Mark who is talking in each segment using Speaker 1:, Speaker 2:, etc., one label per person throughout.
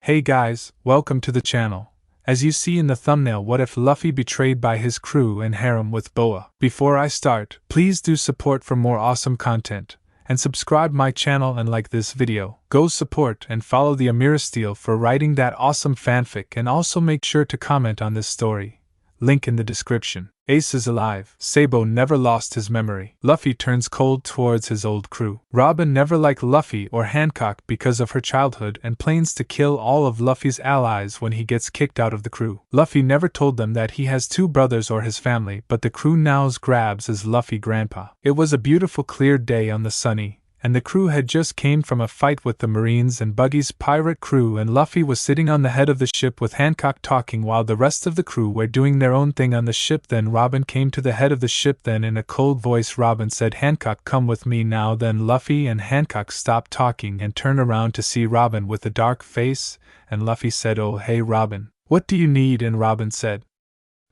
Speaker 1: Hey guys, welcome to the channel. As you see in the thumbnail, what if Luffy betrayed by his crew and Harem with Boa? Before I start, please do support for more awesome content, and subscribe my channel and like this video. Go support and follow the AmiraSteele for writing that awesome fanfic, and also make sure to comment on this story. Link in the description. Ace is alive. Sabo never lost his memory. Luffy turns cold towards his old crew. Robin never liked Luffy or Hancock because of her childhood and plans to kill all of Luffy's allies when he gets kicked out of the crew. Luffy never told them that he has two brothers or his family, but the crew now grabs as Luffy grandpa. It was a beautiful clear day on the sunny, and the crew had just came from a fight with the Marines and Buggy's pirate crew, and Luffy was sitting on the head of the ship with Hancock talking while the rest of the crew were doing their own thing on the ship. Then Robin came to the head of the ship. Then in a cold voice Robin said, "Hancock, come with me now." Then Luffy and Hancock stopped talking and turned around to see Robin with a dark face, and Luffy said, "Oh hey Robin, what do you need?" And Robin said,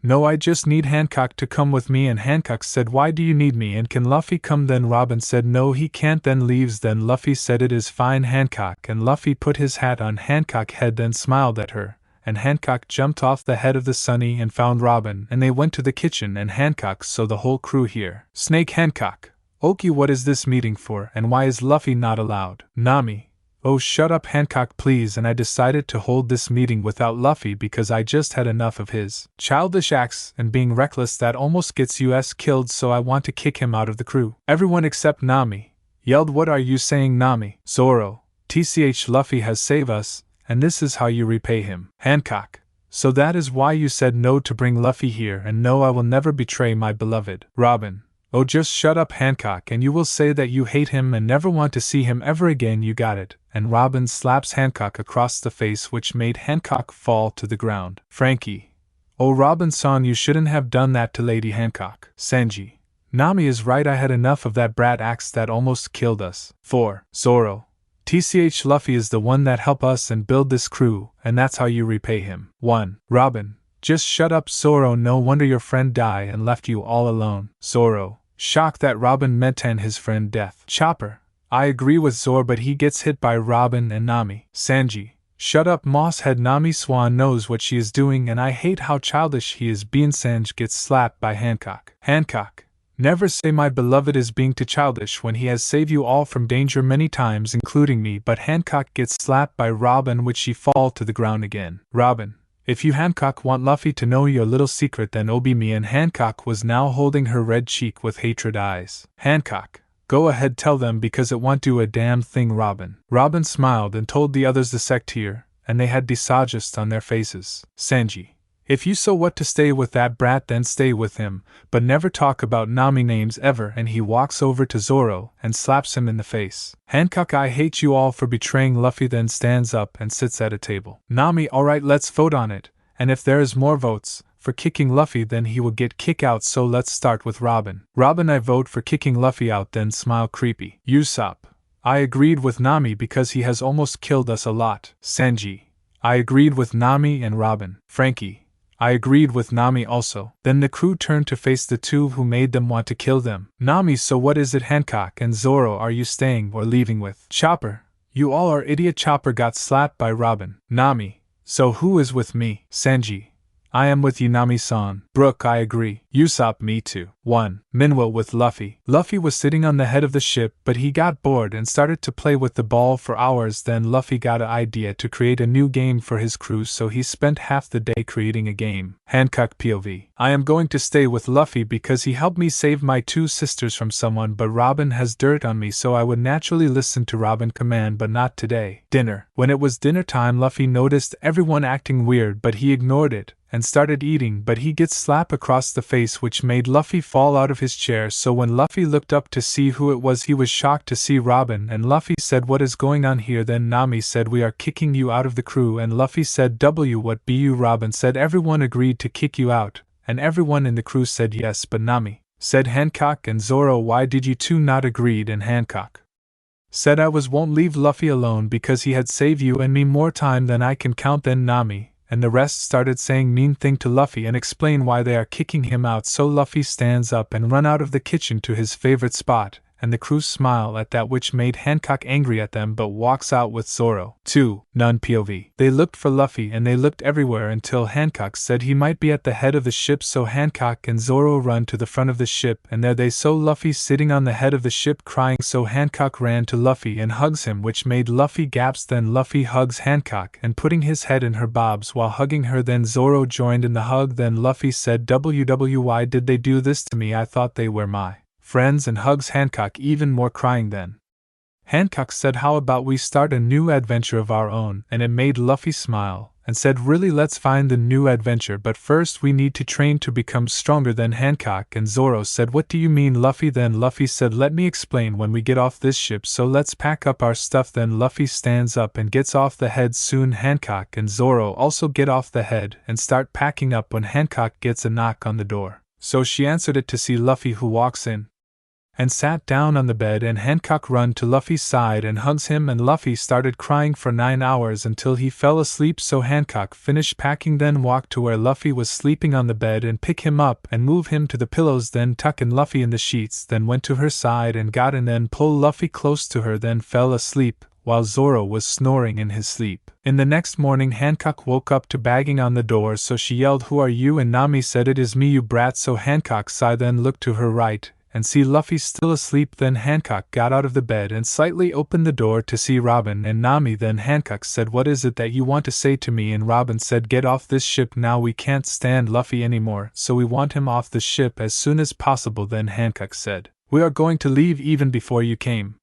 Speaker 1: "No, I just need Hancock to come with me." And Hancock said, "Why do you need me, and can Luffy come?" Then Robin said, "No, he can't." Then leaves. Then Luffy said, "It is fine, Hancock." And Luffy put his hat on Hancock's head, then smiled at her, and Hancock jumped off the head of the sunny and found Robin, and they went to the kitchen and Hancock saw the whole crew here. Snake Hancock, Oki, what is this meeting for, and why is Luffy not allowed? Nami, oh shut up Hancock please, and I decided to hold this meeting without Luffy because I just had enough of his childish acts and being reckless that almost gets us killed, so I want to kick him out of the crew. Everyone except Nami yelled, "What are you saying, Nami?" Zoro, TCH, Luffy has saved us, and this is how you repay him. Hancock, so that is why you said no to bring Luffy here, and no, I will never betray my beloved. Robin, oh just shut up Hancock, and you will say that you hate him and never want to see him ever again, you got it. And Robin slaps Hancock across the face, which made Hancock fall to the ground. Frankie, oh Robin-san, you shouldn't have done that to Lady Hancock. Sanji, Nami is right, I had enough of that brat axe that almost killed us. 4. Zoro, TCH, Luffy is the one that helped us and build this crew, and that's how you repay him. 1. Robin, just shut up Zoro, no wonder your friend died and left you all alone. Zoro, shocked that Robin meant his friend death. Chopper, I agree with Zoro, but he gets hit by Robin and Nami. Sanji, shut up Mosshead, Nami Swan knows what she is doing and I hate how childish he is being. Sanji gets slapped by Hancock. Hancock, never say my beloved is being too childish when he has saved you all from danger many times, including me. But Hancock gets slapped by Robin, which she fall to the ground again. Robin, if you Hancock want Luffy to know your little secret, then obi me. And Hancock was now holding her red cheek with hatred eyes. Hancock, go ahead, tell them, because it won't do a damn thing. Robin. Robin smiled and told the others the sect here, and they had disgust on their faces. Sanji, if you so what to stay with that brat, then stay with him, but never talk about Nami names ever. And he walks over to Zoro and slaps him in the face. Hancock, I hate you all for betraying Luffy. Then stands up and sits at a table. Nami, alright, let's vote on it, and if there is more votes for kicking Luffy, then he will get kicked out, so let's start with Robin. Robin, I vote for kicking Luffy out. Then smile creepy. Usopp, I agreed with Nami because he has almost killed us a lot. Sanji, I agreed with Nami and Robin. Frankie, I agreed with Nami also. Then the crew turned to face the two who made them want to kill them. Nami, so what is it? Hancock and Zoro, are you staying or leaving with? Chopper, you all are idiot. Chopper got slapped by Robin. Nami, so who is with me? Sanji, I am with you, Nami-san. Brook, I agree. Usopp, me too. 1. Minwa with Luffy. Luffy was sitting on the head of the ship, but he got bored and started to play with the ball for hours. Then Luffy got an idea to create a new game for his crew, so he spent half the day creating a game. Hancock POV. I am going to stay with Luffy because he helped me save my two sisters from someone, but Robin has dirt on me, so I would naturally listen to Robin command, but not today. Dinner. When it was dinner time, Luffy noticed everyone acting weird, but he ignored it and started eating, but he gets slapped across the face, which made Luffy fall out of his chair. So when Luffy looked up to see who it was, he was shocked to see Robin, and Luffy said, what is going on here? Then Nami said, we are kicking you out of the crew, and Luffy said, what be you? Robin said, everyone agreed to kick you out, and everyone in the crew said yes, but Nami said, Hancock and Zoro, why did you two not agreed? And Hancock said, I won't leave Luffy alone because he had saved you and me more time than I can count. Then Nami and the rest started saying mean thing to Luffy and explain why they are kicking him out, so Luffy stands up and run out of the kitchen to his favorite spot, and the crew smile at that, which made Hancock angry at them, but walks out with Zoro. 2. None POV. They looked for Luffy and they looked everywhere until Hancock said he might be at the head of the ship, so Hancock and Zoro run to the front of the ship, and there they saw Luffy sitting on the head of the ship crying, so Hancock ran to Luffy and hugs him, which made Luffy gasp. Then Luffy hugs Hancock and putting his head in her bobs while hugging her, then Zoro joined in the hug. Then Luffy said, why did they do this to me? I thought they were my friends, and hugs Hancock even more, crying. Then Hancock said, how about we start a new adventure of our own? And it made Luffy smile and said, really, let's find the new adventure, but first we need to train to become stronger. Then Hancock and Zoro said, what do you mean, Luffy? Then Luffy said, let me explain when we get off this ship, so let's pack up our stuff. Then Luffy stands up and gets off the head. Soon Hancock and Zoro also get off the head and start packing up when Hancock gets a knock on the door, so she answered it to see Luffy, who walks in and sat down on the bed, and Hancock run to Luffy's side and hugs him, and Luffy started crying for 9 hours until he fell asleep, so Hancock finished packing, then walked to where Luffy was sleeping on the bed and pick him up and move him to the pillows, then tuck in Luffy in the sheets, then went to her side and got in, then pull Luffy close to her, then fell asleep while Zoro was snoring in his sleep. In the next morning Hancock woke up to banging on the door, so she yelled, who are you? And Nami said, it is me, you brat. So Hancock sighed, then looked to her right and see Luffy still asleep. Then Hancock got out of the bed and slightly opened the door to see Robin and Nami. Then Hancock said, what is it that you want to say to me? And Robin said, get off this ship now, we can't stand Luffy anymore, so we want him off the ship as soon as possible. Then Hancock said, we are going to leave even before you came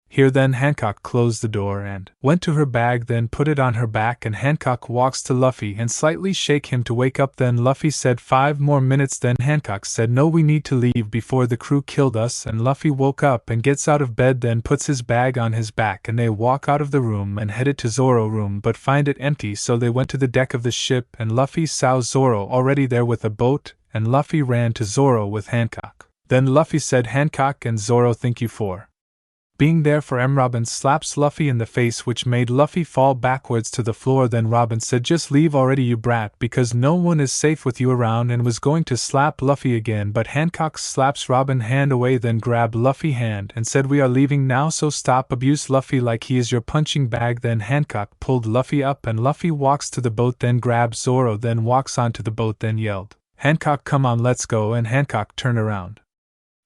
Speaker 1: here. Then Hancock closed the door and went to her bag, then put it on her back, and Hancock walks to Luffy and slightly shake him to wake up. Then Luffy said, 5 more minutes. Then Hancock said, no, we need to leave before the crew killed us. And Luffy woke up and gets out of bed, then puts his bag on his back, and they walk out of the room and headed to Zoro's room, but find it empty, so they went to the deck of the ship, and Luffy saw Zoro already there with a boat, and Luffy ran to Zoro with Hancock. Then Luffy said, Hancock and Zoro thank you for being there for em. Robin slaps Luffy in the face, which made Luffy fall backwards to the floor. Then Robin said, just leave already, you brat, because no one is safe with you around, and was going to slap Luffy again, but Hancock slaps Robin's hand away, then grabbed Luffy's hand and said, we are leaving now, so stop abuse Luffy like he is your punching bag. Then Hancock pulled Luffy up and Luffy walks to the boat, then grabs Zoro, then walks onto the boat, then yelled, Hancock, come on, let's go. And Hancock turned around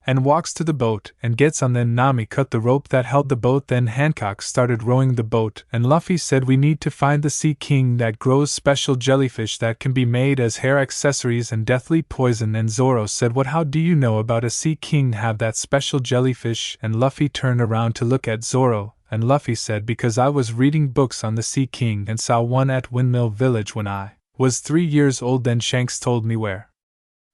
Speaker 1: and walks to the boat and gets on. Then Nami cut the rope that held the boat, then Hancock started rowing the boat, and Luffy said, we need to find the Sea King that grows special jellyfish that can be made as hair accessories and deathly poison. And Zoro said, what, how do you know about a Sea King have that special jellyfish? And Luffy turned around to look at Zoro, and Luffy said, because I was reading books on the Sea King and saw one at Windmill Village when I was 3 years old. Then Shanks told me where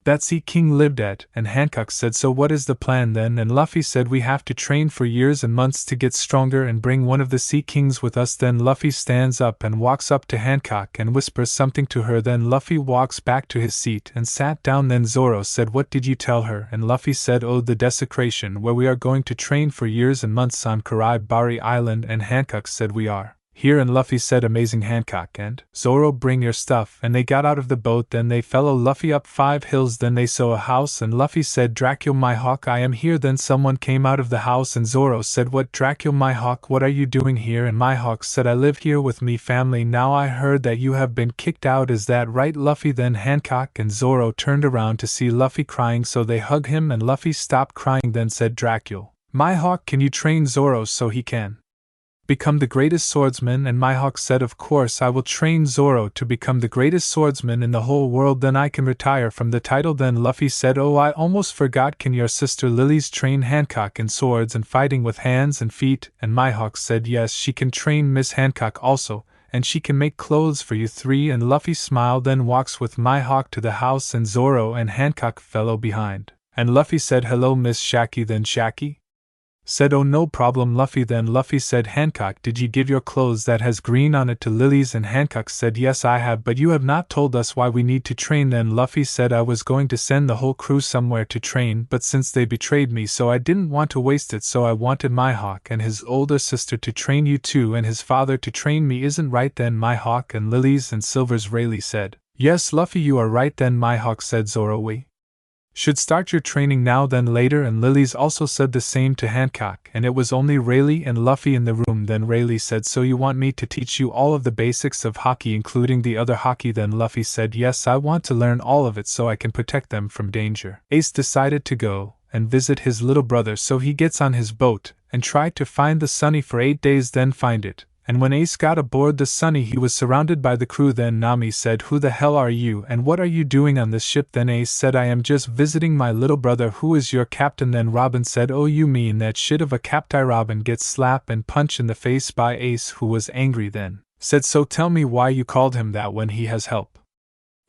Speaker 1: that Sea King lived at, and Hancock said, so what is the plan then? And Luffy said, we have to train for years and months to get stronger and bring one of the Sea Kings with us. Then Luffy stands up and walks up to Hancock and whispers something to her, then Luffy walks back to his seat and sat down. Then Zoro said, what did you tell her? And Luffy said, oh, the desecration where we are going to train for years and months on Karai Bari Island. And Hancock said, we are here. And Luffy said, amazing. Hancock and Zoro, bring your stuff. And they got out of the boat, then they follow Luffy up 5 hills, then they saw a house, and Luffy said, Dracula my hawk, I am here. Then someone came out of the house, and Zoro said, what, Dracula my hawk, what are you doing here? And my hawk said, I live here with me family. Now I heard that you have been kicked out, is that right, Luffy? Then Hancock and Zoro turned around to see Luffy crying, so they hug him, and Luffy stopped crying, then said, Dracula my hawk, can you train Zoro so he can become the greatest swordsman? And Mihawk said, of course I will train Zoro to become the greatest swordsman in the whole world, then I can retire from the title. Then Luffy said, oh, I almost forgot, can your sister Lily's train Hancock in swords and fighting with hands and feet? And Mihawk said, yes, she can train Miss Hancock also, and she can make clothes for you 3. And Luffy smiled, then walks with Mihawk to the house, and Zoro and Hancock follow behind. And Luffy said, hello Miss Shaki. Then Shaki said, oh, no problem, Luffy. Then Luffy said, Hancock, did you give your clothes that has green on it to Lily's? And Hancock said, yes, I have, but you have not told us why we need to train. Then Luffy said, I was going to send the whole crew somewhere to train, but since they betrayed me, so I didn't want to waste it, so I wanted Mihawk and his older sister to train you too, and his father to train me, isn't right? Then Mihawk and Lily's and Silver's Rayleigh said, yes, Luffy, you are right. Then Mihawk said, Zoro, we Should start your training now then later, and Lily's also said the same to Hancock, and it was only Rayleigh and Luffy in the room. Then Rayleigh said, so you want me to teach you all of the basics of hockey including the other hockey? Then Luffy said, yes, I want to learn all of it so I can protect them from danger. Ace decided to go and visit his little brother, so he gets on his boat and tried to find the Sunny for 8 days, then find it. And when Ace got aboard the Sunny, he was surrounded by the crew. Then Nami said, who the hell are you and what are you doing on this ship? Then Ace said, I am just visiting my little brother. Who is your captain? Then Robin said, oh, you mean that shit of a captain? Robin gets slapped and punched in the face by Ace, who was angry then said, so tell me why you called him that when he has help.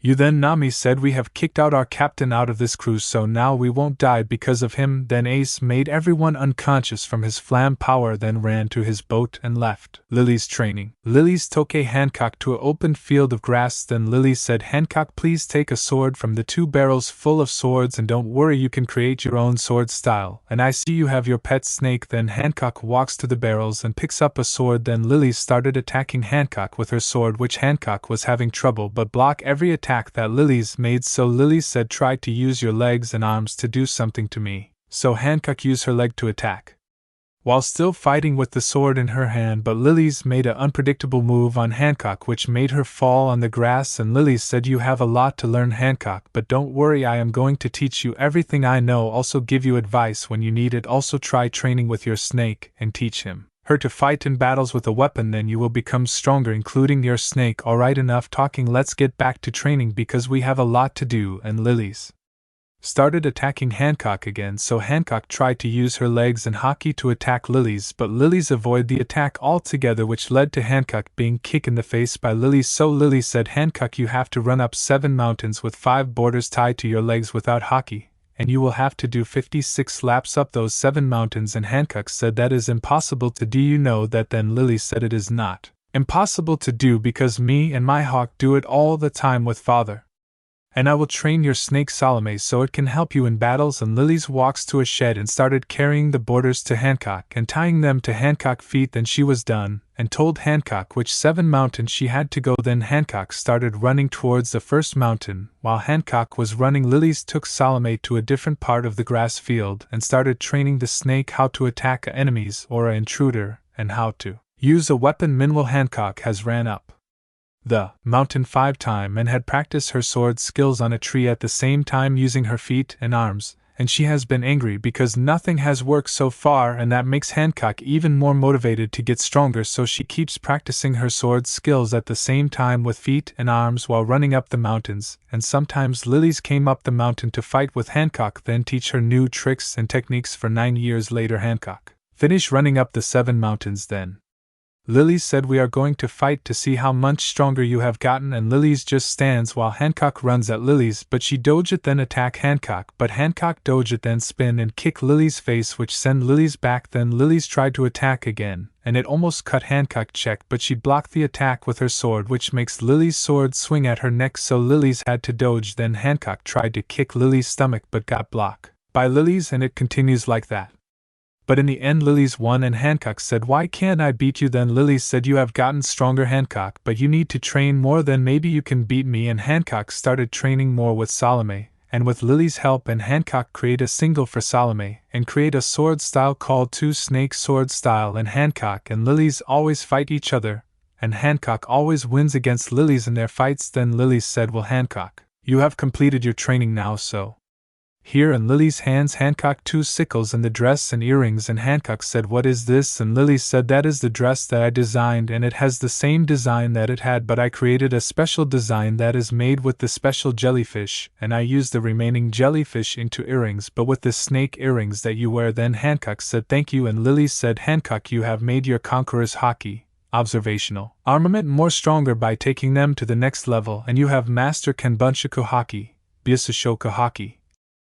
Speaker 1: You then Nami said, we have kicked out our captain out of this cruise, so now we won't die because of him. Then Ace made everyone unconscious from his flam power, then ran to his boat and left Lily's training. Lily's took Hancock to an open field of grass. Then Lily said, Hancock, please take a sword from the 2 barrels full of swords, and don't worry, you can create your own sword style, and I see you have your pet snake. Then Hancock walks to the barrels and picks up a sword. Then Lily started attacking Hancock with her sword, which Hancock was having trouble but block every attack that Lily's made. So Lily said, try to use your legs and arms to do something to me. So Hancock used her leg to attack, while still fighting with the sword in her hand, but Lily's made an unpredictable move on Hancock which made her fall on the grass. And Lily said, you have a lot to learn, Hancock, but don't worry, I am going to teach you everything I know, also give you advice when you need it. Also try training with your snake and teach him her to fight in battles with a weapon, then you will become stronger, including your snake. Alright, enough talking, let's get back to training because we have a lot to do. And Lily's started attacking Hancock again, so Hancock tried to use her legs and hockey to attack Lily's, but Lily's avoided the attack altogether, which led to Hancock being kicked in the face by Lily. So Lily said, Hancock, you have to run up 7 mountains with 5 borders tied to your legs without hockey, and you will have to do 56 laps up those 7 mountains. And Hancock said, that is impossible to do, you know that. Then Lily said, it is not impossible to do because me and my hawk do it all the time with father. And I will train your snake Salome so it can help you in battles. And Lily's walks to a shed and started carrying the borders to Hancock and tying them to Hancock's feet. Then she was done and told Hancock which 7 mountains she had to go. Then Hancock started running towards the first mountain. While Hancock was running, Lily's took Salome to a different part of the grass field and started training the snake how to attack enemies or an intruder and how to use a weapon. Meanwhile, Hancock has ran up the mountain 5 times and had practiced her sword skills on a tree at the same time using her feet and arms, and she has been angry because nothing has worked so far, and that makes Hancock even more motivated to get stronger, so she keeps practicing her sword skills at the same time with feet and arms while running up the mountains. And sometimes Lily's came up the mountain to fight with Hancock, then teach her new tricks and techniques. For 9 years later, Hancock finished running up the 7 mountains. Then Lily said, we are going to fight to see how much stronger you have gotten. And Lily's just stands while Hancock runs at Lily's, but she dodged then attack Hancock, but Hancock dodged then spin and kick Lily's face, which send Lily's back. Then Lily's tried to attack again, and it almost cut Hancock check, but she blocked the attack with her sword, which makes Lily's sword swing at her neck, so Lily's had to dodge. Then Hancock tried to kick Lily's stomach but got blocked by Lily's, and it continues like that. But in the end Lily's won, and Hancock said, why can't I beat you? Then Lily said, you have gotten stronger, Hancock, but you need to train more, then maybe you can beat me. And Hancock started training more with Salome, and with Lily's help and Hancock create a single for Salome, and create a sword style called 2 snake sword style. And Hancock and Lily's always fight each other, and Hancock always wins against Lily's in their fights. Then Lily said, well, Hancock, you have completed your training now, so here in Lily's hands Hancock 2 sickles and the dress and earrings. And Hancock said, what is this? And Lily said, that is the dress that I designed, and it has the same design that it had, but I created a special design that is made with the special jellyfish, and I used the remaining jellyfish into earrings, but with the snake earrings that you wear. Then Hancock said, thank you. And Lily said, Hancock, you have made your conqueror's hockey observational armament more stronger by taking them to the next level, and you have master Kanbunshaku hockey, Byasashoka hockey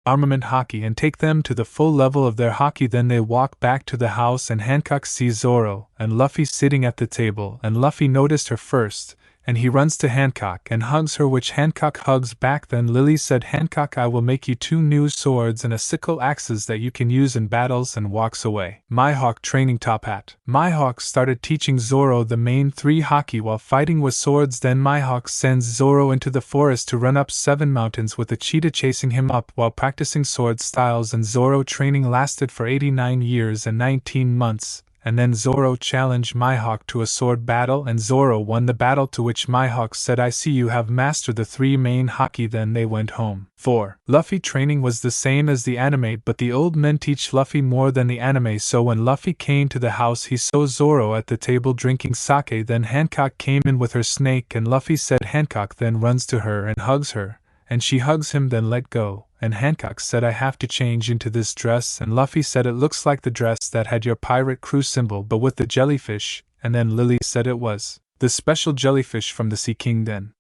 Speaker 1: armament hockey, and take them to the full level of their hockey. Then they walk back to the house, and Hancock sees Zoro and Luffy sitting at the table, and Luffy noticed her first, and he runs to Hancock and hugs her, which Hancock hugs back. Then Lily said, Hancock, I will make you 2 new swords and a sickle axes that you can use in battles, and walks away. Mihawk training top hat. Mihawk started teaching Zoro the main 3 haki while fighting with swords. Then Mihawk sends Zoro into the forest to run up 7 mountains with a cheetah chasing him up while practicing sword styles, and Zoro training lasted for 89 years and 19 months. And then Zoro challenged Mihawk to a sword battle, and Zoro won the battle, to which Mihawk said, I see you have mastered the 3 main haki. Then they went home. 4. Luffy training was the same as the anime, but the old men teach Luffy more than the anime, so when Luffy came to the house he saw Zoro at the table drinking sake. Then Hancock came in with her snake, and Luffy said Hancock then runs to her and hugs her, and she hugs him, then let go. And Hancock said, I have to change into this dress, and Luffy said, it looks like the dress that had your pirate crew symbol but with the jellyfish, and then Lily said it was the special jellyfish from the Sea King. Then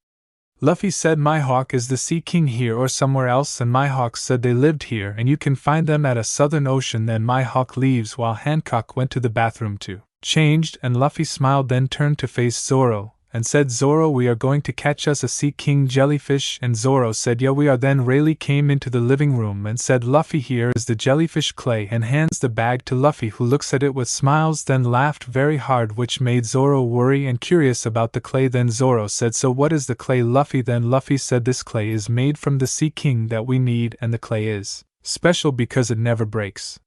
Speaker 1: Luffy said, Mihawk, is the Sea King here or somewhere else? And Mihawk said they lived here and you can find them at a southern ocean. Then Mihawk leaves while Hancock went to the bathroom to changed, and Luffy smiled, then turned to face Zoro and said, Zoro, we are going to catch us a Sea King jellyfish. And Zoro said, yeah, we are. Then Rayleigh came into the living room and said, Luffy, here is the jellyfish clay, and hands the bag to Luffy, who looks at it with smiles, then laughed very hard, which made Zoro worry and curious about the clay. Then Zoro said, so what is the clay, Luffy? Then Luffy said, this clay is made from the Sea King that we need, and the clay is special because it never breaks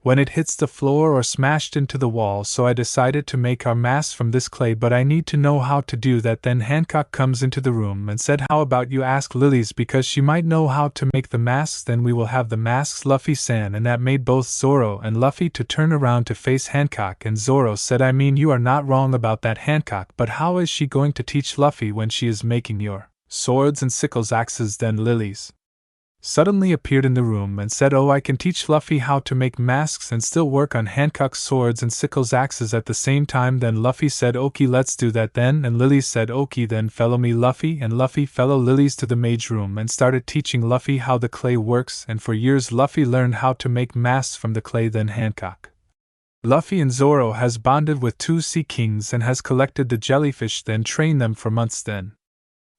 Speaker 1: when it hits the floor or smashed into the wall, so I decided to make our masks from this clay, but I need to know how to do that. Then Hancock comes into the room and said, how about you ask Lily's, because she might know how to make the masks, then we will have the masks, Luffy-san. And that made both Zoro and Luffy to turn around to face Hancock, and Zoro said, I mean, you are not wrong about that, Hancock, but how is she going to teach Luffy when she is making your swords and sickles axes? Then Lily's suddenly appeared in the room and said, oh, I can teach Luffy how to make masks and still work on Hancock's swords and sickles axes at the same time. Then Luffy said, okay, let's do that then. And Lily said, okay, then follow me, Luffy. And Luffy followed Lily's to the mage room and started teaching Luffy how the clay works, and for years Luffy learned how to make masks from the clay. Then Hancock, Luffy and Zoro has bonded with 2 Sea Kings and has collected the jellyfish, then trained them for months. Then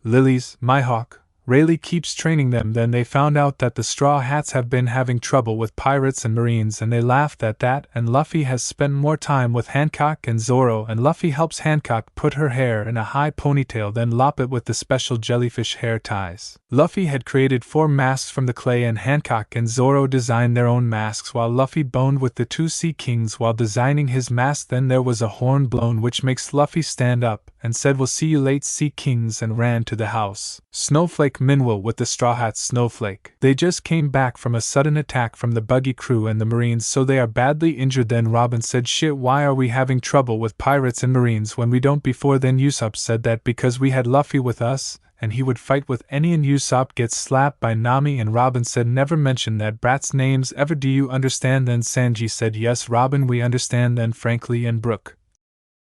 Speaker 1: Lily's, Mihawk, Rayleigh keeps training them. Then they found out that the Straw Hats have been having trouble with pirates and marines, and they laughed at that, and Luffy has spent more time with Hancock and Zoro, and Luffy helps Hancock put her hair in a high ponytail, then lop it with the special jellyfish hair ties. Luffy had created 4 masks from the clay, and Hancock and Zoro designed their own masks while Luffy boned with the 2 Sea Kings while designing his mask. Then there was a horn blown which makes Luffy stand up and said, we'll see you late, Sea Kings, and ran to the house. Snowflake Minwell with the Straw Hats. Snowflake, they just came back from a sudden attack from the buggy crew and the marines, so they are badly injured. Then Robin said, shit, why are we having trouble with pirates and marines when we don't before? Then Usopp said that because we had Luffy with us, and he would fight with any, and Usopp gets slapped by Nami, and Robin said, never mention that brat's names ever, do you understand? Then Sanji said, yes Robin, we understand. Then frankly, and Brook,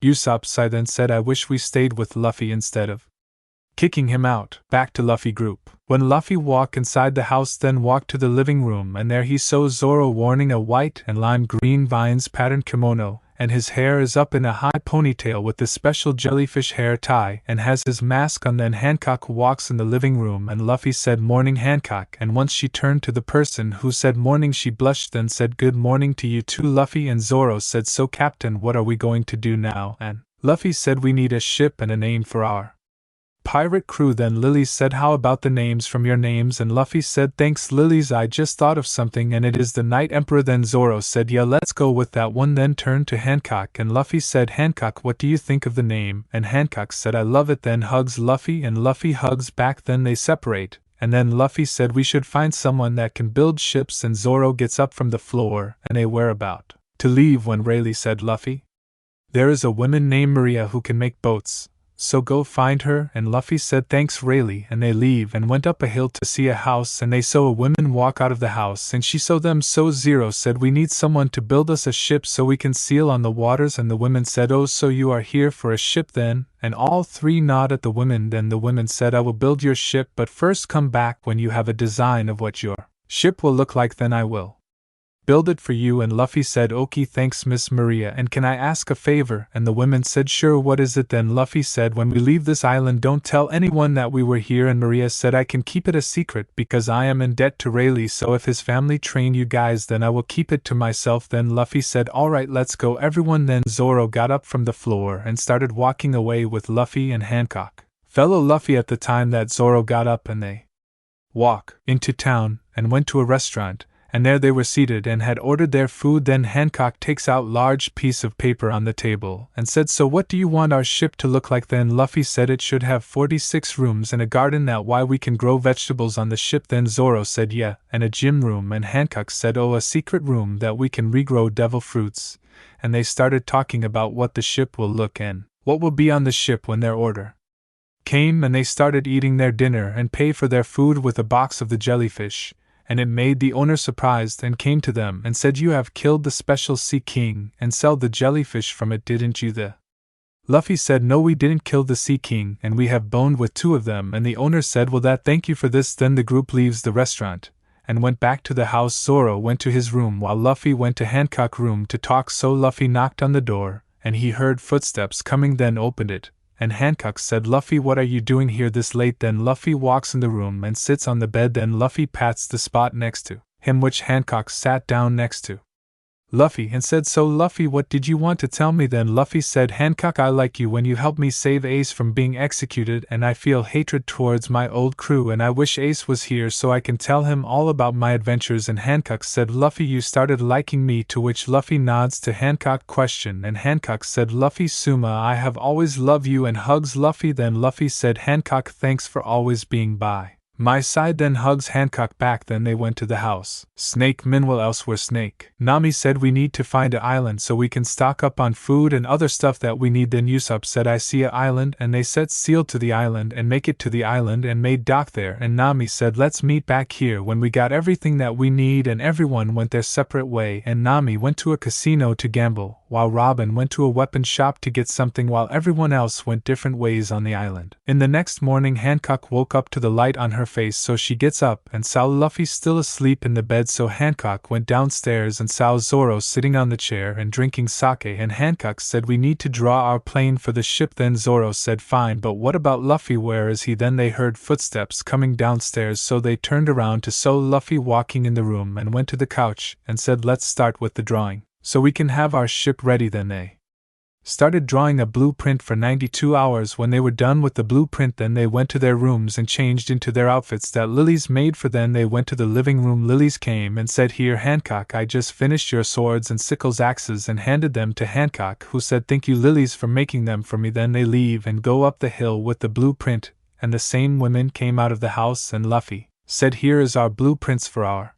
Speaker 1: Usopp sighed, then said, I wish we stayed with Luffy instead of kicking him out. Back to Luffy group. When Luffy walked inside the house, then walked to the living room, and there he saw Zoro wearing a white and lime green vines patterned kimono, and his hair is up in a high ponytail with the special jellyfish hair tie, and has his mask on. Then Hancock walks in the living room, and Luffy said, morning, Hancock, and once she turned to the person who said morning she blushed, then said, good morning to you too, Luffy. And Zoro said, so Captain, what are we going to do now? And Luffy said, we need a ship and a name for our pirate crew. Then Lily said, how about the names from your names? And Luffy said, thanks Lily's, I just thought of something, and it is the Night Emperor. Then Zoro said, yeah, let's go with that one. Then turned to Hancock, and Luffy said, Hancock, what do you think of the name? And Hancock said, I love it. Then hugs Luffy, and Luffy hugs back. Then they separate, and then Luffy said, we should find someone that can build ships. And Zoro gets up from the floor, and they were about to leave when Rayleigh said, Luffy, there is a woman named Maria who can make boats, so go find her. And Luffy said, thanks Rayleigh, and they leave and went up a hill to see a house, and they saw a woman walk out of the house, and she saw them. So Zoro said, we need someone to build us a ship so we can sail on the waters. And the women said, oh, so you are here for a ship then? And all 3 nod at the women. Then the women said, I will build your ship, but first come back when you have a design of what your ship will look like, then I will build it for you, and Luffy said "Okay, thanks Miss Maria, and can I ask a favor?" And the women said "Sure, what is it?" Then Luffy said, "When we leave this island, don't tell anyone that we were here," and Maria said, "I can keep it a secret because I am in debt to Rayleigh, so if his family train you guys then I will keep it to myself." Then Luffy said, "Alright, let's go everyone." Then Zoro got up from the floor and started walking away with Luffy and Hancock. Fellow Luffy at the time that Zoro got up, and they walk into town and went to a restaurant, and there they were seated and had ordered their food. Then Hancock takes out large piece of paper on the table and said, "So what do you want our ship to look like?" Then Luffy said it should have 46 rooms and a garden, that why we can grow vegetables on the ship. Then Zoro said yeah, and a gym room, and Hancock said oh, a secret room that we can regrow devil fruits, and they started talking about what the ship will look and what will be on the ship when their order came, and they started eating their dinner and pay for their food with a box of the jellyfish. And it made the owner surprised and came to them and said, "You have killed the special Sea King and sell the jellyfish from it, didn't you?" The Luffy said, "No, we didn't kill the Sea King, and we have boned with 2 of them." And the owner said, "Well, that thank you for this." Then the group leaves the restaurant and went back to the house. Zoro went to his room while Luffy went to Hancock's room to talk, so Luffy knocked on the door and he heard footsteps coming, then opened it. And Hancock said, "Luffy, what are you doing here this late?" Then Luffy walks in the room and sits on the bed. Then Luffy pats the spot next to him, which Hancock sat down next to Luffy, and said, "So Luffy, what did you want to tell me?" Then Luffy said, "Hancock, I like you when you helped me save Ace from being executed, and I feel hatred towards my old crew, and I wish Ace was here so I can tell him all about my adventures." And Hancock said, "Luffy, you started liking me?" To which Luffy nods to Hancock question, and Hancock said, "Luffy Suma, I have always loved you," and hugs Luffy. Then Luffy said, "Hancock, thanks for always being by my side," then hugs Hancock back. Then they went to the house. Snake meanwhile elsewhere. Snake Nami said, "We need to find an island so we can stock up on food and other stuff that we need." Then Usopp said, "I see an island," and they set sail to the island and make it to the island and made dock there. And Nami said, "Let's meet back here when we got everything that we need," and everyone went their separate way, and Nami went to a casino to gamble, while Robin went to a weapon shop to get something, while everyone else went different ways on the island. In the next morning, Hancock woke up to the light on her face, so she gets up and saw Luffy still asleep in the bed, so Hancock went downstairs and saw Zoro sitting on the chair and drinking sake, and Hancock said, "We need to draw our plane for the ship." Then Zoro said, "Fine, but what about Luffy, where is he?" Then they heard footsteps coming downstairs, so they turned around to saw Luffy walking in the room and went to the couch and said, "Let's start with the drawing, so we can have our ship ready." Then they started drawing a blueprint for 92 hours. When they were done with the blueprint, then they went to their rooms and changed into their outfits that Lily's made for them. They went to the living room. Lily's came and said, "Here Hancock, I just finished your swords and sickles axes," and handed them to Hancock, who said, "Thank you Lily's for making them for me." Then they leave and go up the hill with the blueprint, and the same women came out of the house, and Luffy said, "Here is our blueprints for our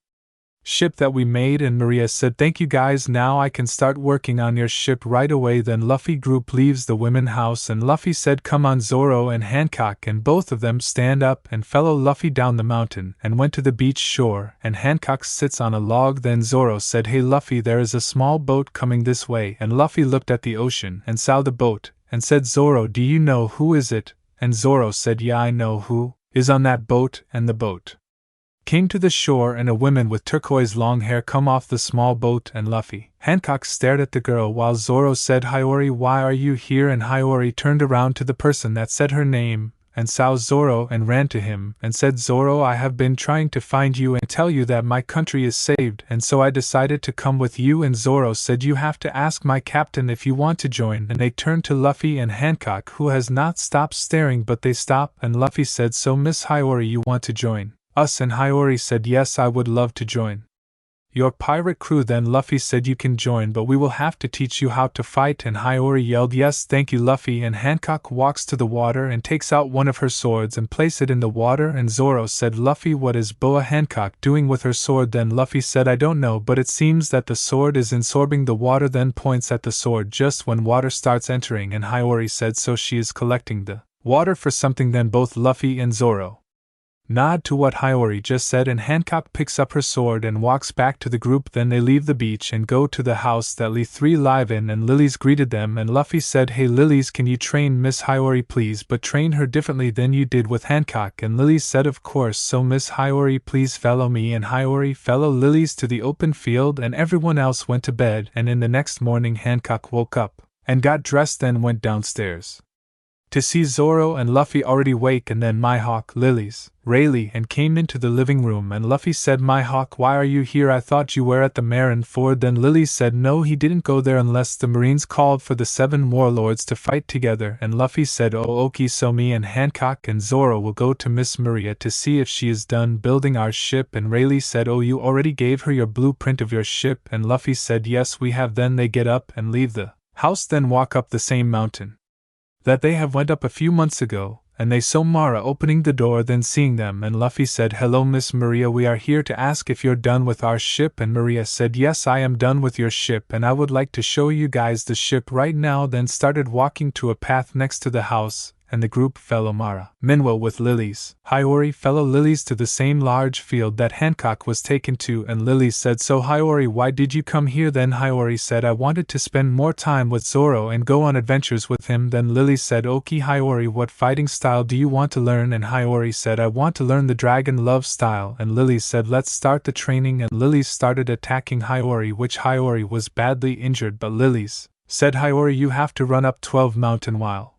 Speaker 1: ship that we made," and Maria said, "Thank you guys, now I can start working on your ship right away." Then Luffy group leaves the women house, and Luffy said, "Come on Zoro and Hancock," and both of them stand up and follow Luffy down the mountain and went to the beach shore, and Hancock sits on a log. Then Zoro said, "Hey Luffy, there is a small boat coming this way," and Luffy looked at the ocean and saw the boat and said, "Zoro, do you know who is it?" And Zoro said, "Yeah, I know who is on that boat," and the boat came to the shore, and a woman with turquoise long hair come off the small boat, and Luffy Hancock stared at the girl while Zoro said, "Hiyori, why are you here?" And Hiyori turned around to the person that said her name and saw Zoro and ran to him and said, "Zoro, I have been trying to find you and tell you that my country is saved, and so I decided to come with you." And Zoro said, "You have to ask my captain if you want to join." And they turned to Luffy and Hancock, who has not stopped staring, but they stop, and Luffy said, "So Miss Hiyori, you want to join us?" And Hiyori said, "Yes, I would love to join your pirate crew." Then Luffy said, "You can join, but we will have to teach you how to fight." And Hiyori yelled, "Yes, thank you Luffy." And Hancock walks to the water and takes out one of her swords and places it in the water, and Zoro said, "Luffy, what is Boa Hancock doing with her sword?" Then Luffy said, "I don't know, but it seems that the sword is absorbing the water." Then points at the sword just when water starts entering, and Hiyori said, "So she is collecting the water for something." Then both Luffy and Zoro nod to what Hiyori just said, and Hancock picks up her sword and walks back to the group. Then they leave the beach and go to the house that Lee 3 live in, and Lily's greeted them, and Luffy said, "Hey Lilies, can you train Miss Hiyori please, but train her differently than you did with Hancock?" And Lily said, "Of course, so Miss Hiyori please follow me," and Hiyori follow Lily's to the open field, and everyone else went to bed. And in the next morning Hancock woke up and got dressed, then went downstairs to see Zoro and Luffy already awake, and then Mihawk, Lily's, Rayleigh, and came into the living room, and Luffy said, "Mihawk, why are you here? I thought you were at the Marineford." Then Lily said no, he didn't go there unless the Marines called for the 7 warlords to fight together, and Luffy said, "Oh okay, so me and Hancock and Zoro will go to Miss Maria to see if she is done building our ship." And Rayleigh said, "Oh, you already gave her your blueprint of your ship?" And Luffy said, "Yes, we have." Then they get up and leave the house, then walk up the same mountain that they have went up a few months ago, and they saw Mara opening the door, then seeing them, and Luffy said, "Hello Miss Maria, we are here to ask if you're done with our ship." And Maria said, "Yes, I am done with your ship, and I would like to show you guys the ship right now." Then started walking to a path next to the house, and the group follow Mara meanwhile with Lily's Hiyori follow Lily's to the same large field that Hancock was taken to, and Lily said, "So Hiyori, why did you come here?" Then Hiyori said, "I wanted to spend more time with Zoro and go on adventures with him." Then Lily said, "Okay Hiyori, what fighting style do you want to learn?" And Hiyori said, "I want to learn the Dragon Love style." And Lily said, "Let's start the training." And Lily started attacking Hiyori, which Hiyori was badly injured, but Lily's said, "Hiyori, you have to run up 12 mountain while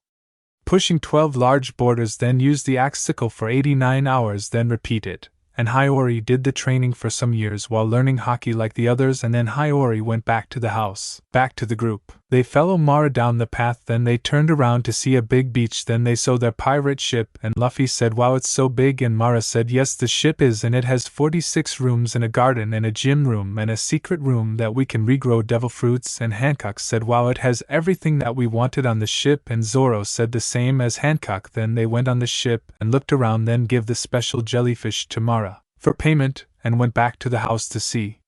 Speaker 1: pushing 12 large borders, then use the axe sickle for 89 hours, then repeat it." And Hiyori did the training for some years while learning hockey like the others, and then Hiyori went back to the house, back to the group. They follow Mara down the path, then they turned around to see a big beach, then they saw their pirate ship, and Luffy said, "Wow, it's so big." And Mara said, "Yes, the ship is, and it has 46 rooms and a garden and a gym room and a secret room that we can regrow devil fruits." And Hancock said, "Wow, it has everything that we wanted on the ship." And Zoro said the same as Hancock. Then they went on the ship and looked around, then give the special jellyfish to Mara for payment, and went back to the house to see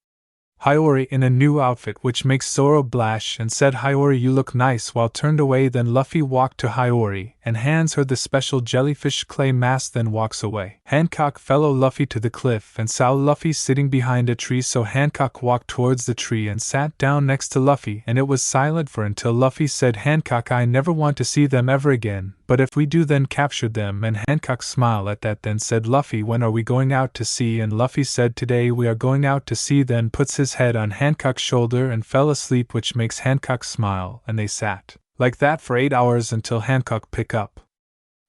Speaker 1: Hiyori in a new outfit, which makes Zoro blush, and said, "Hiyori, you look nice," while turned away. Then Luffy walked to Hiyori and hands her the special jellyfish clay mask, then walks away. Hancock followed Luffy to the cliff and saw Luffy sitting behind a tree, so Hancock walked towards the tree and sat down next to Luffy, and it was silent for until Luffy said, "Hancock, I never want to see them ever again, but if we do, then capture them." And Hancock smiled at that, then said, "Luffy, when are we going out to sea?" And Luffy said, "Today we are going out to sea," then puts his head on Hancock's shoulder and fell asleep, which makes Hancock smile, and they sat like that for 8 hours until Hancock picked up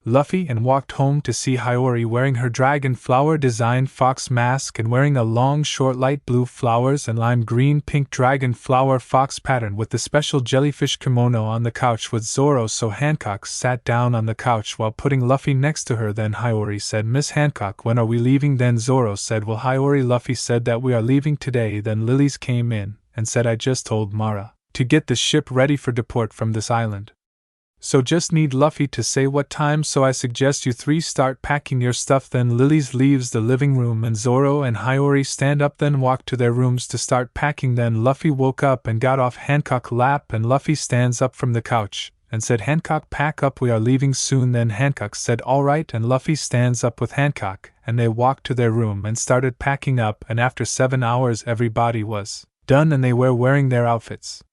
Speaker 1: Luffy and walked home to see Hiyori wearing her dragon flower designed fox mask and wearing a long short light blue flowers and lime green pink dragon flower fox pattern with the special jellyfish kimono on the couch with Zoro, so Hancock sat down on the couch while putting Luffy next to her. Then Hiyori said, "Miss Hancock, when are we leaving?" Then Zoro said, "Well Hiyori, Luffy said that we are leaving today." Then Lilies came in and said, "I just told Mara to get the ship ready for deport from this island, so just need Luffy to say what time, so I suggest you 3 start packing your stuff." Then Lily's leaves the living room and Zoro and Hiyori stand up, then walk to their rooms to start packing. Then Luffy woke up and got off Hancock's lap, and Luffy stands up from the couch and said, "Hancock, pack up, we are leaving soon." Then Hancock said, "Alright," and Luffy stands up with Hancock, and they walked to their room and started packing up, and after 7 hours everybody was done and they were wearing their outfits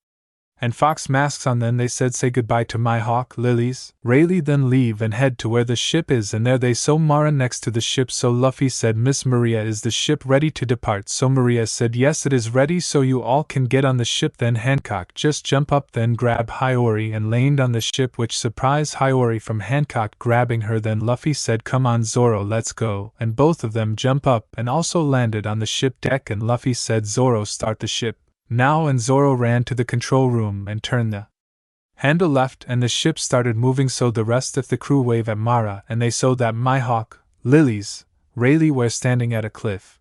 Speaker 1: and fox masks on. Then they said say goodbye to Mihawk, Lily's, Rayleigh, then leave and head to where the ship is, and there they saw Mara next to the ship. So Luffy said, "Miss Maria, is the ship ready to depart?" So Maria said, "Yes, it is ready, so you all can get on the ship." Then Hancock just jump up, then grab Hiyori and landed on the ship, which surprised Hiyori from Hancock grabbing her. Then Luffy said, "Come on Zoro, let's go," and both of them jump up and also landed on the ship deck, and Luffy said, "Zoro, start the ship now," and Zoro ran to the control room and turned the handle left, and the ship started moving. So the rest of the crew waved at Mara, and they saw that Mihawk, Lily's, Rayleigh were standing at a cliff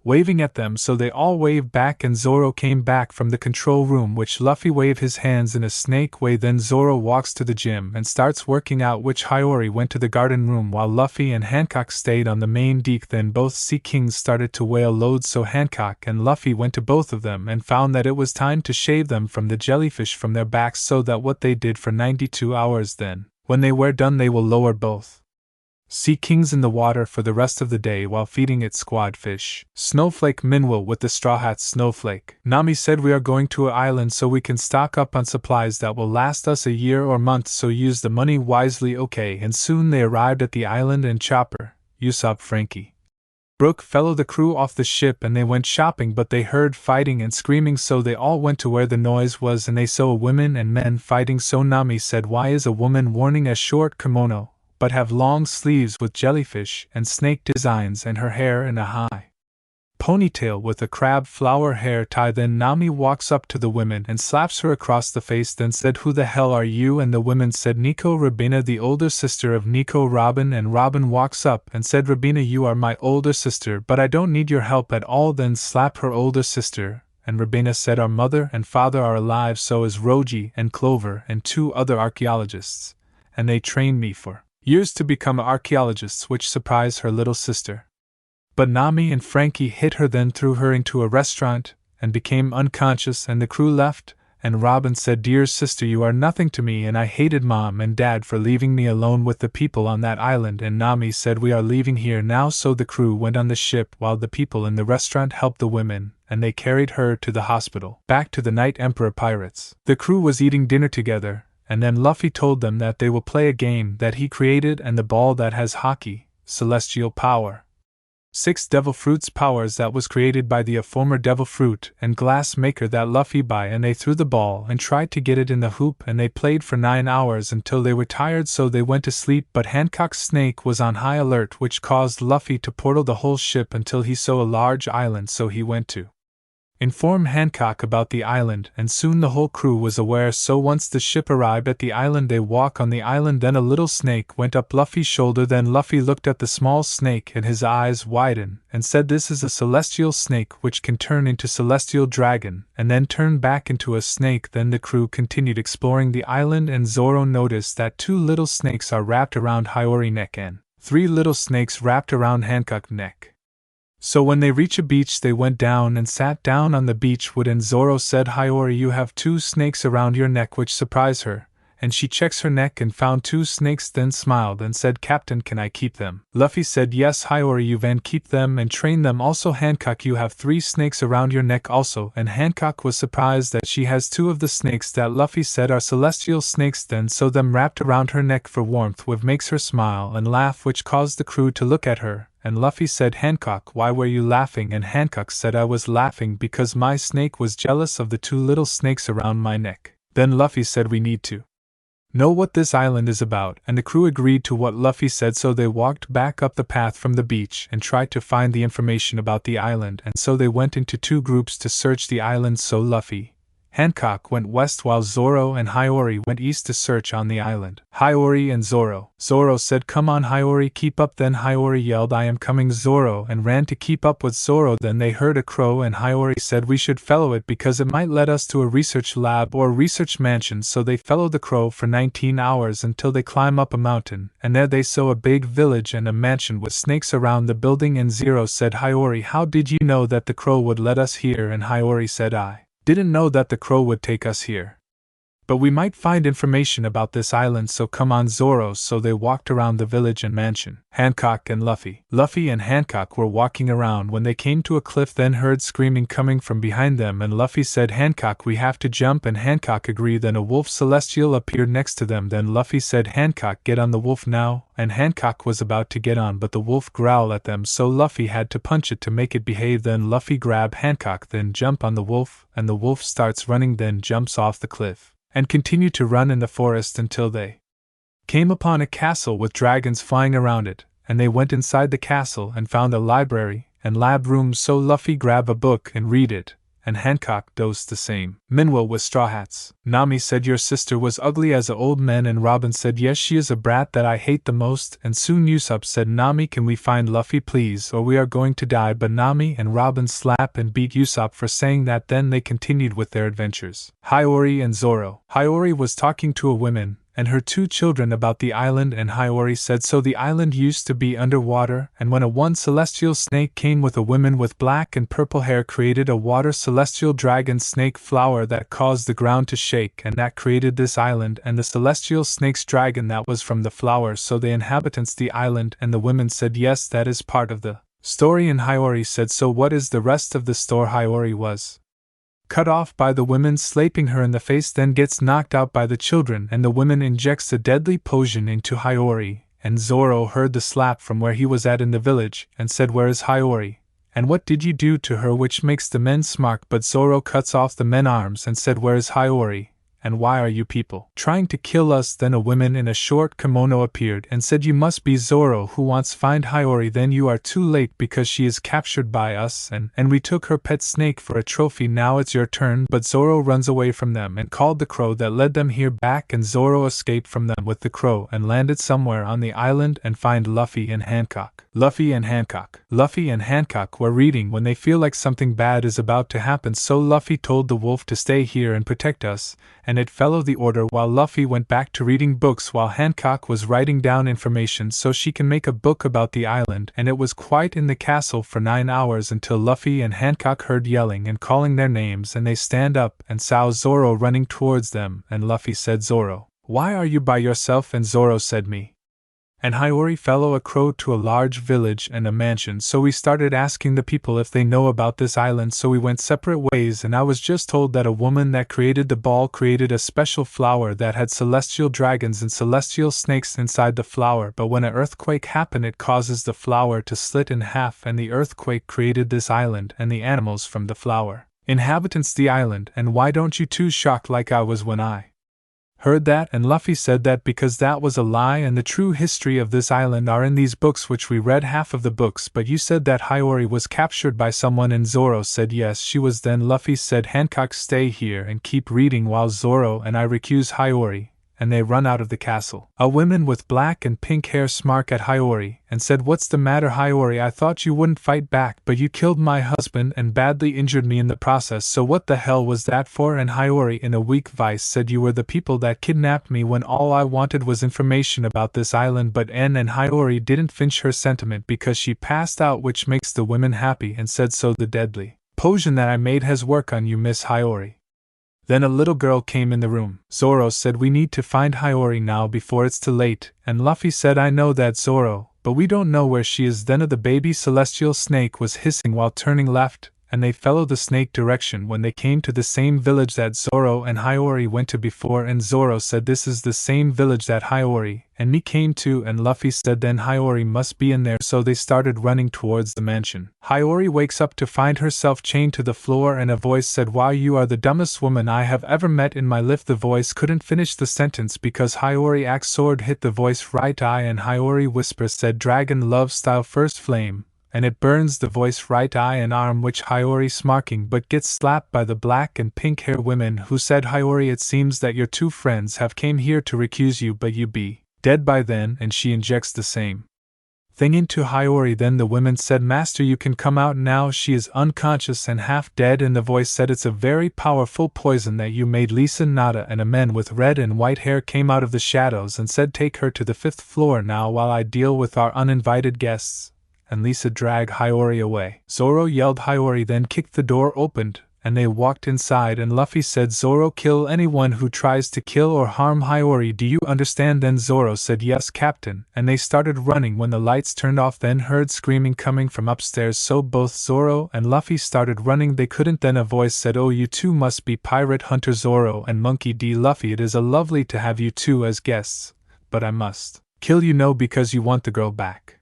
Speaker 1: waving at them, so they all waved back, and Zoro came back from the control room, which Luffy waved his hands in a snake way. Then Zoro walks to the gym and starts working out, which Hiyori went to the garden room while Luffy and Hancock stayed on the main deck. Then both Sea Kings started to whale loads, so Hancock and Luffy went to both of them and found that it was time to shave them from the jellyfish from their backs, so that what they did for 92 hours, then when they were done they will lower both sea kings in the water for the rest of the day while feeding its squad fish. Snowflake Minwell with the Straw Hats. Snowflake. Nami said we are going to an island so we can stock up on supplies that will last us a year or month, so use the money wisely. Okay, and soon they arrived at the island, and Chopper, Usopp, Frankie, Brooke followed the crew off the ship and they went shopping, but they heard fighting and screaming, so they all went to where the noise was and they saw women and men fighting. So Nami said, why is a woman wearing a short kimono, but have long sleeves with jellyfish and snake designs and her hair in a high ponytail with a crab flower hair tie? Then Nami walks up to the women and slaps her across the face, then said, who the hell are you? And the women said, Nico Rabina, the older sister of Nico Robin. And Robin walks up and said, Rabina, you are my older sister, but I don't need your help at all. Then slap her older sister, and Rabina said, our mother and father are alive, so is Roji and Clover and 2 other archaeologists, and they trained me for years to become archaeologists, which surprised her little sister. But Nami and Frankie hit her, then threw her into a restaurant, and became unconscious, and the crew left, and Robin said, dear sister, you are nothing to me, and I hated Mom and Dad for leaving me alone with the people on that island. And Nami said, we are leaving here now. So the crew went on the ship while the people in the restaurant helped the women, and they carried her to the hospital. Back to the Night Emperor pirates. The crew was eating dinner together, and then Luffy told them that they will play a game that he created, and the ball that has Haki, celestial power, 6 devil fruits powers that was created by the former devil fruit and glass maker that Luffy buy, and they threw the ball and tried to get it in the hoop, and they played for 9 hours until they were tired, so they went to sleep. But Hancock's snake was on high alert, which caused Luffy to portal the whole ship until he saw a large island, so he went to inform Hancock about the island, and soon the whole crew was aware. So once the ship arrived at the island, they walk on the island. Then a little snake went up Luffy's shoulder. Then Luffy looked at the small snake and his eyes widened and said, this is a celestial snake which can turn into celestial dragon and then turn back into a snake. Then the crew continued exploring the island, and Zoro noticed that 2 little snakes are wrapped around Hiyori neck and 3 little snakes wrapped around Hancock neck. So when they reached a beach, they went down and sat down on the beach wood, and Zoro said, Hiyori, you have 2 snakes around your neck, which surprised her, and she checks her neck and found 2 snakes, then smiled and said, Captain, can I keep them? Luffy said, yes, Hiyori, you can keep them and train them. Also, Hancock, you have 3 snakes around your neck also, and Hancock was surprised that she has 2 of the snakes that Luffy said are celestial snakes, then so them wrapped around her neck for warmth, which makes her smile and laugh, which caused the crew to look at her. And Luffy said, Hancock, why were you laughing? And Hancock said, I was laughing because my snake was jealous of the 2 little snakes around my neck. Then Luffy said, we need to know what this island is about, and the crew agreed to what Luffy said, so they walked back up the path from the beach and tried to find the information about the island, and so they went into 2 groups to search the island. So Luffy, Hancock went west while Zoro and Hiyori went east to search on the island. Hiyori and Zoro. Zoro said, come on Hiyori, keep up. Then Hiyori yelled, I am coming, Zoro, and ran to keep up with Zoro. Then they heard a crow, and Hiyori said, we should follow it because it might lead us to a research lab or research mansion. So they followed the crow for 19 hours until they climbed up a mountain, and there they saw a big village and a mansion with snakes around the building. And Zoro said, Hiyori, how did you know that the crow would let us here? And Hiyori said, I didn't know that the crow would take us here, but we might find information about this island, so come on Zoro. So they walked around the village and mansion. Hancock and Luffy. Luffy and Hancock were walking around when they came to a cliff, then heard screaming coming from behind them, and Luffy said, Hancock, we have to jump, and Hancock agreed. Then a wolf celestial appeared next to them. Then Luffy said, Hancock, get on the wolf now, and Hancock was about to get on, but the wolf growled at them, so Luffy had to punch it to make it behave. Then Luffy grabbed Hancock, then jump on the wolf, and the wolf starts running, then jumps off the cliff and continued to run in the forest until they came upon a castle with dragons flying around it, and they went inside the castle and found a library and lab rooms. So Luffy grabbed a book and read it, and Hancock does the same. Minwell with Straw Hats. Nami said, your sister was ugly as a old man, and Robin said, yes, she is a brat that I hate the most. And soon Usopp said, Nami, can we find Luffy please, or we are going to die? But Nami and Robin slap and beat Usopp for saying that. Then they continued with their adventures. Hiyori and Zoro. Hiyori was talking to a woman, and her 2 children about the island, and Hiyori said so the island used to be underwater, and when a one celestial snake came with a woman with black and purple hair created a water celestial dragon snake flower that caused the ground to shake, and that created this island and the celestial snake's dragon that was from the flower, so the inhabitants the island. And the women said yes, that is part of the story, and Hiyori said so what is the rest of the story? Hiyori was cut off by the women slapping her in the face, then gets knocked out by the children, and the women injects a deadly potion into Hiyori, and Zoro heard the slap from where he was at in the village, and said where is Hiyori, and what did you do to her, which makes the men smart, but Zoro cuts off the men's arms and said where is Hiyori, and why are you people trying to kill us? Then a woman in a short kimono appeared and said you must be Zoro who wants find Hiyori, then you are too late because she is captured by us and we took her pet snake for a trophy, now it's your turn. But Zoro runs away from them and called the crow that led them here back, and Zoro escaped from them with the crow and landed somewhere on the island and find Luffy and Hancock. Luffy and Hancock were reading when they feel like something bad is about to happen, so Luffy told the wolf to stay here and protect us, and it followed the order while Luffy went back to reading books while Hancock was writing down information so she can make a book about the island. And it was quiet in the castle for 9 hours until Luffy and Hancock heard yelling and calling their names, and they stand up and saw Zoro running towards them, and Luffy said Zoro, why are you by yourself? And Zoro said me and Hiyori follow a crow to a large village and a mansion, so we started asking the people if they know about this island, so we went separate ways, and I was just told that a woman that created the ball created a special flower that had celestial dragons and celestial snakes inside the flower, but when an earthquake happened it causes the flower to split in half, and the earthquake created this island and the animals from the flower inhabitants the island. And why don't you two shocked like I was when I heard that? And Luffy said that because that was a lie, and the true history of this island are in these books, which we read half of the books, but you said that Hiyori was captured by someone, and Zoro said yes she was. Then Luffy said Hancock stay here and keep reading while Zoro and I recuse Hiyori, and they run out of the castle. A woman with black and pink hair smirked at Hiyori and said what's the matter Hiyori, I thought you wouldn't fight back, but you killed my husband and badly injured me in the process, so what the hell was that for? And Hiyori in a weak voice said you were the people that kidnapped me when all I wanted was information about this island. But and Hiyori didn't finish her sentiment because she passed out, which makes the women happy, and said so the deadly potion that I made has worked on you, Miss Hiyori. Then a little girl came in the room. Zoro said we need to find Hiyori now before it's too late, and Luffy said I know that Zoro, but we don't know where she is. Then the baby celestial snake was hissing while turning left, and they followed the snake direction when they came to the same village that Zoro and Hiyori went to before, and Zoro said this is the same village that Hiyori and me came to, and Luffy said then Hiyori must be in there, so they started running towards the mansion. Hiyori wakes up to find herself chained to the floor, and a voice said wow, you are the dumbest woman I have ever met in my life. The voice couldn't finish the sentence because Hiyori axe sword hit the voice right eye, and Hiyori whispers said dragon love style first flame, and it burns the voice right eye and arm, which Hiyori smarking but gets slapped by the black and pink hair women who said Hiyori it seems that your two friends have came here to recuse you, but you be dead by then, and she injects the same thing into Hiyori. Then the women said master you can come out now, she is unconscious and half dead, and the voice said it's a very powerful poison that you made. Lisa Nada and a man with red and white hair came out of the shadows and said take her to the 5th floor now while I deal with our uninvited guests, and Lisa dragged Hiyori away. Zoro yelled Hiyori, then kicked the door opened, and they walked inside, and Luffy said Zoro kill anyone who tries to kill or harm Hiyori, do you understand? Then Zoro said yes captain, and they started running when the lights turned off, then heard screaming coming from upstairs, so both Zoro and Luffy started running. They couldn't. Then a voice said oh you two must be pirate hunter Zoro and Monkey D. Luffy, it is a lovely to have you two as guests, but I must kill you no because you want the girl back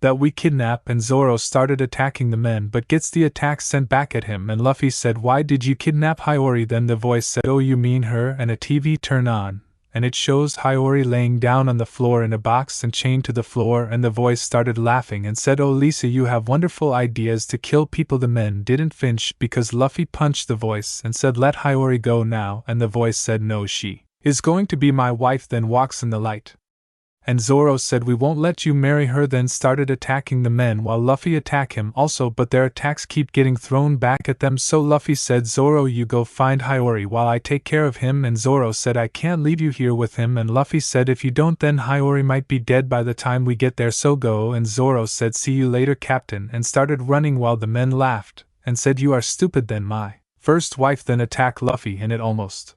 Speaker 1: that we kidnap. And Zoro started attacking the men but gets the attack sent back at him, and Luffy said why did you kidnap Hiyori? Then the voice said oh you mean her, and a TV turned on, and it shows Hiyori laying down on the floor in a box and chained to the floor, and the voice started laughing and said oh Lisa you have wonderful ideas to kill people. The men didn't flinch because Luffy punched the voice and said let Hiyori go now, and the voice said no she is going to be my wife, then walks in the light. And Zoro said we won't let you marry her, then started attacking the men while Luffy attacked him also, but their attacks keep getting thrown back at them, so Luffy said, Zoro, you go find Hiyori while I take care of him, and Zoro said I can't leave you here with him, and Luffy said if you don't then Hiyori might be dead by the time we get there, so go, and Zoro said see you later captain, and started running while the men laughed, and said you are stupid, then my first wife then attacked Luffy and it almost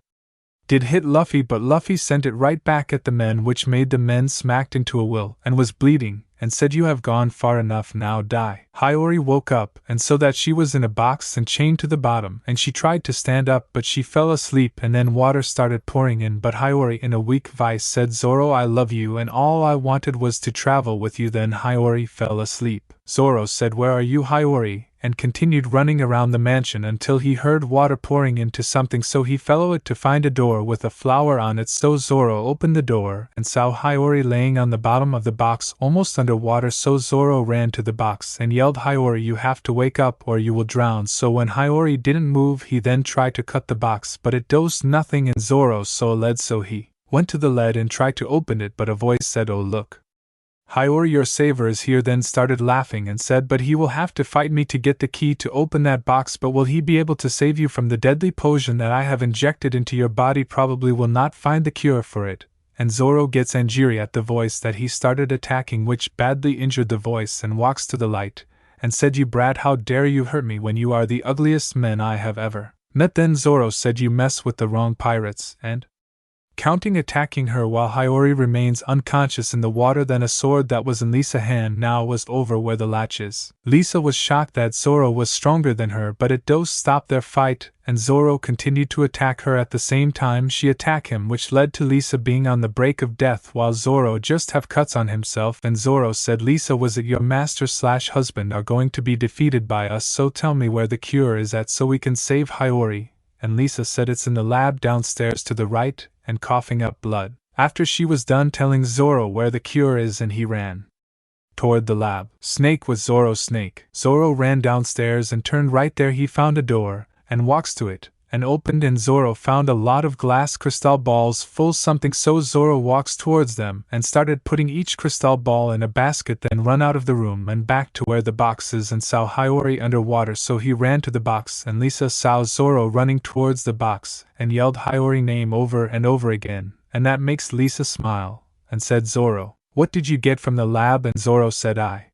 Speaker 1: did hit Luffy, but Luffy sent it right back at the men, which made the men smacked into a will and was bleeding, and said you have gone far enough, now die. Hiyori woke up, and so that she was in a box and chained to the bottom, and she tried to stand up but she fell asleep, and then water started pouring in, but Hiyori in a weak voice said, Zoro, I love you and all I wanted was to travel with you. Then Hiyori fell asleep. Zoro said, where are you, Hiyori? And continued running around the mansion until he heard water pouring into something, so he followed it to find a door with a flower on it, so Zoro opened the door and saw Hiyori laying on the bottom of the box almost under water, so Zoro ran to the box and yelled, Hiyori, you have to wake up or you will drown. So when Hiyori didn't move he then tried to cut the box, but it does nothing, and Zoro saw a lead, so he went to the lead and tried to open it, but a voice said, oh look, Hiyori, your savior is here. Then started laughing and said, but he will have to fight me to get the key to open that box, but will he be able to save you from the deadly potion that I have injected into your body? Probably will not find the cure for it. And Zoro gets angry at the voice that he started attacking, which badly injured the voice, and walks to the light and said, you brat, how dare you hurt me when you are the ugliest man I have ever met. Then Zoro said, you mess with the wrong pirates, and counting attacking her while Hiyori remains unconscious in the water. Then a sword that was in Lisa's hand now was over where the latch is. Lisa was shocked that Zoro was stronger than her, but it does stop their fight, and Zoro continued to attack her. At the same time she attacked him, which led to Lisa being on the brink of death while Zoro just have cuts on himself. And Zoro said, Lisa, was it your master/husband are going to be defeated by us, so tell me where the cure is at so we can save Hiyori. And Lisa said it's in the lab downstairs to the right, and coughing up blood. After she was done telling Zoro where the cure is, and he ran toward the lab. Snake was Zoro's snake. Zoro ran downstairs and turned right. There he found a door, and walks to it, and opened, and Zoro found a lot of glass crystal balls full something, so Zoro walks towards them and started putting each crystal ball in a basket, then run out of the room and back to where the box is and saw Hiyori underwater, so he ran to the box, and Lisa saw Zoro running towards the box and yelled Hiyori name over and over again, and that makes Lisa smile and said, Zoro, what did you get from the lab? And Zoro said, I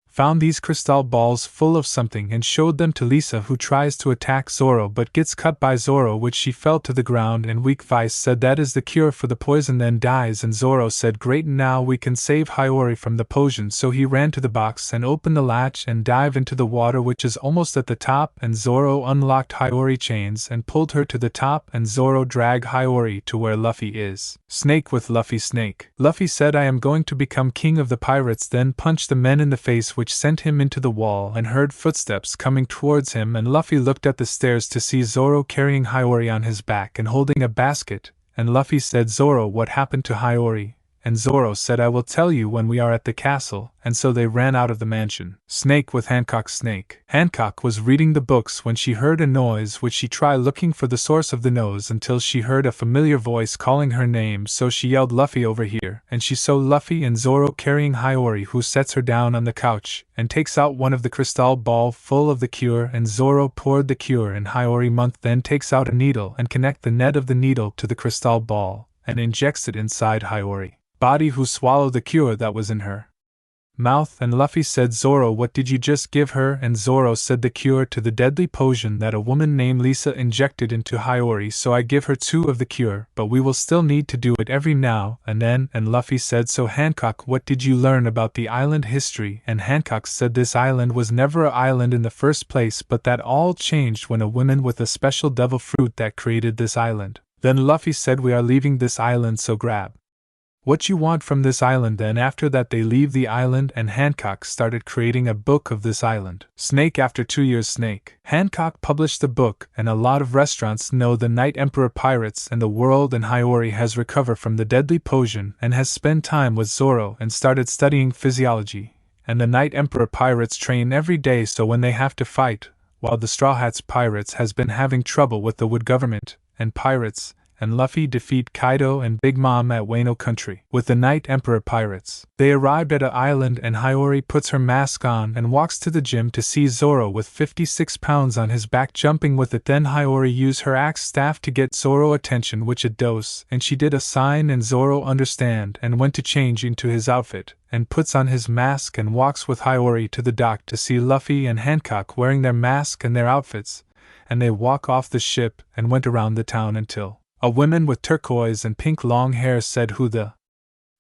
Speaker 1: found these crystal balls full of something, and showed them to Lisa, who tries to attack Zoro but gets cut by Zoro, which she fell to the ground, and weak voice said that is the cure for the poison, then dies. And Zoro said, great, now we can save Hiyori from the poison, so he ran to the box and opened the latch and dived into the water, which is almost at the top, and Zoro unlocked Hiyori chains and pulled her to the top, and Zoro dragged Hiyori to where Luffy is. Snake with Luffy. Snake. Luffy said, I am going to become king of the pirates, then punched the men in the face, which sent him into the wall, and heard footsteps coming towards him, and Luffy looked at the stairs to see Zoro carrying Hiyori on his back and holding a basket, and Luffy said, Zoro, what happened to Hiyori? And Zoro said, I will tell you when we are at the castle, and so they ran out of the mansion. Snake with Hancock. Snake. Hancock was reading the books when she heard a noise, which she tried looking for the source of the noise until she heard a familiar voice calling her name, so she yelled, Luffy, over here, and she saw Luffy and Zoro carrying Hiyori, who sets her down on the couch and takes out one of the crystal ball full of the cure, and Zoro poured the cure in Hiyori mouth, then takes out a needle and connect the net of the needle to the crystal ball and injects it inside Hiyori body, who swallowed the cure that was in her mouth. And Luffy said, Zoro, what did you just give her? And Zoro said, the cure to the deadly potion that a woman named Lisa injected into Hiyori, so I give her 2 of the cure, but we will still need to do it every now and then. And Luffy said, so Hancock, what did you learn about the island history? And Hancock said, this island was never an island in the first place, but that all changed when a woman with a special devil fruit that created this island. Then Luffy said, we are leaving this island, so grab what you want from this island. Then after that they leave the island, and Hancock started creating a book of this island. Snake. After 2 years. Snake. Hancock published the book, and a lot of restaurants know the Night Emperor pirates and the world, and Hiyori has recovered from the deadly potion and has spent time with Zoro and started studying physiology, and the Night Emperor pirates train every day, so when they have to fight, while the Straw Hats pirates has been having trouble with the Wood government and pirates, and Luffy defeat Kaido and Big Mom at Wano Country with the Night Emperor pirates. They arrived at an island and Hiyori puts her mask on and walks to the gym to see Zoro with 56 pounds on his back jumping with it. Then Hiyori used her axe staff to get Zoro attention, which it does, and she did a sign and Zoro understand and went to change into his outfit and puts on his mask and walks with Hiyori to the dock to see Luffy and Hancock wearing their mask and their outfits, and they walk off the ship and went around the town until a woman with turquoise and pink long hair said, "Who the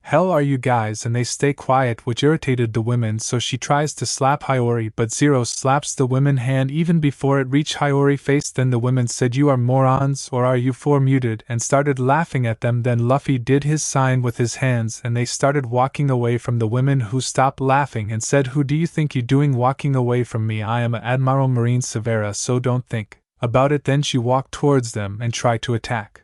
Speaker 1: hell are you guys?" and they stay quiet, which irritated the women, so she tries to slap Hiyori, but Zero slaps the woman's hand even before it reached Hiyori's face. Then the women said, "You are morons, or are you four muted?" and started laughing at them. Then Luffy did his sign with his hands and they started walking away from the women, who stopped laughing and said, "Who do you think you doing walking away from me? I am Admiral Marine Severa, so don't think about it." Then she walked towards them and tried to attack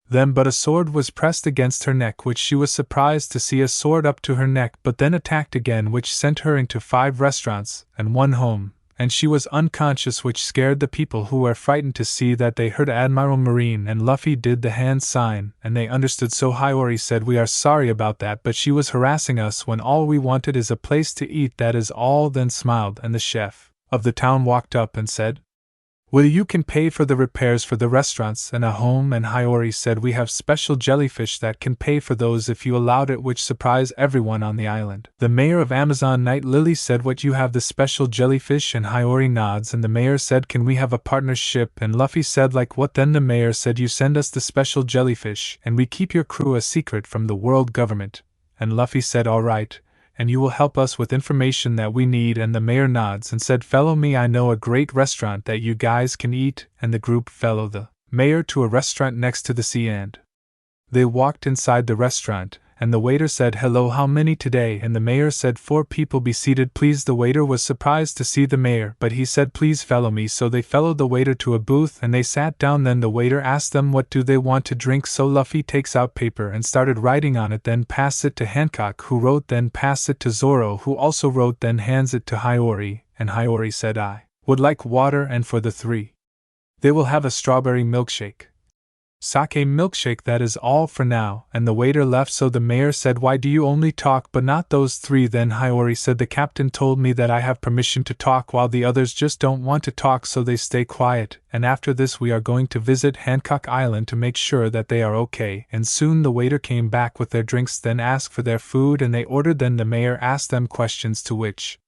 Speaker 1: them, but a sword was pressed against her neck, which she was surprised to see a sword up to her neck, but then attacked again, which sent her into 5 restaurants and 1 home, and she was unconscious, which scared the people, who were frightened to see that they heard Admiral Marine and Luffy did the hand sign, and they understood. So Hiyori said, "We are sorry about that, but she was harassing us when all we wanted is a place to eat, that is all." Then smiled, and the chef of the town walked up and said, "Well, you can pay for the repairs for the restaurants and a home." And Hiyori said, "We have special jellyfish that can pay for those if you allowed it," which surprised everyone on the island. The mayor of Amazon Night Lily said, "What, you have the special jellyfish?" and Hiyori nods, and the mayor said, "Can we have a partnership?" and Luffy said, "Like what?" Then the mayor said, "You send us the special jellyfish and we keep your crew a secret from the world government." And Luffy said, "All right, and you will help us with information that we need." And the mayor nods and said, "Follow me, I know a great restaurant that you guys can eat," and the group followed the mayor to a restaurant next to the sea, and they walked inside the restaurant, and the waiter said, "Hello, how many today?" and the mayor said, 4 people, be seated please." The waiter was surprised to see the mayor, but he said, "Please follow me." So they followed the waiter to a booth and they sat down. Then the waiter asked them what do they want to drink, so Luffy takes out paper and started writing on it, then passed it to Hancock, who wrote, then passed it to Zoro, who also wrote, then hands it to Hiyori, and Hiyori said, "I would like water, and for the 3 they will have a strawberry milkshake. Sake milkshake, that is all for now." And the waiter left. So the mayor said, "Why do you only talk but not those 3? Then Hiyori said, "The captain told me that I have permission to talk while the others just don't want to talk, so they stay quiet, and after this we are going to visit Hancock Island to make sure that they are okay." And soon the waiter came back with their drinks, then asked for their food, and they ordered. Then the mayor asked them questions, to which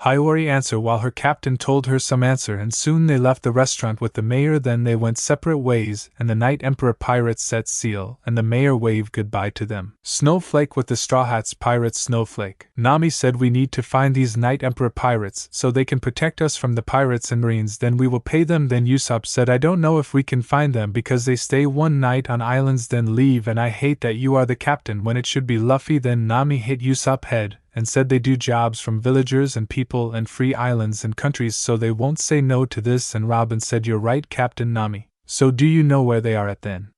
Speaker 1: Hiyori answered while her captain told her some answer, and soon they left the restaurant with the mayor. Then they went separate ways, and the Night Emperor pirates set sail, and the mayor waved goodbye to them. Snowflake with the Straw Hats pirates. Snowflake, Nami said, "We need to find these Night Emperor pirates so they can protect us from the pirates and marines, then we will pay them." Then Usopp said, "I don't know if we can find them because they stay 1 night on islands then leave, and I hate that you are the captain when it should be Luffy." Then Nami hit Usopp's head and said, "They do jobs from villagers and people and free islands and countries, so they won't say no to this." And Robin said, "You're right, Captain Nami. So do you know where they are at then?"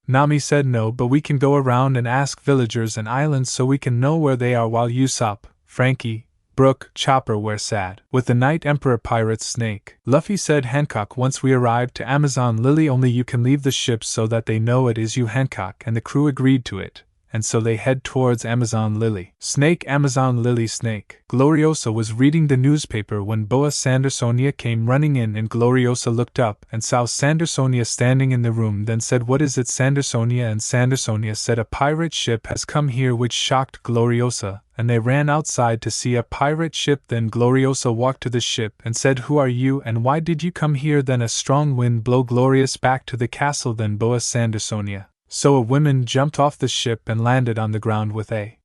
Speaker 1: Nami said, "No, but we can go around and ask villagers and islands so we can know where they are," while Usopp, Frankie, Brook, Chopper were sad with the Night Emperor pirates. Snake, Luffy said, "Hancock, once we arrive to Amazon Lily only you can leave the ship so that they know it is you, Hancock." And the crew agreed to it, and so they head towards Amazon Lily. Snake, Amazon Lily. Snake, Gloriosa was reading the newspaper when Boa Sandersonia came running in, and Gloriosa looked up and saw Sandersonia standing in the room, then said, "What is it, Sandersonia?" And Sandersonia said, "A pirate ship has come here," which shocked Gloriosa, and they ran outside to see a pirate ship. Then Gloriosa walked to the ship and said, "Who are you and why did you come here?" Then a strong wind blew Glorious back to the castle. Then Boa Sandersonia So a woman jumped off the ship and landed on the ground with a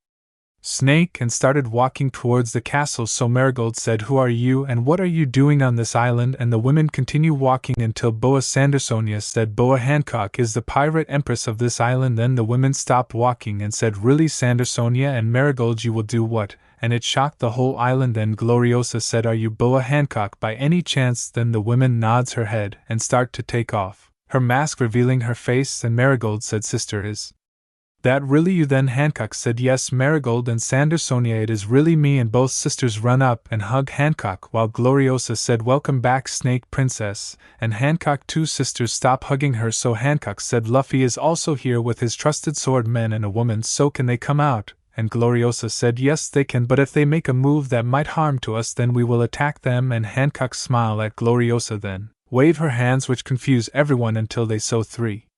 Speaker 1: snake and started walking towards the castle. So Marigold said, "Who are you and what are you doing on this island?" And the women continued walking until Boa Sandersonia said, "Boa Hancock is the pirate empress of this island." Then the women stopped walking and said, "Really, Sandersonia and Marigold, you will do what?" And it shocked the whole island. Then Gloriosa said, "Are you Boa Hancock by any chance?" Then the woman nods her head and start to take off her mask, revealing her face, and Marigold said, "Sister, is That really you then? Hancock said. Yes, Marigold and Sandersonia, it is really me. And both sisters run up and hug Hancock, while Gloriosa said, welcome back, Snake Princess, and Hancock two sisters stop hugging her. So Hancock said, Luffy is also here with his trusted sword men and a woman, so can they come out? And Gloriosa said, yes they can, but if they make a move that might harm to us then we will attack them. And Hancock smiled at Gloriosa, then wave her hands, which confuse everyone until they saw three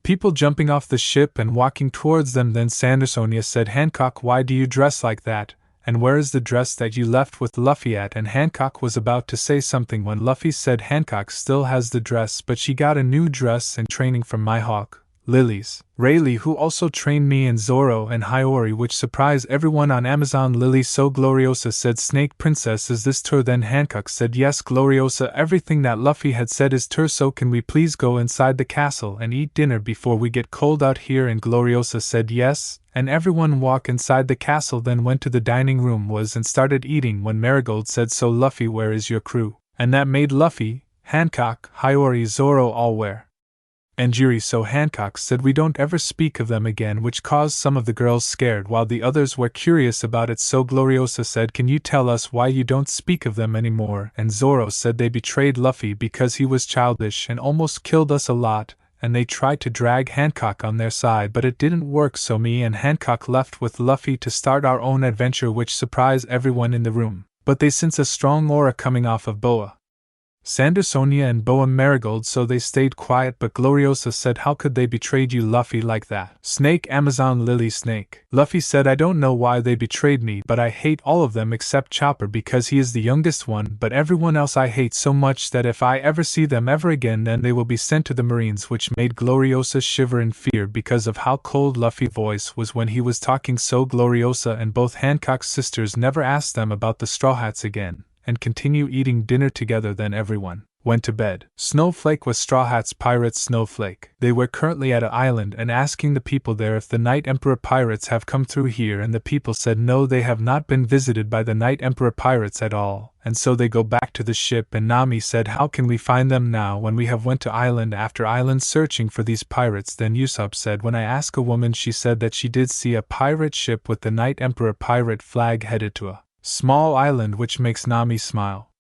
Speaker 1: people jumping off the ship and walking towards them. Then Sandersonia said, Hancock, why do you dress like that, and where is the dress that you left with Luffy at? And Hancock was about to say something when Luffy said, Hancock still has the dress, but she got a new dress in training from my hawk, Lily's Rayleigh, who also trained me in Zoro and Hiyori, which surprised everyone on Amazon Lily. So Gloriosa said, Snake Princess, is this true? Then Hancock said, yes Gloriosa, everything that Luffy had said is true, so can we please go inside the castle and eat dinner before we get cold out here? And Gloriosa said yes, and everyone walked inside the castle, then went to the dining room and started eating. When Marigold said, so Luffy, where is your crew? And that made Luffy, Hancock, Hiyori, Zoro all where? And Jiri. So Hancock said, we don't ever speak of them again, which caused some of the girls scared while the others were curious about it. So Gloriosa said, can you tell us why you don't speak of them anymore? And Zoro said, they betrayed Luffy because he was childish and almost killed us a lot, and they tried to drag Hancock on their side, but it didn't work, so me and Hancock left with Luffy to start our own adventure, which surprised everyone in the room. But they sense a strong aura coming off of Boa Sandersonia and Boa Marigold, so they stayed quiet. But Gloriosa said, how could they betrayed you, Luffy, like that? Snake Amazon Lily Snake. Luffy said, I don't know why they betrayed me, but I hate all of them except Chopper because he is the youngest one, but everyone else I hate so much that if I ever see them ever again then they will be sent to the Marines, which made Gloriosa shiver in fear because of how cold Luffy's voice was when he was talking. So Gloriosa and both Hancock's sisters never asked them about the Straw Hats again, and continue eating dinner together. Then everyone went to bed. Snowflake was Straw Hat's pirates. Snowflake. They were currently at an island and asking the people there if the Night Emperor pirates have come through here, and the people said no, they have not been visited by the Night Emperor pirates at all, and so they go back to the ship. And Nami said, how can we find them now when we have went to island after island searching for these pirates? Then Usopp said, when I asked a woman she said that she did see a pirate ship with the Night Emperor pirate flag headed to a small island, which makes Nami smile.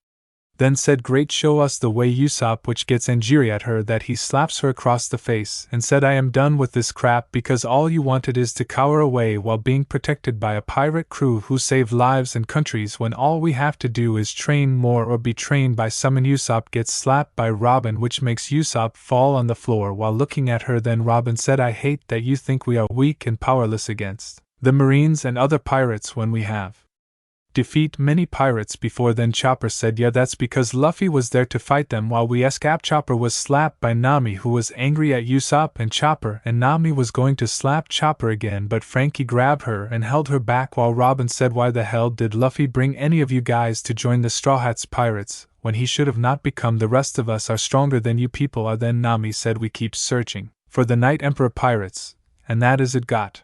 Speaker 1: Then said, great, show us the way, Usopp, which gets Anjiri at her that he slaps her across the face and said, I am done with this crap because all you wanted is to cower away while being protected by a pirate crew who save lives and countries when all we have to do is train more or be trained by someone. Usopp gets slapped by Robin, which makes Usopp fall on the floor while looking at her. Then Robin said, I hate that you think we are weak and powerless against the Marines and other pirates when we have defeat many pirates before. Then Chopper said, yeah, that's because Luffy was there to fight them while we escaped. Chopper was slapped by Nami, who was angry at Usopp and Chopper, and Nami was going to slap Chopper again, but Frankie grabbed her and held her back while Robin said, why the hell did Luffy bring any of you guys to join the Straw Hats pirates when he should have not become? The rest of us are stronger than you people are. Then Nami said, we keep searching for the Night Emperor pirates, and that is it got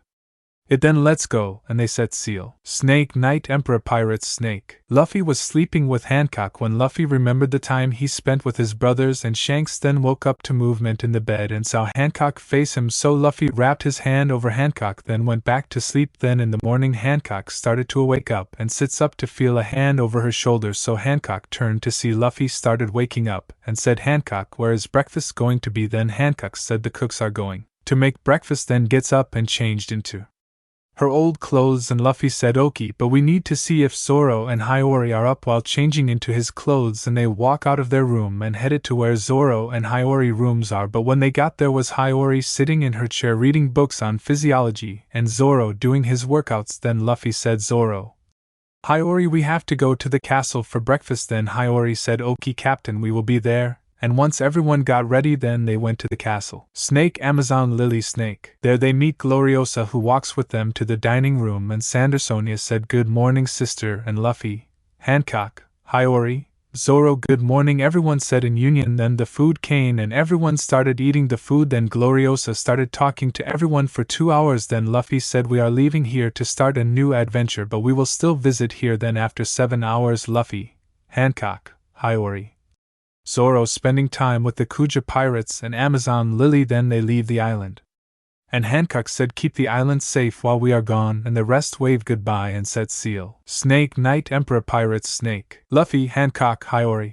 Speaker 1: it, then let's go. And they set sail. Snake Night Emperor pirates. Snake. Luffy was sleeping with Hancock when Luffy remembered the time he spent with his brothers, and Shanks then woke up to movement in the bed and saw Hancock face him, so Luffy wrapped his hand over Hancock, then went back to sleep. Then in the morning Hancock started to wake up and sits up to feel a hand over her shoulder, so Hancock turned to see Luffy started waking up and said, Hancock, where is breakfast going to be? Then Hancock said, the cooks are going to make breakfast. Then gets up and changed into her old clothes, and Luffy said, okay, but we need to see if Zoro and Hiyori are up. While changing into his clothes, and they walk out of their room and headed to where Zoro and Hiyori rooms are. But when they got there was Hiyori sitting in her chair reading books on physiology and Zoro doing his workouts. Then Luffy said, Zoro, Hiyori, we have to go to the castle for breakfast. Then Hiyori said, okay Captain, we will be there. And once everyone got ready, then they went to the castle. Snake Amazon Lily Snake. There they meet Gloriosa, who walks with them to the dining room, and Sandersonia said, good morning sister, and Luffy, Hancock, Hiyori, Zoro, good morning, everyone said in union. Then the food came and everyone started eating the food. Then Gloriosa started talking to everyone for 2 hours. Then Luffy said, we are leaving here to start a new adventure, but we will still visit here. Then after 7 hours, Luffy, Hancock, Hiyori, Zoro spending time with the Kuja pirates and Amazon Lily. Then they leave the island. And Hancock said keep the island safe while we are gone, and the rest waved goodbye and set sail. Snake, Knight, Emperor, Pirates, Snake. Luffy, Hancock, Hiyori,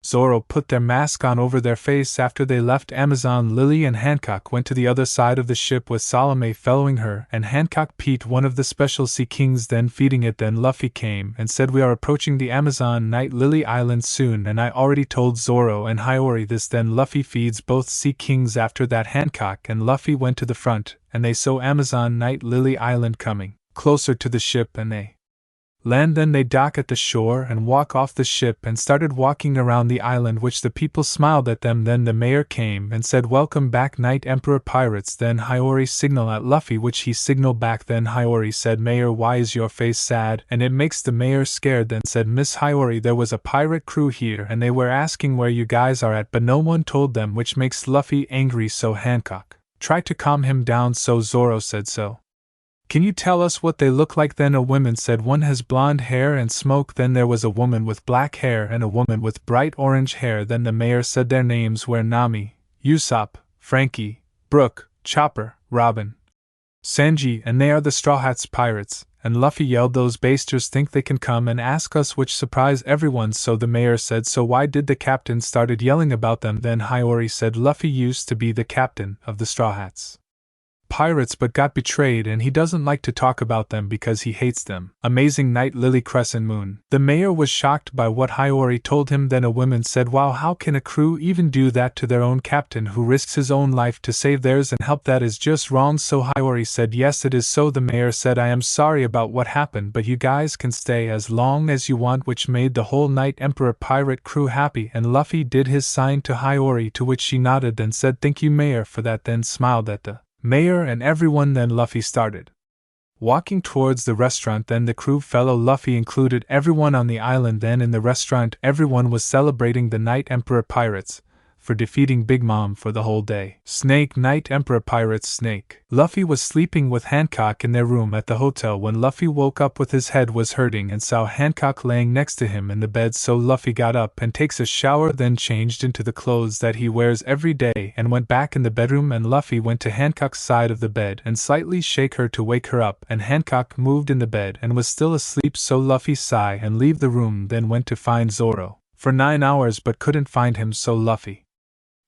Speaker 1: Zoro put their mask on over their face after they left Amazon. Lily and Hancock went to the other side of the ship with Salome following her, and Hancock peed one of the special sea kings, then feeding it. Then Luffy came and said we are approaching the Amazon Night Lily Island soon, and I already told Zoro and Hiyori this. Then Luffy feeds both sea kings. After that Hancock and Luffy went to the front, and they saw Amazon Night Lily Island coming closer to the ship, and they land. Then they dock at the shore and walk off the ship and started walking around the island, which the people smiled at them. Then the mayor came and said welcome back Knight Emperor Pirates. Then Hiyori signaled at Luffy, which he signaled back. Then Hiyori said, Mayor, why is your face sad? And it makes the mayor scared. Then said Miss Hiyori, there was a pirate crew here and they were asking where you guys are at, but no one told them, which makes Luffy angry. So Hancock tried to calm him down, so Zoro said, so can you tell us what they look like? Then a woman said one has blonde hair and smoke. Then there was a woman with black hair and a woman with bright orange hair. Then the mayor said their names were Nami, Usopp, Frankie, Brook, Chopper, Robin, Sanji, and they are the Straw Hats Pirates. And Luffy yelled, those basters think they can come and ask us, which surprised everyone. So the mayor said, so why did the captain started yelling about them? Then Hiyori said Luffy used to be the captain of the Straw Hats Pirates but got betrayed and he doesn't like to talk about them because he hates them. Amazing Night Lily Crescent Moon. The mayor was shocked by what Hiyori told him. Then a woman said, wow, how can a crew even do that to their own captain who risks his own life to save theirs and help? That is just wrong. So Hiyori said, yes it is. So the mayor said, I am sorry about what happened, but you guys can stay as long as you want, which made the whole Knight Emperor pirate crew happy. And Luffy did his sign to Hiyori, to which she nodded and said thank you mayor for that, then smiled at the mayor and everyone. Then Luffy started walking towards the restaurant. Then the crew fellow Luffy included everyone on the island. Then in the restaurant everyone was celebrating the Knight Emperor Pirates for defeating Big Mom for the whole day. Snake, Knight Emperor Pirates, Snake. Luffy was sleeping with Hancock in their room at the hotel when Luffy woke up with his head was hurting and saw Hancock laying next to him in the bed. So Luffy got up and takes a shower, then changed into the clothes that he wears every day and went back in the bedroom. And Luffy went to Hancock's side of the bed and slightly shake her to wake her up, and Hancock moved in the bed and was still asleep. So Luffy sighed and leave the room, then went to find Zoro for 9 hours but couldn't find him. So Luffy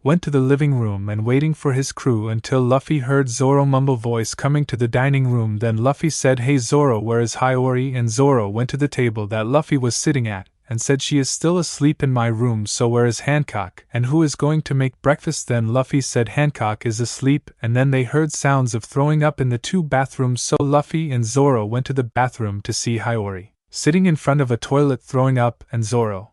Speaker 1: went to the living room and waiting for his crew until Luffy heard Zoro mumble voice coming to the dining room. Then Luffy said, hey Zoro, where is Hiyori? And Zoro went to the table that Luffy was sitting at and said, she is still asleep in my room. So where is Hancock, and who is going to make breakfast? Then Luffy said Hancock is asleep, and then they heard sounds of throwing up in the 2 bathrooms. So Luffy and Zoro went to the bathroom to see Hiyori sitting in front of a toilet throwing up, and Zoro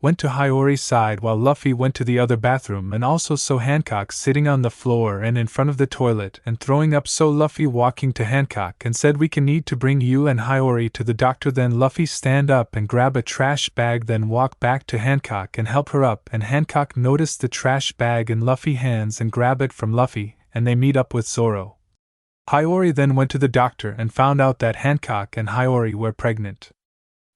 Speaker 1: went to Hiyori's side while Luffy went to the other bathroom and also saw Hancock sitting on the floor and in front of the toilet and throwing up. So Luffy walking to Hancock and said, we can need to bring you and Hiyori to the doctor. Then Luffy stand up and grab a trash bag, then walk back to Hancock and help her up, and Hancock noticed the trash bag in Luffy's hands and grab it from Luffy, and they meet up with Zoro. Hiyori then went to the doctor and found out that Hancock and Hiyori were pregnant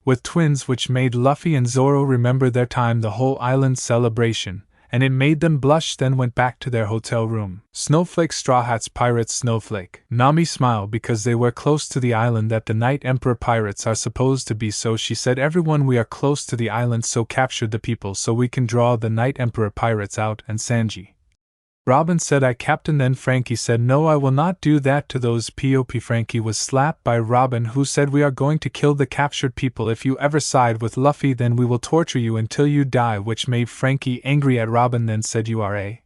Speaker 1: with twins, which made Luffy and Zoro remember their time the whole island celebration, and it made them blush. Then went back to their hotel room. Snowflake, Straw Hats Pirates, Snowflake. Nami smiled because they were close to the island that the Knight Emperor Pirates are supposed to be, so she said, everyone, we are close to the island, so capture the people so we can draw the Knight Emperor Pirates out. And Sanji, Robin said, I captain. Then Frankie said, no, I will not do that to those POP. Frankie was slapped by Robin, who said, we are going to kill the captured people. If you ever side with Luffy, then we will torture you until you die, which made Frankie angry at Robin. Then said, you are a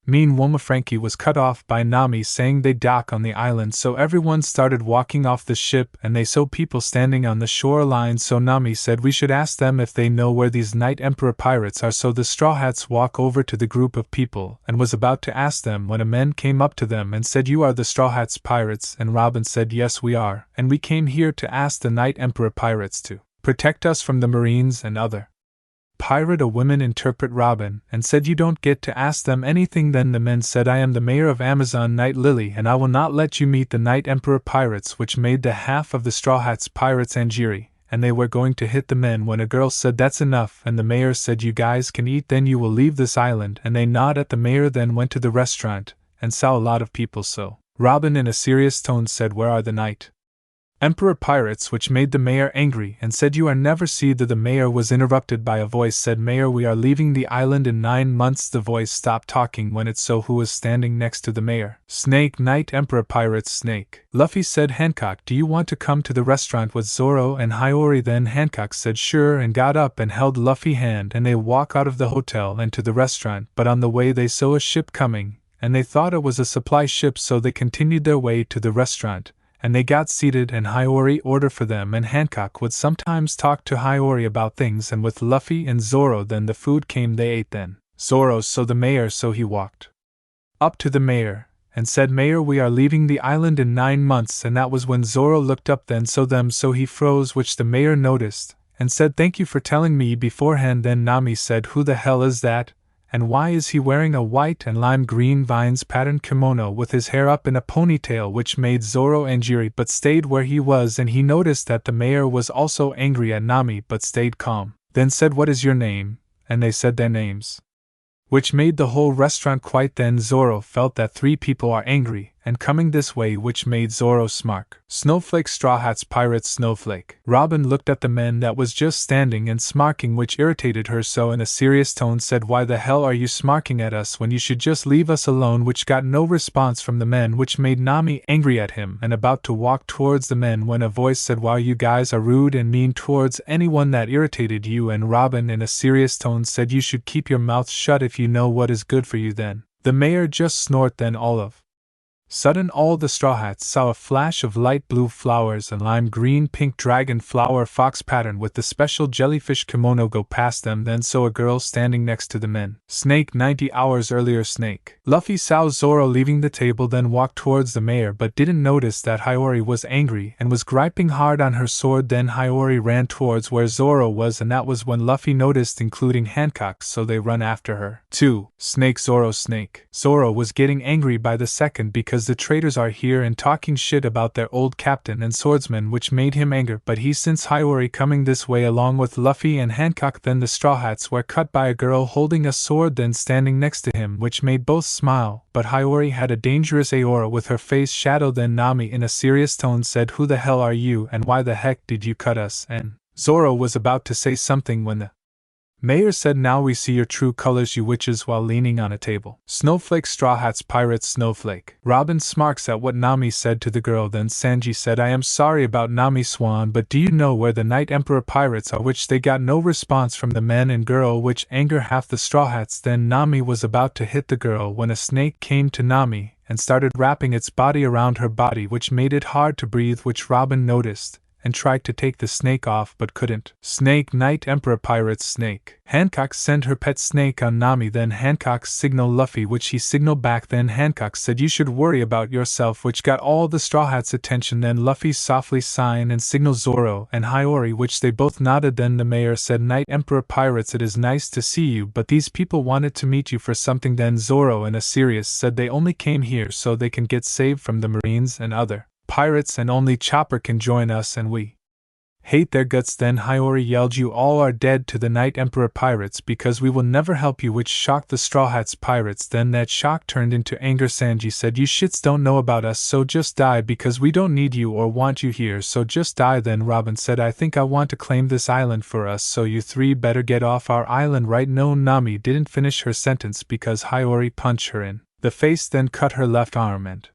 Speaker 1: mean woman. Frankie was cut off by Nami saying they dock on the island, so everyone started walking off the ship and they saw people standing on the shoreline. So Nami said, we should ask them if they know where these Knight Emperor Pirates are. So the Straw Hats walk over to the group of people and was about to ask them when a man came up to them and said, you are the Straw Hats Pirates? And Robin said, yes we are, and we came here to ask the Knight Emperor Pirates to protect us from the Marines and other pirate. A woman interpret Robin and said, you don't get to ask them anything. Then the men said, I am the mayor of Amazon Night Lily and I will not let you meet the Knight Emperor Pirates, which made the half of the Straw Hats Pirates angry, and they were going to hit the men when a girl said, that's enough, and the mayor said, you guys can eat, then you will leave this island, and they nod at the mayor. Then went to the restaurant and saw a lot of people, so Robin in a serious tone said, where are the Knight Emperor pirates, which made the mayor angry and said, you are never see that. The mayor was interrupted by a voice said, Mayor, we are leaving the island in 9 months. The voice stopped talking when it so who was standing next to the mayor. Snake, Knight Emperor pirates, Snake. Luffy said, Hancock, do you want to come to the restaurant with Zoro and Hiyori? Then Hancock said sure and got up and held Luffy's hand, and they walk out of the hotel and to the restaurant, but on the way they saw a ship coming, and they thought it was a supply ship, so they continued their way to the restaurant. And they got seated and Hiyori ordered for them, and Hancock would sometimes talk to Hiyori about things, and with Luffy and Zoro then the food came. They ate. Then Zoro saw the mayor, so he walked up to the mayor and said, Mayor, we are leaving the island in 9 months. And that was when Zoro looked up then saw them, so he froze, which the mayor noticed and said, thank you for telling me beforehand. Then Nami said, who the hell is that? And why is he wearing a white and lime green vines patterned kimono with his hair up in a ponytail, which made Zoro angry but stayed where he was, and he noticed that the mayor was also angry at Nami but stayed calm. Then said, what is your name? And they said their names, which made the whole restaurant quiet. Then Zoro felt that 3 people are angry and coming this way, which made Zoro smirk. Snowflake, Straw Hats, Pirates, Snowflake. Robin looked at the men that was just standing and smirking, which irritated her, so in a serious tone said, why the hell are you smirking at us when you should just leave us alone? Which got no response from the men, which made Nami angry at him and about to walk towards the men when a voice said, wow, you guys are rude and mean towards anyone that irritated you. And Robin in a serious tone said, you should keep your mouth shut if you know what is good for you. Then the mayor just snorted. Then all of sudden all the Straw Hats saw a flash of light blue flowers and lime green pink dragon flower fox pattern with the special jellyfish kimono go past them. Then saw a girl standing next to the men. Snake, 90 hours earlier. Snake. Luffy saw Zoro leaving the table, then walked towards the mayor but didn't notice that Hiyori was angry and was griping hard on her sword. Then Hiyori ran towards where Zoro was, and that was when Luffy noticed, including Hancock, so they run after her. 2. Snake, Zoro. Snake. Zoro was getting angry by the second because the traitors are here and talking shit about their old captain and swordsman, which made him angry, but he sensed Hiyori coming this way along with Luffy and Hancock. Then the Straw Hats were cut by a girl holding a sword then standing next to him, which made both smile, but Hiyori had a dangerous aura with her face shadow. Then Nami in a serious tone said, who the hell are you and why the heck did you cut us? And Zoro was about to say something when the mayor said, now we see your true colors, you witches, while leaning on a table. Snowflake, Straw Hats, Pirates, Snowflake. Robin smirks at what Nami said to the girl. Then Sanji said, I am sorry about Nami Swan, but do you know where the Knight Emperor pirates are? Which they got no response from the men and girl, which anger half the Straw Hats. Then Nami was about to hit the girl when a snake came to Nami and started wrapping its body around her body, which made it hard to breathe, which Robin noticed and tried to take the snake off but couldn't. Snake, Knight Emperor pirates, Snake. Hancock sent her pet snake on Nami. Then Hancock signaled Luffy, which he signaled back. Then Hancock said, you should worry about yourself, which got all the Straw Hats' attention. Then Luffy softly signed and signaled Zoro and Hiyori, which they both nodded. Then the mayor said, Knight Emperor pirates, it is nice to see you, but these people wanted to meet you for something. Then Zoro in a serious said, they only came here so they can get saved from the Marines and other pirates, and only Chopper can join us, and we hate their guts. Then Hiyori yelled, you all are dead to the Knight Emperor pirates because we will never help you, which shocked the Straw Hats pirates. Then that shock turned into anger. Sanji said, you shits don't know about us, so just die because we don't need you or want you here, so just die. Then Robin said, I think I want to claim this island for us, so you 3 better get off our island right now. Nami didn't finish her sentence because Hiyori punched her in the face, then cut her left arm and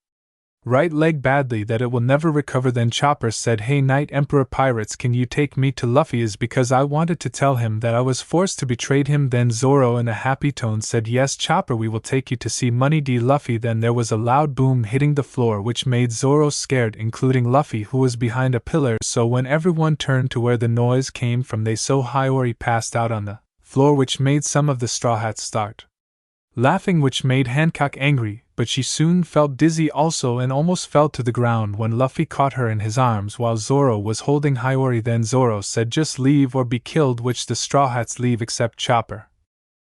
Speaker 1: right leg badly that it will never recover. Then Chopper said, hey Knight Emperor pirates, can you take me to Luffy? Is because I wanted to tell him that I was forced to betray him. Then Zoro in a happy tone said, yes Chopper, we will take you to see Money D. Luffy. Then there was a loud boom hitting the floor, which made Zoro scared, including Luffy, who was behind a pillar, so when everyone turned to where the noise came from they saw Hiyori passed out on the floor, which made some of the Straw Hats start laughing, which made Hancock angry, but she soon felt dizzy also and almost fell to the ground when Luffy caught her in his arms while Zoro was holding Hiyori. Then Zoro said, just leave or be killed, which the Straw Hats leave except Chopper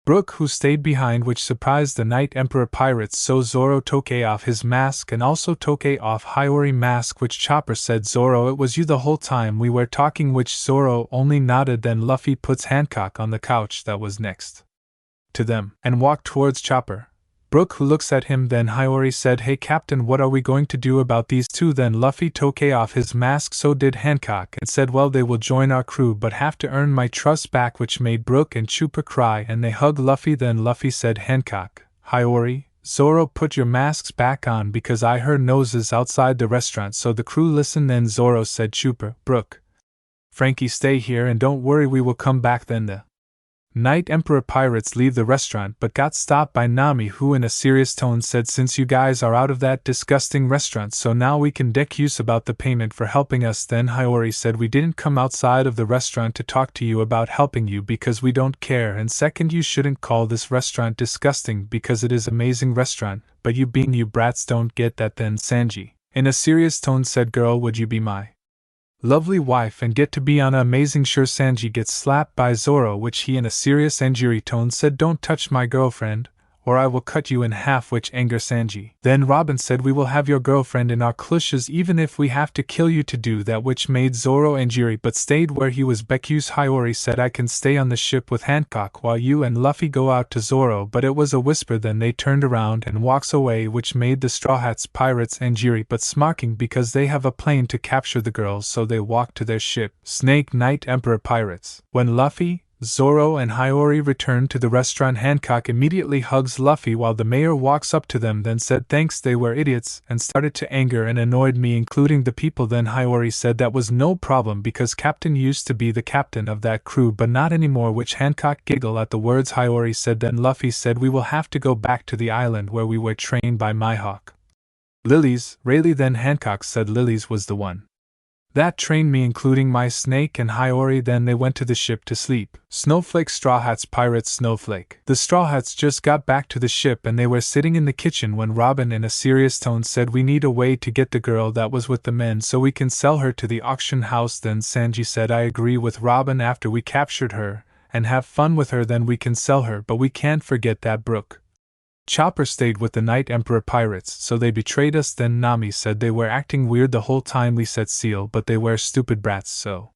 Speaker 1: Brooke, who stayed behind, which surprised the Knight Emperor pirates, so Zoro took off his mask and also took off Hiyori mask, which Chopper said, Zoro, it was you the whole time we were talking, which Zoro only nodded. Then Luffy puts Hancock on the couch that was next to them and walked towards Chopper, Brook looks at him, then Hiyori said, "Hey Captain, what are we going to do about these two?" Then Luffy took off his mask, so did Hancock, and said, "Well, they will join our crew but have to earn my trust back," which made Brook and Chopper cry and they hug Luffy. Then Luffy said, "Hancock, Hiyori, Zoro, put your masks back on because I heard noises outside the restaurant, so the crew listened." Then Zoro said, "Chopper, Brook, Frankie, stay here and don't worry, we will come back." Then the Night Emperor pirates leave the restaurant but got stopped by Nami, who in a serious tone said, "Since you guys are out of that disgusting restaurant, so now we can deck you about the payment for helping us." Then Hiyori said, "We didn't come outside of the restaurant to talk to you about helping you because we don't care, and second, you shouldn't call this restaurant disgusting because it is amazing restaurant, but you being you brats don't get that." Then Sanji, in a serious tone, said, "Girl, would you be my lovely wife and get to be on a amazing?" Sure. Sanji gets slapped by Zoro, which he in a serious injury tone said, "Don't touch my girlfriend, or I will cut you in half," which anger Sanji. Then Robin said, "We will have your girlfriend in our clutches even if we have to kill you to do that," which made Zoro angry but stayed where he was. Becuse Hiyori said, "I can stay on the ship with Hancock while you and Luffy go out to Zoro," but it was a whisper. Then they turned around and walks away, which made the Straw Hats pirates angry but smirking because they have a plane to capture the girls, so they walk to their ship. Snake Night Emperor pirates. When Luffy, Zoro and Hiyori return to the restaurant, Hancock immediately hugs Luffy while the mayor walks up to them, then said, "Thanks, they were idiots and started to anger and annoyed me, including the people." Then Hiyori said that was no problem because Captain used to be the captain of that crew but not anymore, which Hancock giggled at the words Hiyori said. Then Luffy said, "We will have to go back to the island where we were trained by Mihawk Lily's Rayleigh." Then Hancock said Lily's was the one that trained me, including my snake and Hiyori. Then they went to the ship to sleep. Snowflake Straw Hats pirates. Snowflake. The Straw Hats just got back to the ship and they were sitting in the kitchen when Robin in a serious tone said, "We need a way to get the girl that was with the men so we can sell her to the auction house." Then Sanji said, "I agree with Robin, after we captured her and have fun with her then we can sell her, but we can't forget that Brook Chopper stayed with the Night Emperor pirates, so they betrayed us." Then Nami said, "They were acting weird the whole time we set sail, but they were stupid brats, so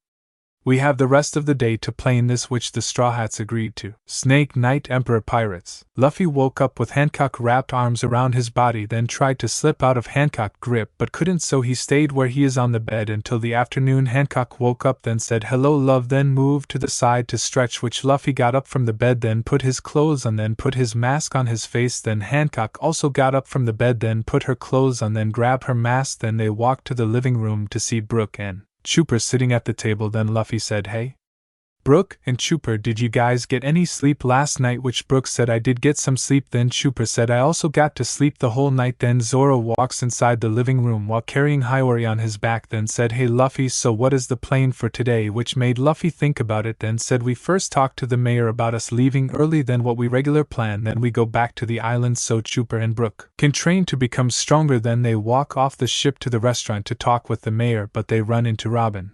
Speaker 1: we have the rest of the day to plan this," which the Straw Hats agreed to. Snake Night Emperor pirates. Luffy woke up with Hancock wrapped arms around his body, then tried to slip out of Hancock's grip but couldn't, so he stayed where he is on the bed until the afternoon. Hancock woke up, then said, "Hello love," then moved to the side to stretch, which Luffy got up from the bed, then put his clothes on, then put his mask on his face. Then Hancock also got up from the bed, then put her clothes on, then grabbed her mask. Then they walked to the living room to see Brook and Chopper sitting at the table. Then Luffy said, "Hey, Brook and Chopper, did you guys get any sleep last night?" Which Brook said, "I did get some sleep." Then Chopper said, "I also got to sleep the whole night." Then Zoro walks inside the living room while carrying Hiyori on his back, then said, "Hey Luffy, so what is the plan for today?" Which made Luffy think about it, then said, "We first talk to the mayor about us leaving early, then what we regular plan, then we go back to the island so Chopper and Brook can train to become stronger." Then they walk off the ship to the restaurant to talk with the mayor, but they run into Robin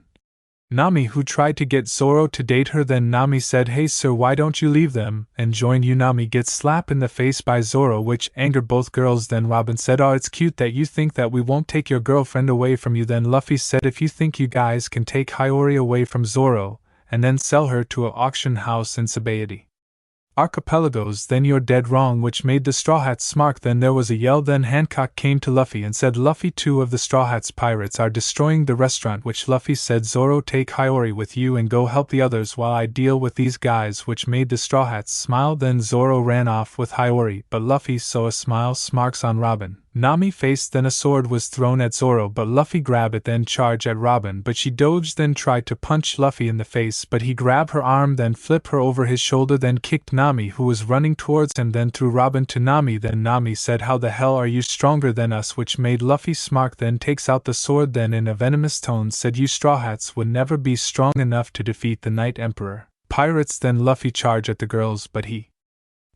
Speaker 1: Nami, who tried to get Zoro to date her. Then Nami said, "Hey sir, why don't you leave them and join you?" Nami gets slapped in the face by Zoro, which angered both girls. Then Robin said, "Oh, it's cute that you think that we won't take your girlfriend away from you." Then Luffy said, "If you think you guys can take Hiyori away from Zoro and then sell her to an auction house in Sabaody Archipelagos, then you're dead wrong," which made the Straw Hats smirk. Then there was a yell. Then Hancock came to Luffy and said, "Luffy, 2 of the Straw Hats pirates are destroying the restaurant," which Luffy said, "Zoro, take Hiyori with you and go help the others while I deal with these guys," which made the Straw Hats smile. Then Zoro ran off with Hiyori, but Luffy saw a smile smirks on Robin Nami's face. Then a sword was thrown at Zoro, but Luffy grabbed it, then charged at Robin, but she dodged, then tried to punch Luffy in the face, but he grabbed her arm, then flipped her over his shoulder, then kicked Nami, who was running towards him, then threw Robin to Nami. Then Nami said, "How the hell are you stronger than us?" which made Luffy smirk, then takes out the sword, then in a venomous tone said, "You Straw Hats would never be strong enough to defeat the Night Emperor pirates." Then Luffy charged at the girls, but he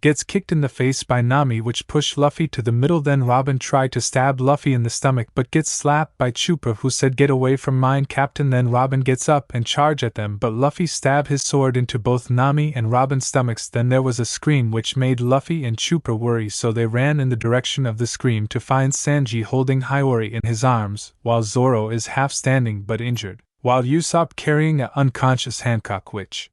Speaker 1: gets kicked in the face by Nami, which pushed Luffy to the middle. Then Robin tried to stab Luffy in the stomach but gets slapped by Chopper, who said, "Get away from mine, Captain." Then Robin gets up and charged at them, but Luffy stabbed his sword into both Nami and Robin's stomachs. Then there was a scream which made Luffy and Chopper worry, so they ran in the direction of the scream to find Sanji holding Hiyori in his arms, while Zoro is half standing but injured, while Usopp carrying an unconscious Hancock, which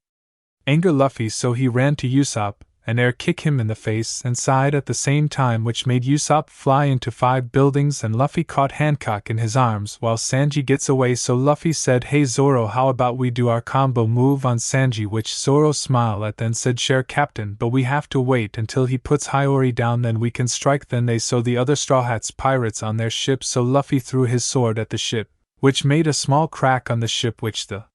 Speaker 1: angered Luffy, so he ran to Usopp and air kick him in the face and side at the same time, which made Usopp fly into 5 buildings, and Luffy caught Hancock in his arms while Sanji gets away. So Luffy said, "Hey Zoro, how about we do our combo move on Sanji?" Which Zoro smiled at, then said, "Sure Captain, but we have to wait until he puts Hiyori down, then we can strike." Then they saw the other Straw Hats pirates on their ship, so Luffy threw his sword at the ship, which made a small crack on the ship, which the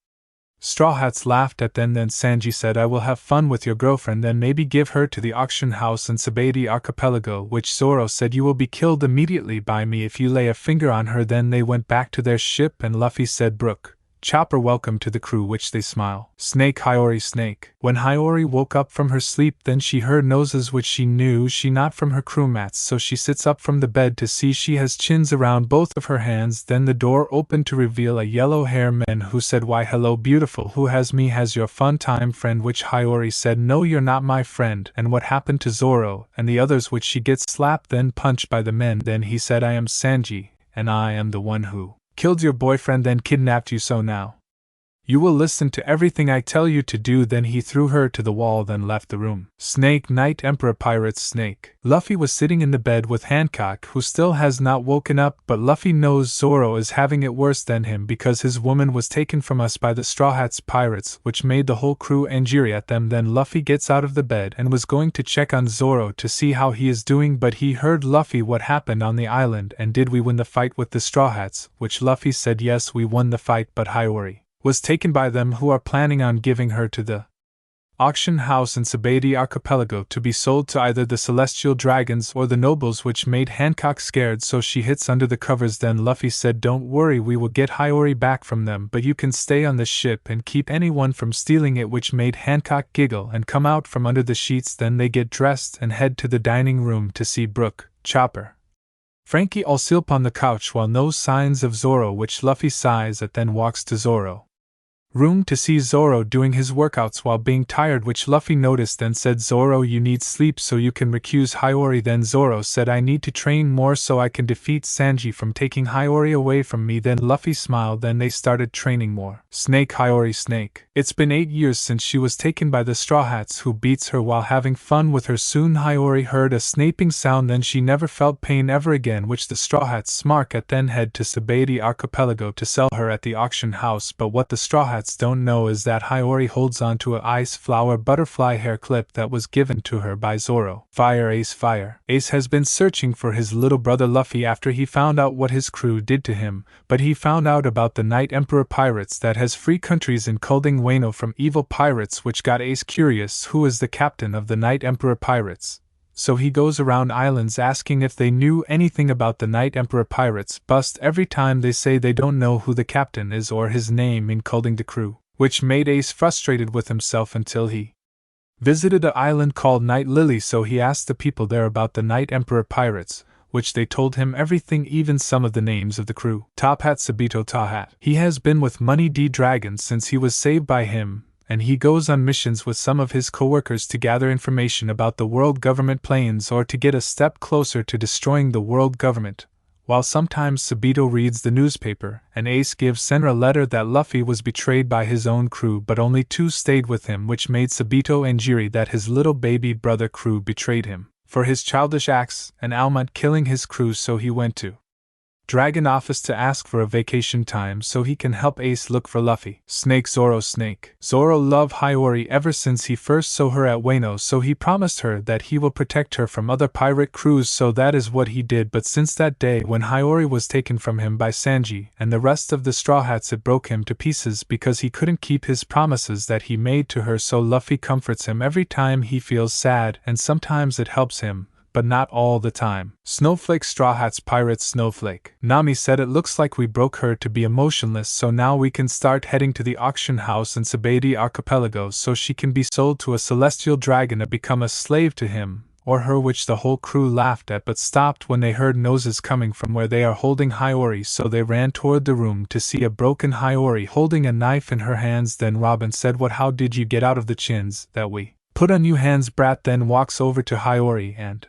Speaker 1: Straw Hats laughed at. Then Sanji said, "I will have fun with your girlfriend, then maybe give her to the auction house in Sabati Archipelago," which Zoro said, "You will be killed immediately by me if you lay a finger on her." Then they went back to their ship, and Luffy said, "Brook, Chopper, welcome to the crew," which they smile. Snake, Hiyori, Snake. When Hiyori woke up from her sleep, then she heard noises which she knew she not from her crew mats, so she sits up from the bed to see she has chins around both of her hands. Then the door opened to reveal a yellow-haired man who said, "Why hello beautiful, who has me? Has your fun time friend?" Which Hiyori said, "No, you're not my friend." And what happened to Zoro and the others, which she gets slapped then punched by the men. Then he said, "I am Sanji, and I am the one who killed your boyfriend then kidnapped you, so now you will listen to everything I tell you to do." Then he threw her to the wall, then left the room. Snake, Night Emperor Pirates, Snake. Luffy was sitting in the bed with Hancock, who still has not woken up, but Luffy knows Zoro is having it worse than him because his woman was taken from us by the Straw Hats pirates, which made the whole crew angry at them. Then Luffy gets out of the bed and was going to check on Zoro to see how he is doing, but he heard Luffy, "What happened on the island, and did we win the fight with the Straw Hats?" Which Luffy said, "Yes, we won the fight, but Hiyori was taken by them, who are planning on giving her to the auction house in Sabati Archipelago to be sold to either the celestial dragons or the nobles," which made Hancock scared, so she hits under the covers. Then Luffy said, "Don't worry, we will get Hiyori back from them, but you can stay on the ship and keep anyone from stealing it," which made Hancock giggle and come out from under the sheets. Then they get dressed and head to the dining room to see Brook, Chopper, Frankie all asleep on the couch, while no signs of Zoro, which Luffy sighs at, then walks to Zoro room to see Zoro doing his workouts while being tired, which Luffy noticed and said, "Zoro, you need sleep so you can recuse Hiyori." Then Zoro said, "I need to train more so I can defeat Sanji from taking Hiyori away from me." Then Luffy smiled, then they started training more. Snake, Hiyori, Snake. It's been 8 years since she was taken by the Straw Hats, who beats her while having fun with her. Soon Hiyori heard a snapping sound, then she never felt pain ever again, which the Straw Hats smirk at, then head to Sabati Archipelago to sell her at the auction house. But what the Straw Hats don't know is that Hiyori holds on to a ice flower butterfly hair clip that was given to her by Zoro. Fire, Ace, Fire. Ace has been searching for his little brother Luffy after he found out what his crew did to him, but he found out about the Night Emperor Pirates that has free countries including Wano from evil pirates, which got Ace curious who is the captain of the Night Emperor Pirates. So he goes around islands asking if they knew anything about the Night Emperor Pirates, bust every time they say they don't know who the captain is or his name, including the crew, which made Ace frustrated with himself until he visited an island called Night Lily. So he asked the people there about the Night Emperor Pirates, which they told him everything, even some of the names of the crew. Top Hat, Sabito Tahat. He has been with Money D Dragon since he was saved by him, and he goes on missions with some of his co-workers to gather information about the world government plans or to get a step closer to destroying the world government, while sometimes Sabito reads the newspaper, and Ace gives Senra a letter that Luffy was betrayed by his own crew, but only 2 stayed with him, which made Sabito angry that his little baby brother crew betrayed him for his childish acts and Almont killing his crew. So he went to Dragon office to ask for a vacation time so he can help Ace look for Luffy. Snake, Zoro, Snake. Zoro loved Hiyori ever since he first saw her at Wano, so he promised her that he will protect her from other pirate crews, so that is what he did. But since that day when Hiyori was taken from him by Sanji and the rest of the Straw Hats, it broke him to pieces because he couldn't keep his promises that he made to her. So Luffy comforts him every time he feels sad, and sometimes it helps him, but not all the time. Snowflake, Straw Hats Pirates, Snowflake. Nami said, "It looks like we broke her to be emotionless, so now we can start heading to the auction house in Sabati Archipelago so she can be sold to a celestial dragon to become a slave to him or her," which the whole crew laughed at but stopped when they heard noises coming from where they are holding Hiyori, so they ran toward the room to see a broken Hiyori holding a knife in her hands. Then Robin said, "What, how did you get out of the chins that we put on you hands, brat?" Then walks over to Hiyori and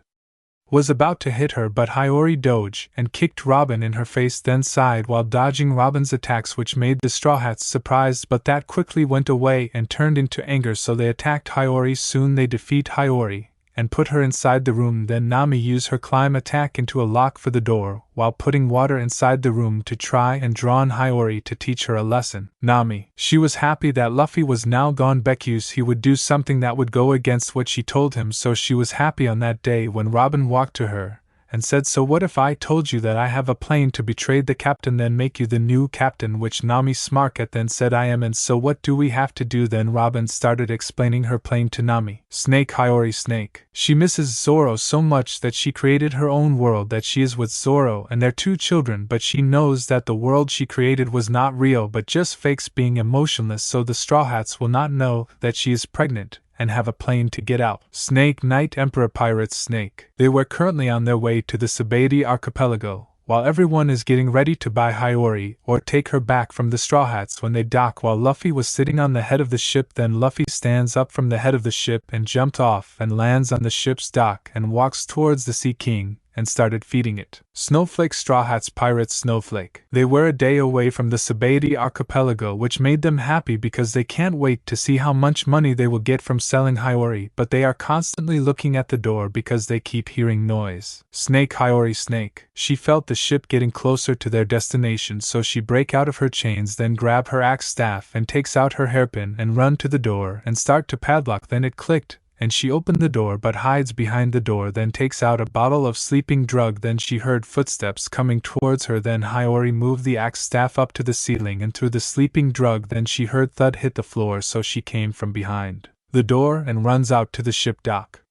Speaker 1: was about to hit her, but Hiyori dodged and kicked Robin in her face, then sighed while dodging Robin's attacks, which made the Straw Hats surprised, but that quickly went away and turned into anger, so they attacked Hiyori. Soon they defeat Hiyori and put her inside the room. Then Nami used her climb attack into a lock for the door, while putting water inside the room to try and draw on Hiyori to teach her a lesson. Nami, she was happy that Luffy was now gone because he would do something that would go against what she told him, so she was happy on that day when Robin walked to her and said, "So what if I told you that I have a plan to betray the captain, then make you the new captain?" Which Nami smirked at, then said, "I am, and so what do we have to do then?" Robin started explaining her plan to Nami. Snake, Hiyori Snake. She misses Zoro so much that she created her own world, that she is with Zoro and their 2 children, but she knows that the world she created was not real but just fakes, being emotionless, so the Straw Hats will not know that she is pregnant and have a plane to get out. Snake, Night Emperor Pirates Snake. They were currently on their way to the Sabaody archipelago, while everyone is getting ready to buy Hiyori or take her back from the Straw Hats when they dock, while Luffy was sitting on the head of the ship. Then Luffy stands up from the head of the ship and jumped off and lands on the ship's dock and walks towards the Sea King and started feeding it. Snowflake, Straw Hats Pirates Snowflake. They were a day away from the Sabaody archipelago, which made them happy because they can't wait to see how much money they will get from selling Hiyori, but they are constantly looking at the door because they keep hearing noise. Snake, Hiyori Snake. She felt the ship getting closer to their destination, so she break out of her chains, then grab her axe staff and takes out her hairpin and run to the door and start to padlock. Then it clicked, and she opened the door but hides behind the door, then takes out a bottle of sleeping drug. Then she heard footsteps coming towards her, then Hiyori moved the axe staff up to the ceiling and threw the sleeping drug. Then she heard thud hit the floor, so she came from behind the door and runs out to the ship dock,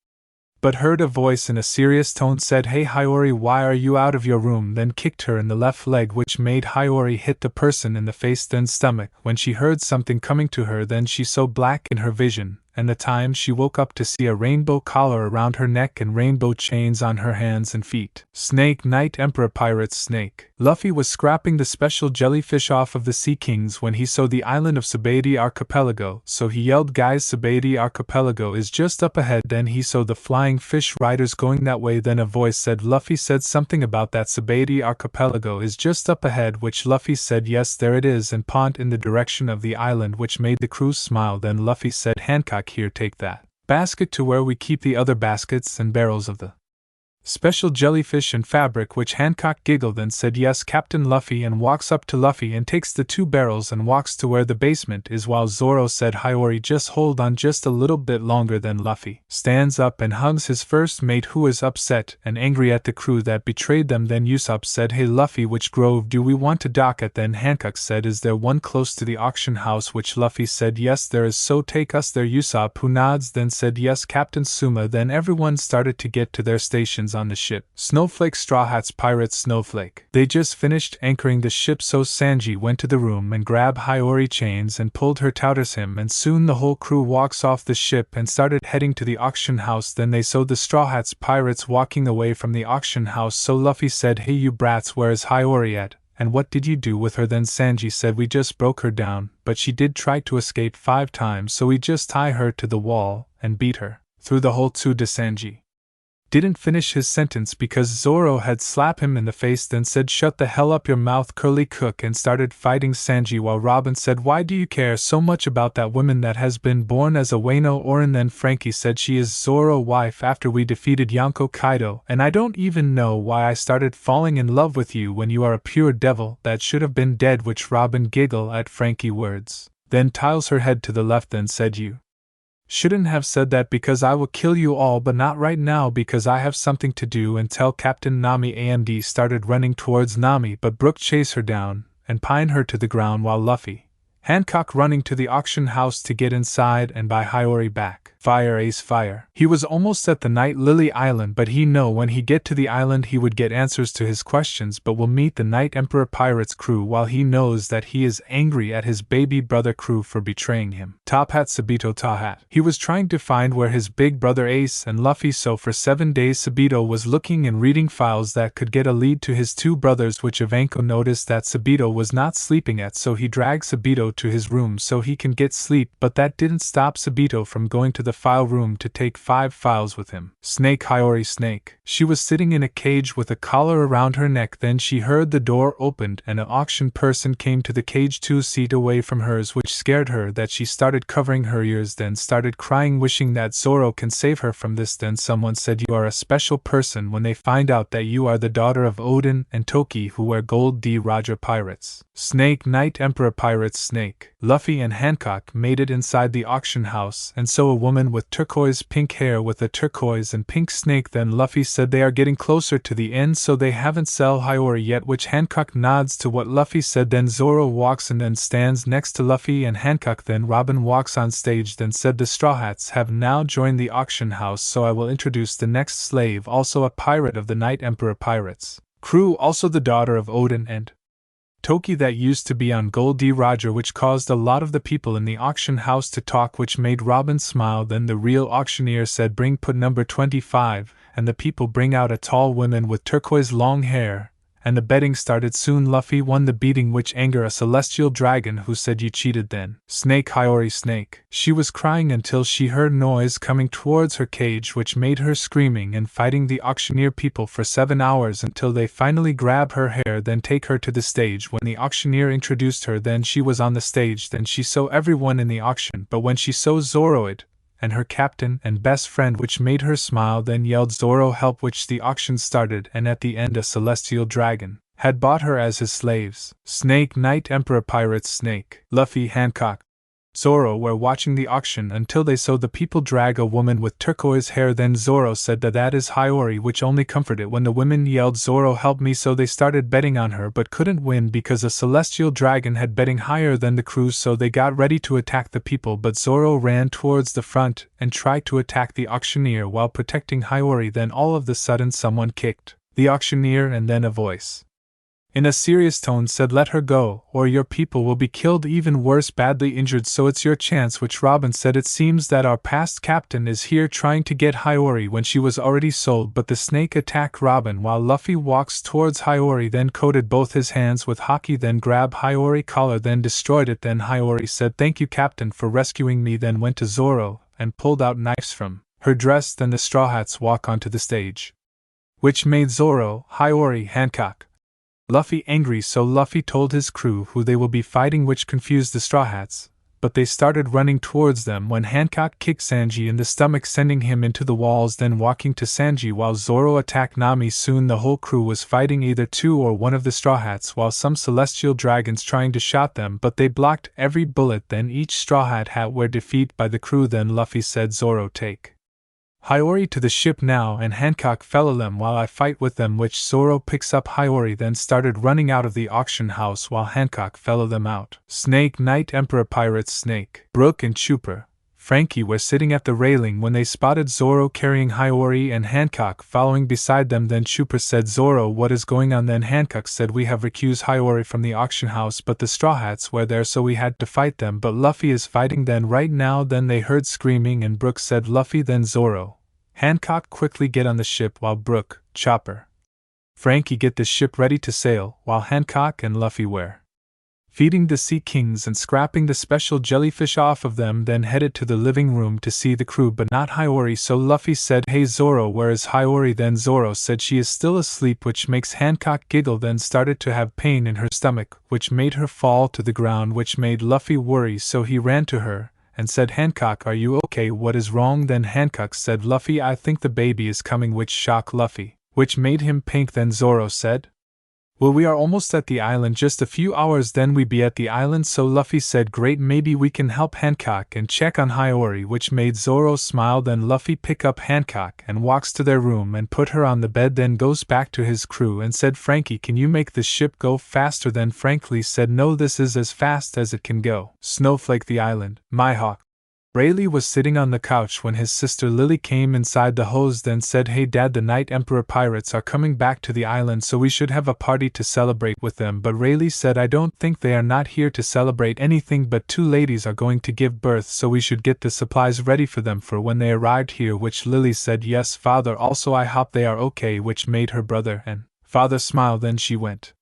Speaker 1: but heard a voice in a serious tone said, "Hey Hiyori, why are you out of your room?" Then kicked her in the left leg, which made Hiyori hit the person in the face, then stomach. When she heard something coming to her, then she saw black in her vision, and the time she woke up to see a rainbow collar around her neck and rainbow chains on her hands and feet. Snake, Night Emperor Pirates Snake. Luffy was scrapping the special jellyfish off of the Sea Kings when he saw the island of Sabaody archipelago, so he yelled, "Guys, Sabaody archipelago is just up ahead." Then he saw the flying fish riders going that way. Then a voice said, Luffy said something about that Sabaody archipelago is just up ahead, which Luffy said, "Yes, there it is," and pawned in the direction of the island, which made the crew smile. Then Luffy said, "Hancock, here, take that basket to where we keep the other baskets and barrels of the special jellyfish and fabric," which Hancock giggled and said, "Yes, Captain Luffy," and walks up to Luffy and takes the 2 barrels and walks to where the basement is, while Zoro said, "Hiyori, just hold on just a little bit longer." Then Luffy stands up and hugs his first mate, who is upset and angry at the crew that betrayed them. Then Usopp said, "Hey Luffy, which grove do we want to dock at?" Then Hancock said, "Is there one close to the auction house?" Which Luffy said, "Yes there is, so take us there." Usopp, who nods, then said, "Yes, Captain Suma." Then everyone started to get to their stations on the ship. Snowflake, Straw Hats Pirates Snowflake. They just finished anchoring the ship, so Sanji went to the room and grabbed Hiyori chains and pulled her towards him, and soon the whole crew walks off the ship and started heading to the auction house. Then they saw the Straw Hats Pirates walking away from the auction house, so Luffy said, "Hey you brats, where is Hiyori at? And what did you do with her?" Then Sanji said, "We just broke her down, but she did try to escape 5 times, so we just tie her to the wall and beat her through the hole too." De Sanji didn't finish his sentence because Zoro had slapped him in the face, then said, "Shut the hell up your mouth, curly cook," and started fighting Sanji, while Robin said, "Why do you care so much about that woman that has been born as a Wano Orin?" Then Frankie said, "She is Zoro's wife after we defeated Yonko Kaido, and I don't even know why I started falling in love with you when you are a pure devil that should have been dead," which Robin giggled at Frankie's words, then tiles her head to the left, then said, "You shouldn't have said that because I will kill you all, but not right now because I have something to do and tell Captain Nami." AMD started running towards Nami, but Brook chased her down and pined her to the ground, while Luffy, Hancock running to the auction house to get inside and buy Hiyori back. Fire, Ace, fire. He was almost at the Night Lily Island, but he know when he get to the island he would get answers to his questions, but will meet the Night Emperor Pirates crew, while he knows that he is angry at his baby brother crew for betraying him. Top Hat, Sabito Hat. He was trying to find where his big brother Ace and Luffy, so for 7 days Sabito was looking and reading files that could get a lead to his 2 brothers, which Ivanko noticed that Sabito was not sleeping at, so he dragged Sabito to his room so he can get sleep, but that didn't stop Sabito from going to the the file room to take 5 files with him. Snake Hiyori Snake. She was sitting in a cage with a collar around her neck. Then she heard the door opened and an auction person came to the cage 2 feet away from hers, which scared her that she started covering her ears, then started crying, wishing that Zoro can save her from this. Then someone said, "You are a special person when they find out that you are the daughter of Odin and Toki, who were Gold D. Roger pirates." Snake Knight Emperor Pirates Snake. Luffy and Hancock made it inside the auction house, and so a woman with turquoise pink hair with a turquoise and pink snake. Then Luffy said they are getting closer to the end, so they haven't sell Hiyori yet, which Hancock nods to what Luffy said. Then Zoro walks and then stands next to Luffy and Hancock. Then Robin walks on stage, then said, "The Straw Hats have now joined the auction house, so I will introduce the next slave, also a pirate of the Knight Emperor Pirates crew, also the daughter of Odin and Toki that used to be on Gold D. Roger," which caused a lot of the people in the auction house to talk, which made Robin smile. Then the real auctioneer said, "Put number 25, and the people bring out a tall woman with turquoise long hair, and the betting started. Soon Luffy won the beating, which angered a celestial dragon who said, "You cheated." Then Snake Hiyori Snake. She was crying until she heard noise coming towards her cage, which made her screaming and fighting the auctioneer people for 7 hours until they finally grab her hair, then take her to the stage. When the auctioneer introduced her, then she was on the stage. Then she saw everyone in the auction, but when she saw Zoro and her captain and best friend, which made her smile, then yelled Zoro help, which the auction started, and at the end a celestial dragon had bought her as his slaves. Snake Knight Emperor Pirates Snake. Luffy, Hancock, Zoro were watching the auction until they saw the people drag a woman with turquoise hair. Then Zoro said that is Hiyori, which only comforted when the women yelled, "Zoro help me," so they started betting on her but couldn't win because a celestial dragon had betting higher than the crew, so they got ready to attack the people, but Zoro ran towards the front and tried to attack the auctioneer while protecting Hiyori. Then all of the sudden someone kicked the auctioneer, and then a voice in a serious tone said, "Let her go, or your people will be killed, even worse, badly injured, so it's your chance," which Robin said, "It seems that our past captain is here trying to get Hiyori when she was already sold." But the snake attacked Robin while Luffy walks towards Hiyori, then coated both his hands with hockey, then grabbed Hiyori collar, then destroyed it. Then Hiyori said, "Thank you, Captain, for rescuing me," then went to Zoro and pulled out knives from her dress. Then the Straw Hats walk onto the stage, which made Zoro, Hiyori, Hancock, Luffy angry, so Luffy told his crew who they will be fighting, which confused the Straw Hats, but they started running towards them when Hancock kicked Sanji in the stomach, sending him into the walls, then walking to Sanji while Zoro attacked Nami. Soon the whole crew was fighting either 2 or 1 of the Straw Hats, while some celestial dragons trying to shot them, but they blocked every bullet. Then each Straw Hat were defeated by the crew. Then Luffy said, "Zoro, take Hiyori to the ship now, and Hancock follow them while I fight with them," which Zoro picks up Hiyori, then started running out of the auction house while Hancock follow them out. Snake Knight Emperor Pirates Snake. Brook and Chopper, Frankie were sitting at the railing when they spotted Zoro carrying Hiyori and Hancock following beside them. Then Chopper said, "Zoro, what is going on?" Then Hancock said, "We have recused Hiyori from the auction house, but the Straw Hats were there, so we had to fight them, but Luffy is fighting them right now." Then they heard screaming and Brook said, "Luffy." Then Zoro, Hancock quickly get on the ship while Brook, Chopper, Frankie get the ship ready to sail, while Hancock and Luffy were feeding the Sea Kings and scrapping the special jellyfish off of them, then headed to the living room to see the crew but not Hiyori, so Luffy said, "Hey Zoro, where is Hiyori?" Then Zoro said she is still asleep, which makes Hancock giggle, then started to have pain in her stomach, which made her fall to the ground, which made Luffy worry, so he ran to her and said, "Hancock, are you okay? What is wrong?" Then Hancock said, "Luffy, I think the baby is coming," which shocked Luffy, which made him pink. Then Zoro said, "Well, we are almost at the island, just a few hours then we be at the island." So Luffy said, "Great, maybe we can help Hancock and check on Hiyori," which made Zoro smile. Then Luffy pick up Hancock and walks to their room and put her on the bed, then goes back to his crew and said, "Frankie, can you make the ship go faster?" Then Frankie said, "No, this is as fast as it can go." Snowflake the island, Mihawk. Rayleigh was sitting on the couch when his sister Lily came inside the hose, then said, "Hey Dad, the Knight Emperor pirates are coming back to the island, so we should have a party to celebrate with them." But Rayleigh said, "I don't think they are not here to celebrate anything, but 2 ladies are going to give birth, so we should get the supplies ready for them for when they arrived here," which Lily said, "Yes father, also I hope they are okay," which made her brother and father smile. Then she went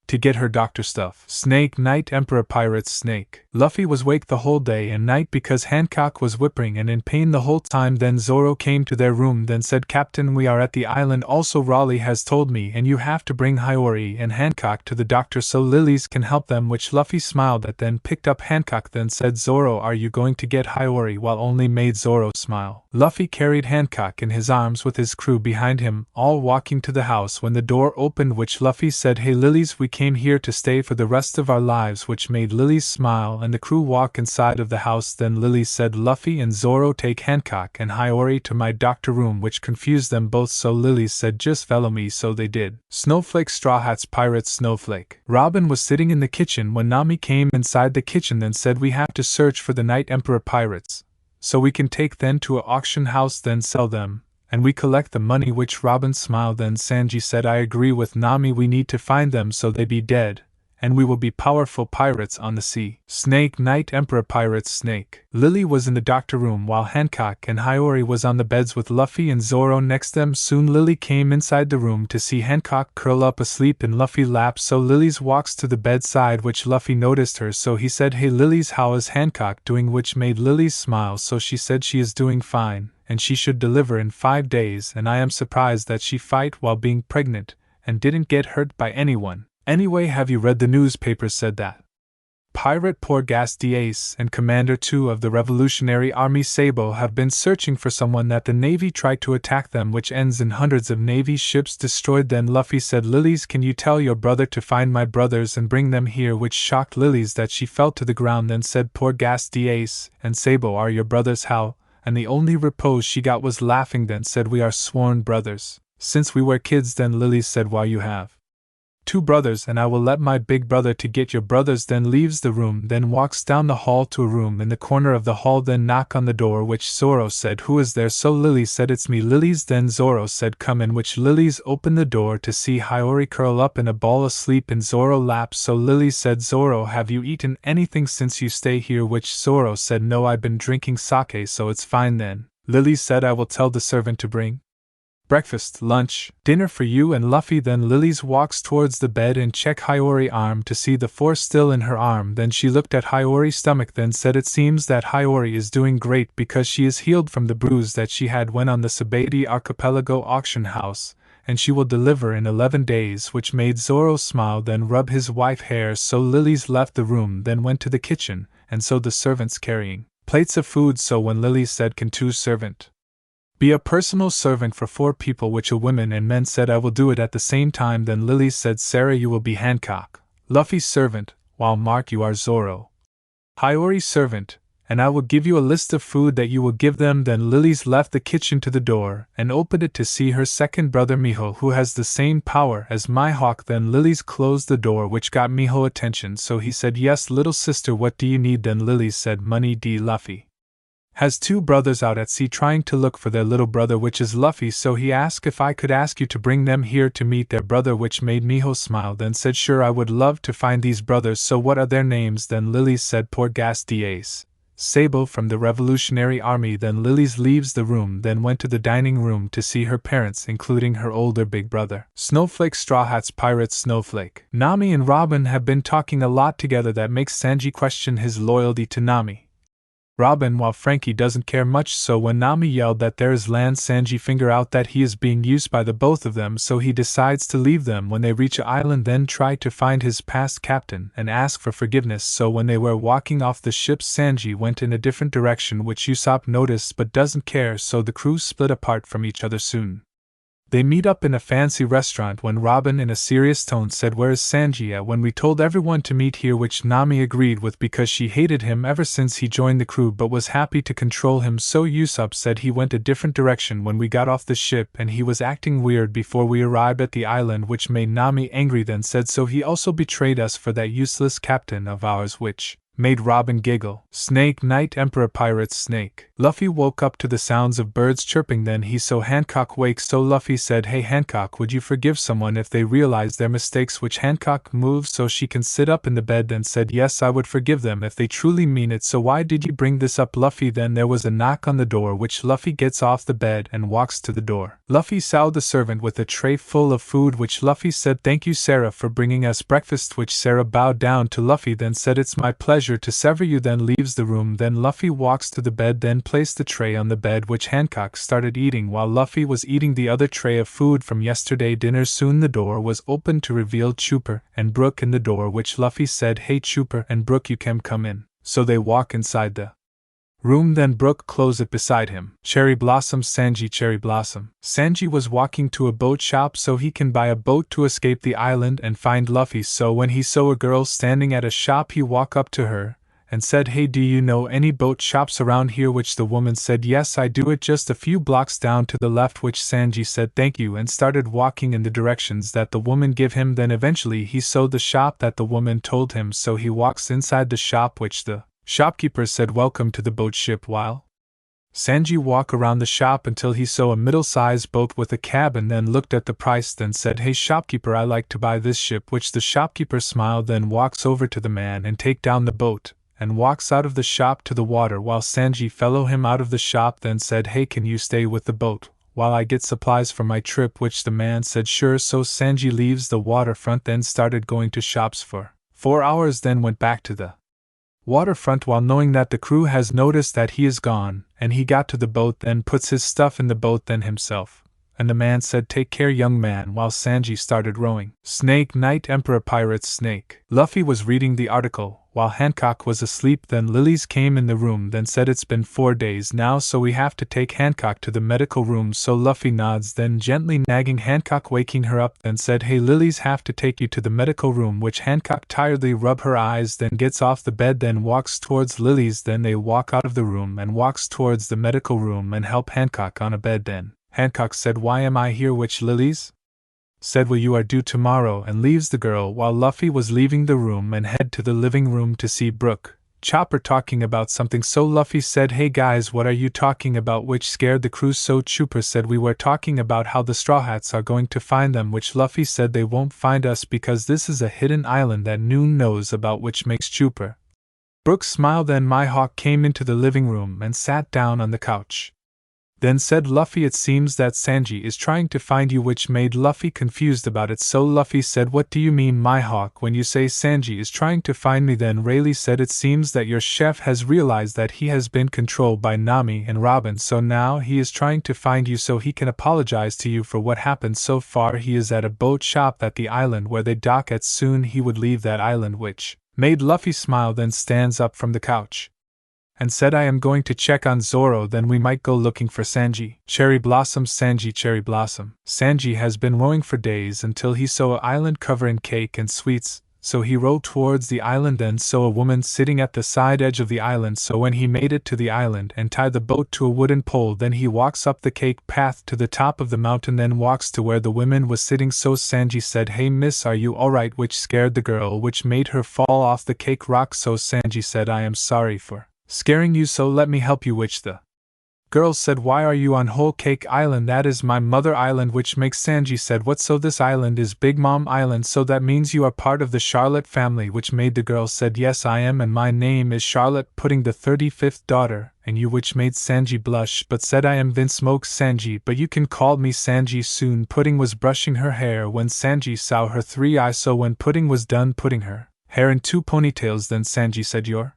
Speaker 1: to get her doctor stuff. Snake Knight Emperor Pirates Snake. Luffy was awake the whole day and night because Hancock was whimpering and in pain the whole time. Then Zoro came to their room then said, "Captain, we are at the island also Raleigh has told me and you have to bring Hiyori and Hancock to the doctor so lilies can help them," which Luffy smiled at then picked up Hancock then said, "Zoro, are you going to get Hiyori?" while only made Zoro smile. Luffy carried Hancock in his arms with his crew behind him, all walking to the house when the door opened which Luffy said, "Hey lilies, we came here to stay for the rest of our lives," which made lilies smile and the crew walk inside of the house. Then Lily said, "Luffy and Zoro, take Hancock and Hiyori to my doctor room," which confused them both so Lily said, "Just follow me," so they did. Snowflake, Straw Hats, Pirates, Snowflake. Robin was sitting in the kitchen when Nami came inside the kitchen then said, "We have to search for the Night Emperor pirates, so we can take them to an auction house then sell them, and we collect the money," which Robin smiled. Then Sanji said, "I agree with Nami, we need to find them so they be dead, and we will be powerful pirates on the sea." Snake, Night Emperor pirates, Snake. Lily was in the doctor room while Hancock and Hiyori was on the beds with Luffy and Zoro next them. Soon Lily came inside the room to see Hancock curl up asleep in Luffy's lap, so Lily's walks to the bedside which Luffy noticed her, so he said, "Hey Lilies, how is Hancock doing?" which made Lily smile, so she said she is doing fine, and she should deliver in 5 days, and I am surprised that she fight while being pregnant, and didn't get hurt by anyone. Anyway, have you read the newspapers said that Pirate Porgas Diaz and Commander 2 of the Revolutionary Army Sabo have been searching for someone that the Navy tried to attack them, which ends in hundreds of Navy ships destroyed. Then Luffy said, "Lilies, can you tell your brother to find my brothers and bring them here?" which shocked Lilies that she fell to the ground. Then said, "Porgas Diaz and Sabo are your brothers, how?" and the only repose she got was laughing. Then said, "We are sworn brothers since we were kids." Then Lilies said, "Why you have 2 brothers and I will let my big brother to get your brothers." Then leaves the room, then walks down the hall to a room in the corner of the hall, then knock on the door, which Zoro said, "Who is there?" so Lily said, "It's me, Lilies." Then Zoro said, "Come in," which Lilies opened the door to see Hiyori curl up in a ball asleep in Zoro's lap, so Lily said, "Zoro, have you eaten anything since you stay here?" which Zoro said, "No, I've been drinking sake, so it's fine." Then Lily said, "I will tell the servant to bring breakfast, lunch, dinner for you and Luffy." Then Lilies walks towards the bed and check Hiyori's arm to see the force still in her arm. Then she looked at Hiyori's stomach then said, "It seems that Hiyori is doing great because she is healed from the bruise that she had when on the Sabaody Archipelago auction house, and she will deliver in 11 days, which made Zoro smile then rub his wife's hair. So Lilies left the room then went to the kitchen, and so the servants carrying plates of food. So when Lily said, "Can 2 servant be a personal servant for 4 people?" which a women and men said, "I will do it at the same time." Then Lily said, "Sarah, you will be Hancock, Luffy's servant, while Mark, you are Zoro, Hiyori's servant, and I will give you a list of food that you will give them." Then Lilies left the kitchen to the door and opened it to see her second brother Miho, who has the same power as Mihawk. Then Lilies closed the door, which got Miho attention, so he said, "Yes, little sister, what do you need?" Then Lilies said, "Money." D. Luffy has 2 brothers out at sea trying to look for their little brother, which is Luffy, so he asked if I could ask you to bring them here to meet their brother, which made Miho smile then said, "Sure, I would love to find these brothers, so what are their names?" Then Lilies said, "Porgas Diaz, Sabo from the Revolutionary Army." Then Lilies leaves the room then went to the dining room to see her parents, including her older big brother. Snowflake, Straw Hats, Pirates, Snowflake. Nami and Robin have been talking a lot together that makes Sanji question his loyalty to Nami. Robin, while Frankie doesn't care much, so when Nami yelled that there is land, Sanji figure out that he is being used by the both of them, so he decides to leave them when they reach an island, then try to find his past captain and ask for forgiveness. So when they were walking off the ship, Sanji went in a different direction, which Usopp noticed but doesn't care, so the crew split apart from each other soon. They meet up in a fancy restaurant when Robin in a serious tone said, "Where is Sanji at when we told everyone to meet here?" which Nami agreed with because she hated him ever since he joined the crew but was happy to control him, so Usopp said he went a different direction when we got off the ship and he was acting weird before we arrived at the island, which made Nami angry then said, "So he also betrayed us for that useless captain of ours," which made Robin giggle. Snake, Night Emperor Pirates, Snake. Luffy woke up to the sounds of birds chirping, then he saw Hancock wake, so Luffy said, "Hey Hancock, would you forgive someone if they realize their mistakes?" which Hancock moved so she can sit up in the bed then said, "Yes, I would forgive them if they truly mean it, so why did you bring this up, Luffy?" Then there was a knock on the door, which Luffy gets off the bed and walks to the door. Luffy saw the servant with a tray full of food, which Luffy said, "Thank you, Sarah, for bringing us breakfast," which Sarah bowed down to Luffy then said, "It's my pleasure." pleasure to sever you, then leaves the room. Then Luffy walks to the bed, then placed the tray on the bed which Hancock started eating while Luffy was eating the other tray of food from yesterday dinner. Soon the door was opened to reveal Chopper and Brook in the door, which Luffy said, "Hey Chopper and Brook, you can come in." So they walk inside the room, then Brook closed it beside him. Cherry Blossom, Sanji, Cherry Blossom. Sanji was walking to a boat shop so he can buy a boat to escape the island and find Luffy. So when he saw a girl standing at a shop, he walked up to her and said, "Hey, do you know any boat shops around here?" Which the woman said, "Yes, I do, it just a few blocks down to the left." Which Sanji said, "Thank you," and started walking in the directions that the woman gave him. Then eventually he saw the shop that the woman told him, so he walks inside the shop, which the shopkeeper said, "Welcome to the boat ship," while Sanji walked around the shop until he saw a middle-sized boat with a cabin, then looked at the price, then said, "Hey shopkeeper, I like to buy this ship." Which the shopkeeper smiled, then walks over to the man and take down the boat, and walks out of the shop to the water while Sanji follow him out of the shop, then said, "Hey, can you stay with the boat while I get supplies for my trip?" Which the man said, "Sure." So Sanji leaves the waterfront, then started going to shops for 4 hours, then went back to the waterfront while knowing that the crew has noticed that he is gone, and he got to the boat, then puts his stuff in the boat, then himself. And the man said, "Take care, young man," while Sanji started rowing. Snake Knight Emperor Pirates Snake. Luffy was reading the article while Hancock was asleep. Then Lilies came in the room, then said, "It's been 4 days now, so we have to take Hancock to the medical room." So Luffy nods, then gently nagging Hancock, waking her up, then said, "Hey, Lilies have to take you to the medical room." Which Hancock tiredly rub her eyes, then gets off the bed, then walks towards Lilies. Then they walk out of the room and walks towards the medical room and help Hancock on a bed. Then Hancock said, "Why am I here?" Which Lilies said, "Well, you are due tomorrow," and leaves the girl while Luffy was leaving the room and head to the living room to see Brook Chopper talking about something. So Luffy said, "Hey guys, what are you talking about?" Which scared the crew. So Chopper said, "We were talking about how the Straw Hats are going to find them." Which Luffy said, "They won't find us because this is a hidden island that Noon knows about," which makes Chopper Brook smile. Then Mihawk came into the living room and sat down on the couch. Then said Luffy, "It seems that Sanji is trying to find you," which made Luffy confused about it. So Luffy said, "What do you mean, Mihawk, when you say Sanji is trying to find me?" Then Rayleigh said, "It seems that your chef has realized that he has been controlled by Nami and Robin, so now he is trying to find you so he can apologize to you for what happened so far. He is at a boat shop at the island where they dock at. Soon he would leave that island," which made Luffy smile. Then stands up from the couch and said, "I am going to check on Zoro, then we might go looking for Sanji." Cherry Blossom, Sanji, Cherry Blossom. Sanji has been rowing for days until he saw an island covered in cake and sweets, so he rowed towards the island, then saw a woman sitting at the side edge of the island. So when he made it to the island and tied the boat to a wooden pole, then he walks up the cake path to the top of the mountain, then walks to where the woman was sitting. So Sanji said, "Hey miss, are you alright?" which scared the girl, which made her fall off the cake rock. So Sanji said, "I am sorry for scaring you, so let me help you." Which the girl said, "Why are you on Whole Cake Island? That is my mother island." Which makes Sanji said, "What? So this island is Big Mom Island, so that means you are part of the Charlotte family?" Which made the girl said, "Yes, I am, and my name is Charlotte Pudding, the 35th daughter." "And you?" which made Sanji blush, but said, "I am Vince Smoke Sanji, but you can call me Sanji." Soon Pudding was brushing her hair when Sanji saw her 3 eyes. So when Pudding was done putting her hair in 2 ponytails, then Sanji said, "Your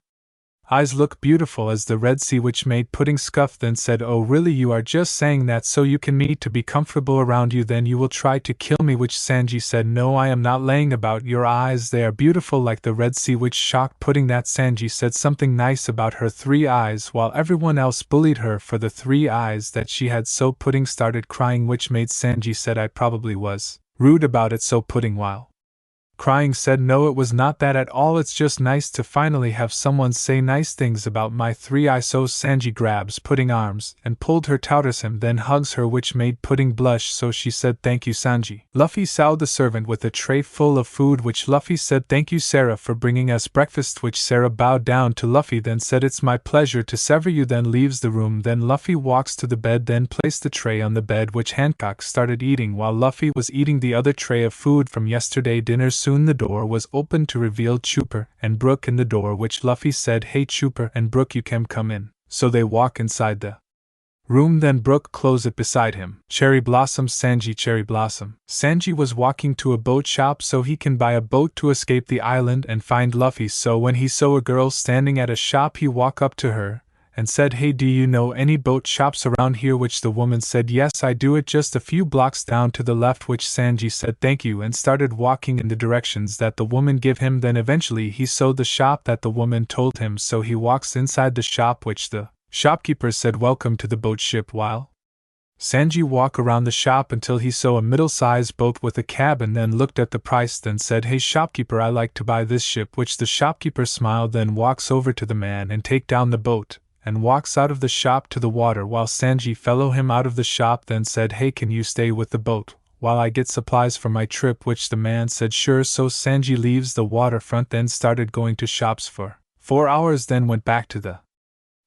Speaker 1: eyes look beautiful as the Red Sea," which made Pudding scoff, then said, "Oh really, you are just saying that so you can me to be comfortable around you, then you will try to kill me?" Which Sanji said, "No, I am not laying about your eyes, they are beautiful like the Red Sea." Which shocked Pudding that Sanji said something nice about her 3 eyes while everyone else bullied her for the 3 eyes that she had. So Pudding started crying, which made Sanji said, "I probably was rude about it." So Pudding, while crying, said, "No, it was not that at all, it's just nice to finally have someone say nice things about my 3 eyes." So Sanji grabs Pudding arms and pulled her towards him, then hugs her, which made Pudding blush. So she said, "Thank you, Sanji." Luffy saw the servant with a tray full of food, which Luffy said, "Thank you, Sarah, for bringing us breakfast." Which Sarah bowed down to Luffy, then said, "It's my pleasure to sever you," then leaves the room. Then Luffy walks to the bed, then placed the tray on the bed which Hancock started eating while Luffy was eating the other tray of food from yesterday dinner. Soon the door was opened to reveal Chopper and Brook in the door, which Luffy said, "Hey Chopper and Brook, you can come in." So they walk inside the room, then Brook closed it beside him. Cherry Blossom, Sanji, Cherry Blossom. Sanji was walking to a boat shop so he can buy a boat to escape the island and find Luffy, so when he saw a girl standing at a shop he walked up to her and said, "Hey, do you know any boat shops around here?" Which the woman said, "Yes, I do, it just a few blocks down to the left," which Sanji said thank you and started walking in the directions that the woman gave him. Then eventually he saw the shop that the woman told him, so he walks inside the shop, which the shopkeeper said, "Welcome to the boat ship," while Sanji walked around the shop until he saw a middle-sized boat with a cabin, then looked at the price, then said, "Hey shopkeeper, I like to buy this ship," which the shopkeeper smiled, then walks over to the man and take down the boat, and walks out of the shop to the water while Sanji follow him out of the shop, then said, "Hey, can you stay with the boat while I get supplies for my trip?" Which the man said sure, so Sanji leaves the waterfront, then started going to shops for 4 hours, then went back to the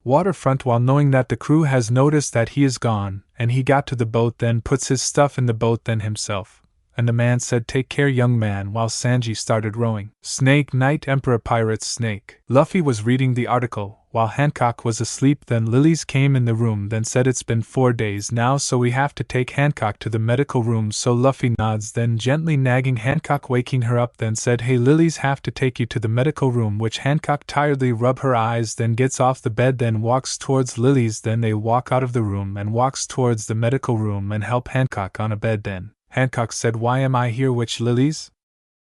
Speaker 1: waterfront while knowing that the crew has noticed that he is gone, and he got to the boat, then puts his stuff in the boat, then himself. And the man said, "Take care, young man," while Sanji started rowing. Snake Knight Emperor Pirates Snake. Luffy was reading the article while Hancock was asleep, then Lilies came in the room, then said, "It's been 4 days now, so we have to take Hancock to the medical room," so Luffy nods, then gently nagging Hancock, waking her up, then said, "Hey, Lilies have to take you to the medical room," which Hancock tiredly rub her eyes, then gets off the bed, then walks towards Lilies, then they walk out of the room and walks towards the medical room and help Hancock on a bed. Then Hancock said, "Why am I here?" which Lilies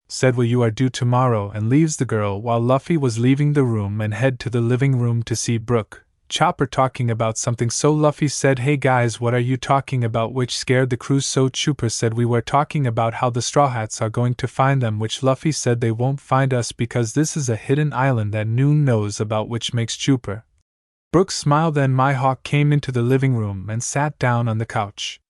Speaker 1: said, "Well, you are due tomorrow," and leaves the girl while Luffy was leaving the room and head to the living room to see Brook Chopper talking about something, so Luffy said, "Hey guys, what are you talking about?" which scared the crew, so Chopper said, "We were talking about how the Straw Hats are going to find them," which Luffy said, "They won't find us because this is a hidden island that Noon knows about," which makes Chopper Brook smile. Then Mihawk came into the living room and sat down on the couch.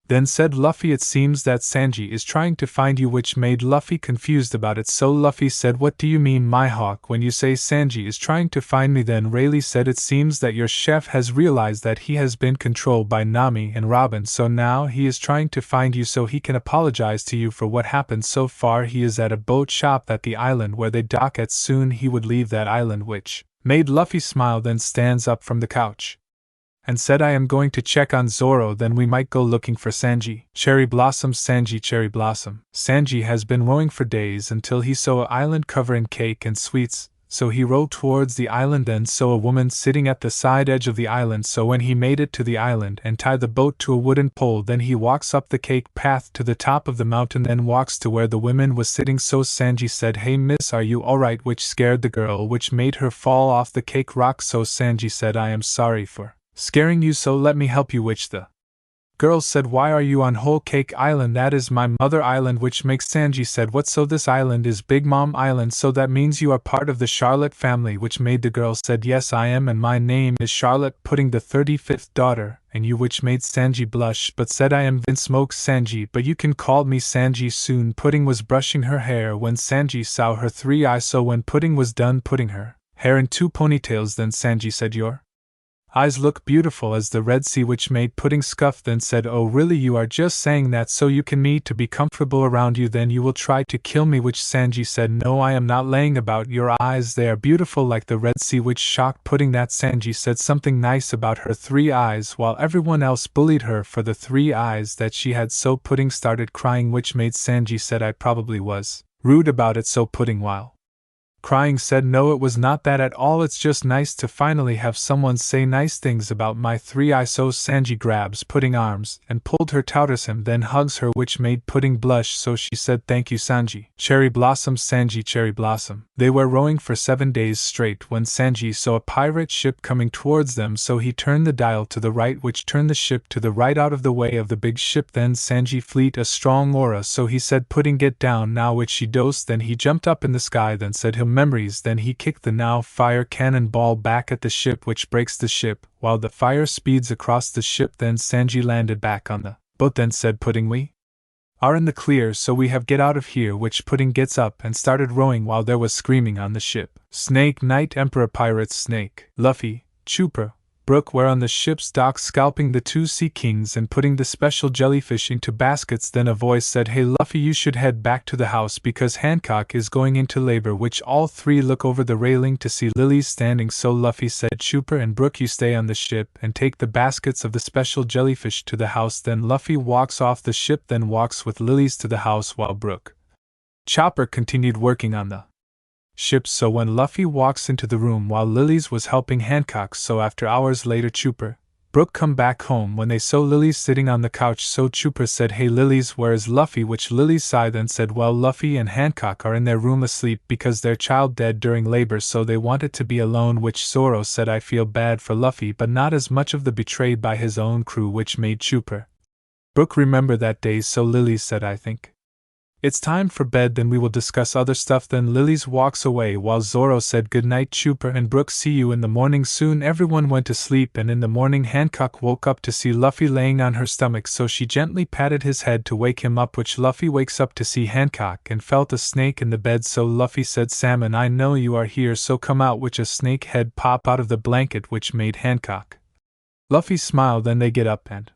Speaker 1: Then said Luffy, "It seems that Sanji is trying to find you," which made Luffy confused about it, so Luffy said, "What do you mean, Mihawk, when you say Sanji is trying to find me?" Then Rayleigh said, "It seems that your chef has realized that he has been controlled by Nami and Robin, so now he is trying to find you so he can apologize to you for what happened so far. He is at a boat shop at the island where they dock at. Soon he would leave that island," which made Luffy smile, then stands up from the couch and said, "I am going to check on Zoro, then we might go looking for Sanji." Cherry Blossom, Sanji, Cherry Blossom. Sanji has been rowing for days until he saw an island covered in cake and sweets, so he rowed towards the island, then saw a woman sitting at the side edge of the island, so when he made it to the island and tied the boat to a wooden pole, then he walks up the cake path to the top of the mountain, then walks to where the woman was sitting, so Sanji said, "Hey miss, are you alright?" which scared the girl, which made her fall off the cake rock, so Sanji said, "I am sorry for scaring you, so let me help you," which the girl said, "Why are you on Whole Cake Island? That is my mother island," which makes Sanji said, "What, so this island is Big Mom Island, so that means you are part of the Charlotte family," which made the girl said, "Yes I am, and my name is Charlotte Pudding, the 35th daughter, and you," which made Sanji blush, but said, "I am Vince Smoke Sanji, but you can call me Sanji." Soon Pudding was brushing her hair when Sanji saw her 3 eyes, so when Pudding was done putting her hair in 2 ponytails, then Sanji said, "Your eyes look beautiful as the Red Sea," which made Pudding scoff, then said, "Oh really, you are just saying that so you can me to be comfortable around you, then you will try to kill me," which Sanji said, "No, I am not laying about your eyes, they are beautiful like the Red Sea," which shocked Pudding that Sanji said something nice about her 3 eyes while everyone else bullied her for the 3 eyes that she had, so Pudding started crying, which made Sanji said, "I probably was rude about it," so Pudding, while crying, said, "No, it was not that at all, it's just nice to finally have someone say nice things about my 3 eyes." So Sanji grabs Pudding arms and pulled her towards him, then hugs her, which made Pudding blush, so she said, "Thank you Sanji." Cherry Blossom, Sanji, Cherry Blossom. They were rowing for 7 days straight when Sanji saw a pirate ship coming towards them, so he turned the dial to the right, which turned the ship to the right out of the way of the big ship. Then Sanji fleet a strong aura, so he said, "Pudding, get down now," which she dosed, then he jumped up in the sky, then said, "He'll memories," then he kicked the now fire cannon ball back at the ship, which breaks the ship, while the fire speeds across the ship. Then Sanji landed back on the boat, then said, "Pudding, we are in the clear, so we have get out of here," which Pudding gets up and started rowing while there was screaming on the ship. Snake Knight Emperor Pirates Snake. Luffy, Chopper, Brook were on the ship's dock scalping the 2 sea kings and putting the special jellyfish into baskets. Then a voice said, "Hey Luffy, you should head back to the house because Hancock is going into labor," which all 3 look over the railing to see Lily's standing. So Luffy said, "Chopper and Brook, you stay on the ship and take the baskets of the special jellyfish to the house." Then Luffy walks off the ship, then walks with Lily's to the house while Brook, Chopper continued working on the ship. So when Luffy walks into the room while Lily's was helping Hancock, so after hours later Chopper, Brook come back home when they saw Lily's sitting on the couch. So Chopper said, "Hey Lily's, where is Luffy?" Which Lily sighed and said, "Well, Luffy and Hancock are in their room asleep because their child dead during labor, so they wanted to be alone." Which Zoro said, "I feel bad for Luffy, but not as much of the betrayed by his own crew," which made Chopper, Brook remember that day. So Lily said, "I think it's time for bed, then we will discuss other stuff." Then Lily's walks away while Zoro said, "Good night Chopper and Brook, see you in the morning." Soon everyone went to sleep, and in the morning Hancock woke up to see Luffy laying on her stomach, so she gently patted his head to wake him up, which Luffy wakes up to see Hancock and felt a snake in the bed. So Luffy said, "Salmon, I know you are here, so come out," which a snake head pop out of the blanket, which made Hancock, Luffy smile. Then they get up and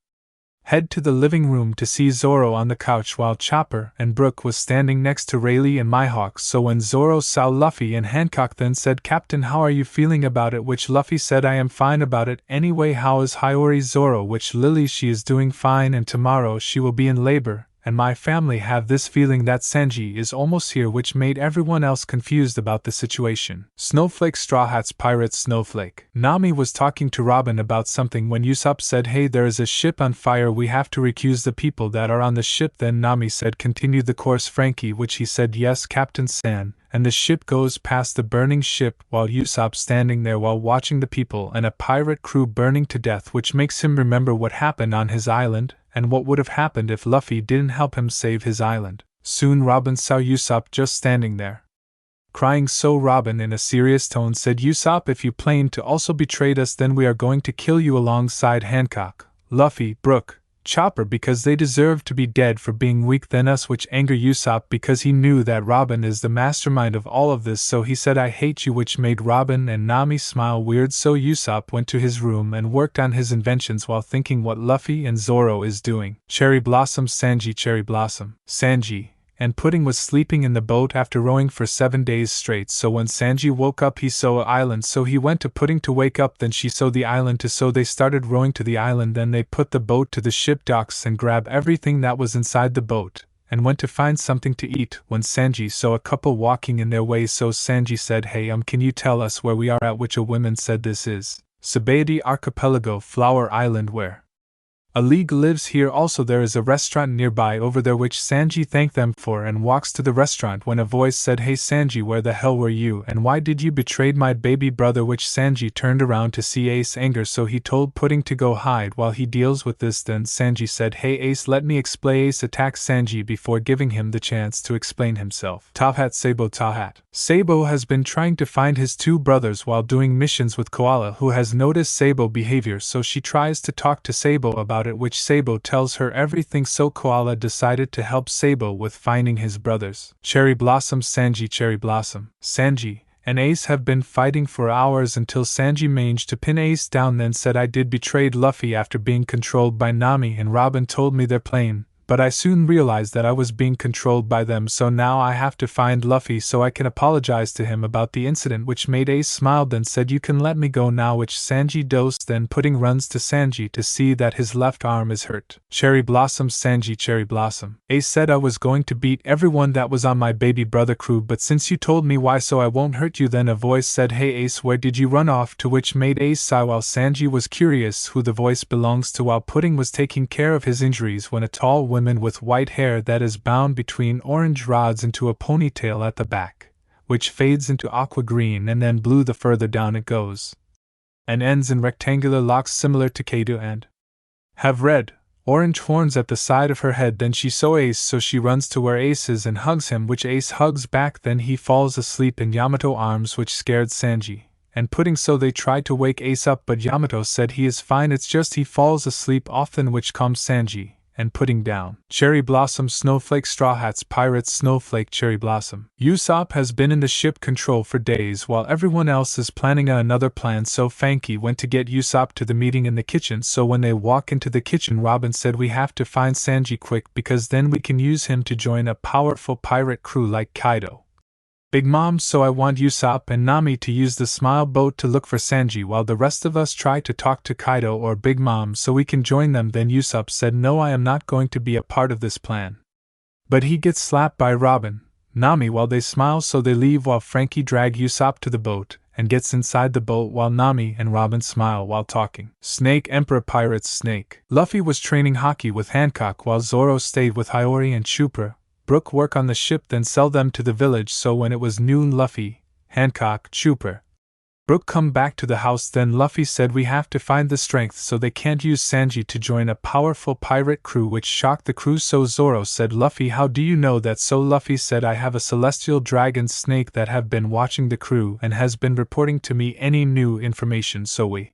Speaker 1: head to the living room to see Zoro on the couch while Chopper and Brook was standing next to Rayleigh and Mihawk. So when Zoro saw Luffy and Hancock, then said, "Captain, how are you feeling about it?" Which Luffy said, "I am fine about it. Anyway, how is Hiyori?" Zoro, which Lily, "She is doing fine, and tomorrow she will be in labor, and my family have this feeling that Sanji is almost here," which made everyone else confused about the situation. Snowflake, Straw Hat's pirate Snowflake. Nami was talking to Robin about something when Usopp said, "Hey, there is a ship on fire, we have to recuse the people that are on the ship." Then Nami said, "Continue the course, Frankie," which he said, "Yes, Captain San," and the ship goes past the burning ship while Usopp standing there while watching the people and a pirate crew burning to death, which makes him remember what happened on his island and what would have happened if Luffy didn't help him save his island. Soon Robin saw Usopp just standing there, crying, so Robin in a serious tone said, "Usopp, if you plan to also betrayed us, then we are going to kill you alongside Hancock, Luffy, Brook, Chopper, because they deserve to be dead for being weak than us," which angered Usopp because he knew that Robin is the mastermind of all of this. So he said, "I hate you," which made Robin and Nami smile weird. So Usopp went to his room and worked on his inventions while thinking what Luffy and Zoro is doing. Cherry Blossom, Sanji, Cherry Blossom, Sanji and Pudding was sleeping in the boat after rowing for 7 days straight. So when Sanji woke up, he saw an island, so he went to Pudding to wake up. Then she saw the island too, so they started rowing to the island. Then they put the boat to the ship docks and grabbed everything that was inside the boat and went to find something to eat. When Sanji saw a couple walking in their way, so Sanji said, "Hey, can you tell us where we are at?" Which a woman said, "This is Sabaody Archipelago, Flower Island, where a league lives. Here also there is a restaurant nearby over there," which Sanji thanked them for and walks to the restaurant when a voice said, "Hey Sanji, where the hell were you and why did you betray my baby brother?" Which Sanji turned around to see Ace anger, so he told Pudding to go hide while he deals with this. Then Sanji said, "Hey Ace, let me explain." Ace attacks Sanji before giving him the chance to explain himself. Top Hat, Sabo, Top Hat. Sabo has been trying to find his 2 brothers while doing missions with Koala, who has noticed Sabo behavior, so she tries to talk to Sabo about it, which Sabo tells her everything. So Koala decided to help Sabo with finding his brothers. Cherry Blossom, Sanji, Cherry Blossom, Sanji and Ace have been fighting for hours until Sanji managed to pin Ace down, then said, "I did betrayed Luffy after being controlled by Nami and Robin told me their plan. But I soon realized that I was being controlled by them, so now I have to find Luffy so I can apologize to him about the incident," which made Ace smile, then said, "You can let me go now," which Sanji dosed. Then Pudding runs to Sanji to see that his left arm is hurt. Cherry Blossom, Sanji, Cherry Blossom. Ace said, "I was going to beat everyone that was on my baby brother crew, but since you told me why, so I won't hurt you." Then a voice said, "Hey Ace, where did you run off to?" which made Ace sigh while Sanji was curious who the voice belongs to. While Pudding was taking care of his injuries when a tall woman with white hair that is bound between orange rods into a ponytail at the back, which fades into aqua green and then blue the further down it goes, and ends in rectangular locks similar to Kaido, and have red, orange horns at the side of her head. Then she saw Ace, so she runs to where Ace is and hugs him, which Ace hugs back. Then he falls asleep in Yamato arms, which scared Sanji and Pudding, so they tried to wake Ace up, but Yamato said he is fine, it's just he falls asleep often, which calms Sanji and Pudding down. Cherry Blossom Snowflake Straw Hats Pirates Snowflake Cherry Blossom. Usopp has been in the ship control for days while everyone else is planning another plan, so Frankie went to get Usopp to the meeting in the kitchen. So when they walk into the kitchen, Robin said we have to find Sanji quick because then we can use him to join a powerful pirate crew like Kaido. Big Mom, so I want Usopp and Nami to use the Smile Boat to look for Sanji while the rest of us try to talk to Kaido or Big Mom so we can join them. Then Usopp said no, I am not going to be a part of this plan. But he gets slapped by Robin, Nami while they smile, so they leave while Frankie drag Usopp to the boat and gets inside the boat while Nami and Robin smile while talking. Snake Emperor Pirates Snake. Luffy was training hockey with Hancock while Zoro stayed with Hiyori and Chopper. Brook work on the ship, then sell them to the village. So when it was noon, Luffy, Hancock, Chopper, Brook come back to the house. Then Luffy said we have to find the strength so they can't use Sanji to join a powerful pirate crew, which shocked the crew. So Zoro said, Luffy, how do you know that? So Luffy said, I have a celestial dragon snake that have been watching the crew and has been reporting to me any new information, so we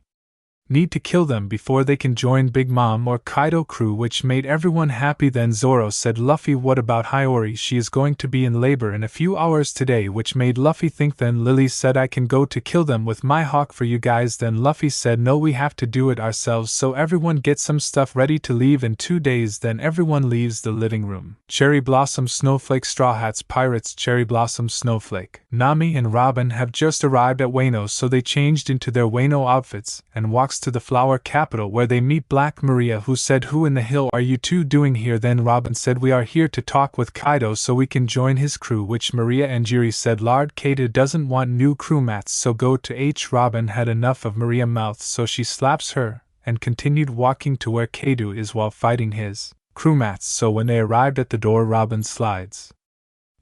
Speaker 1: need to kill them before they can join Big Mom or Kaido crew, which made everyone happy. Then Zoro said, Luffy, what about Hiyori? She is going to be in labor in a few hours today, which made Luffy think. Then Lily said, I can go to kill them with my hawk for you guys. Then Luffy said, no, we have to do it ourselves. So everyone gets some stuff ready to leave in 2 days. Then everyone leaves the living room. Cherry Blossom Snowflake Straw Hats Pirates Cherry Blossom Snowflake. Nami and Robin have just arrived at Wano, so they changed into their Wano outfits and walks to the flower capital where they meet Black Maria, who said, who in the hell are you two doing here? Then Robin said, we are here to talk with Kaido so we can join his crew, which Maria and Jiri said, Lord Kaido doesn't want new crew mats, so go to H. Robin had enough of Maria mouth, so she slaps her and continued walking to where Kaido is while fighting his crew mats. So when they arrived at the door, Robin slides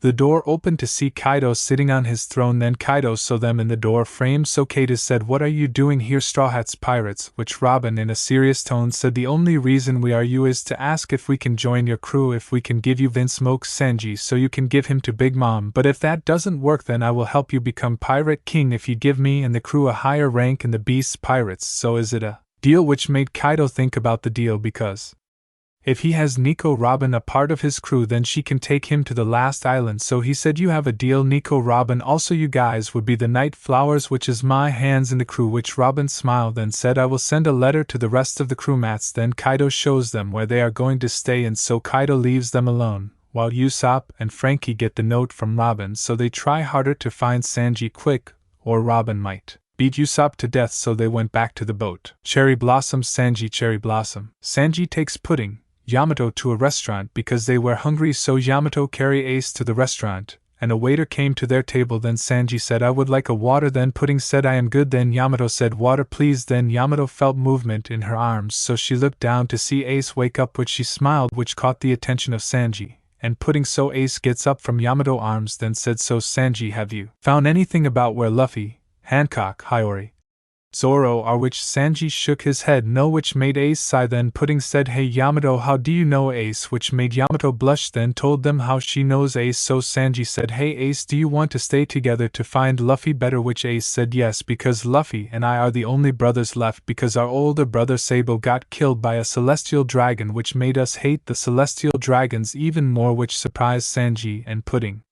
Speaker 1: the door opened to see Kaido sitting on his throne. Then Kaido saw them in the door frame, so Kaido said, what are you doing here, Straw Hats Pirates? Which Robin in a serious tone said, the only reason we are you is to ask if we can join your crew, if we can give you Smoke Sanji so you can give him to Big Mom, but if that doesn't work then I will help you become Pirate King if you give me and the crew a higher rank in the Beast's Pirates. So is it a deal? Which made Kaido think about the deal, because if he has Nico Robin a part of his crew, then she can take him to the last island. So he said, you have a deal, Nico Robin. Also you guys would be the Night Flowers, which is my hands in the crew. Which Robin smiled then said, I will send a letter to the rest of the crew mats. Then Kaido shows them where they are going to stay, and so Kaido leaves them alone while Usopp and Frankie get the note from Robin. So they try harder to find Sanji quick, or Robin might beat Usopp to death. So they went back to the boat. Cherry Blossom Sanji Cherry Blossom. Sanji takes Pudding, Yamato to a restaurant because they were hungry, so Yamato carry Ace to the restaurant, and a waiter came to their table. Then Sanji said, I would like a water. Then Pudding said, I am good. Then Yamato said, water please. Then Yamato felt movement in her arms, so she looked down to see Ace wake up, which she smiled, which caught the attention of Sanji and Pudding. So Ace gets up from Yamato's arms then said, so Sanji, have you found anything about where Luffy, Hancock, Hiyori, Zoro are? Which Sanji shook his head no, which made Ace sigh. Then Pudding said, hey Yamato, how do you know Ace? Which made Yamato blush, then told them how she knows Ace. So Sanji said, hey Ace, do you want to stay together to find Luffy better? Which Ace said, yes, because Luffy and I are the only brothers left, because our older brother Sabo got killed by a celestial dragon, which made us hate the celestial dragons even more, which surprised Sanji and Pudding.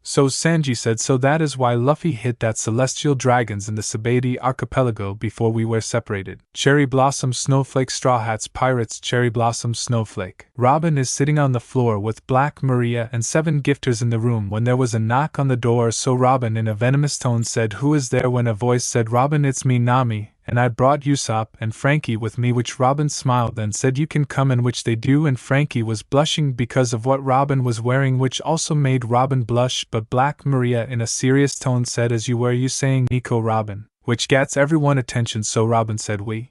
Speaker 1: So Sanji said, so that is why Luffy hit that celestial dragons in the Sabaody archipelago before we were separated. Cherry Blossom Snowflake Straw Hats Pirates Cherry Blossom Snowflake. Robin is sitting on the floor with Black Maria and 7 gifters in the room when there was a knock on the door. So Robin in a venomous tone said, who is there? When a voice said, Robin, it's me, Nami, and I brought Usopp and Frankie with me. Which Robin smiled then said, you can come, and which they do, and Frankie was blushing because of what Robin was wearing, which also made Robin blush. But Black Maria in a serious tone said, as you were you saying, Nico Robin, which gets everyone attention. So Robin said, we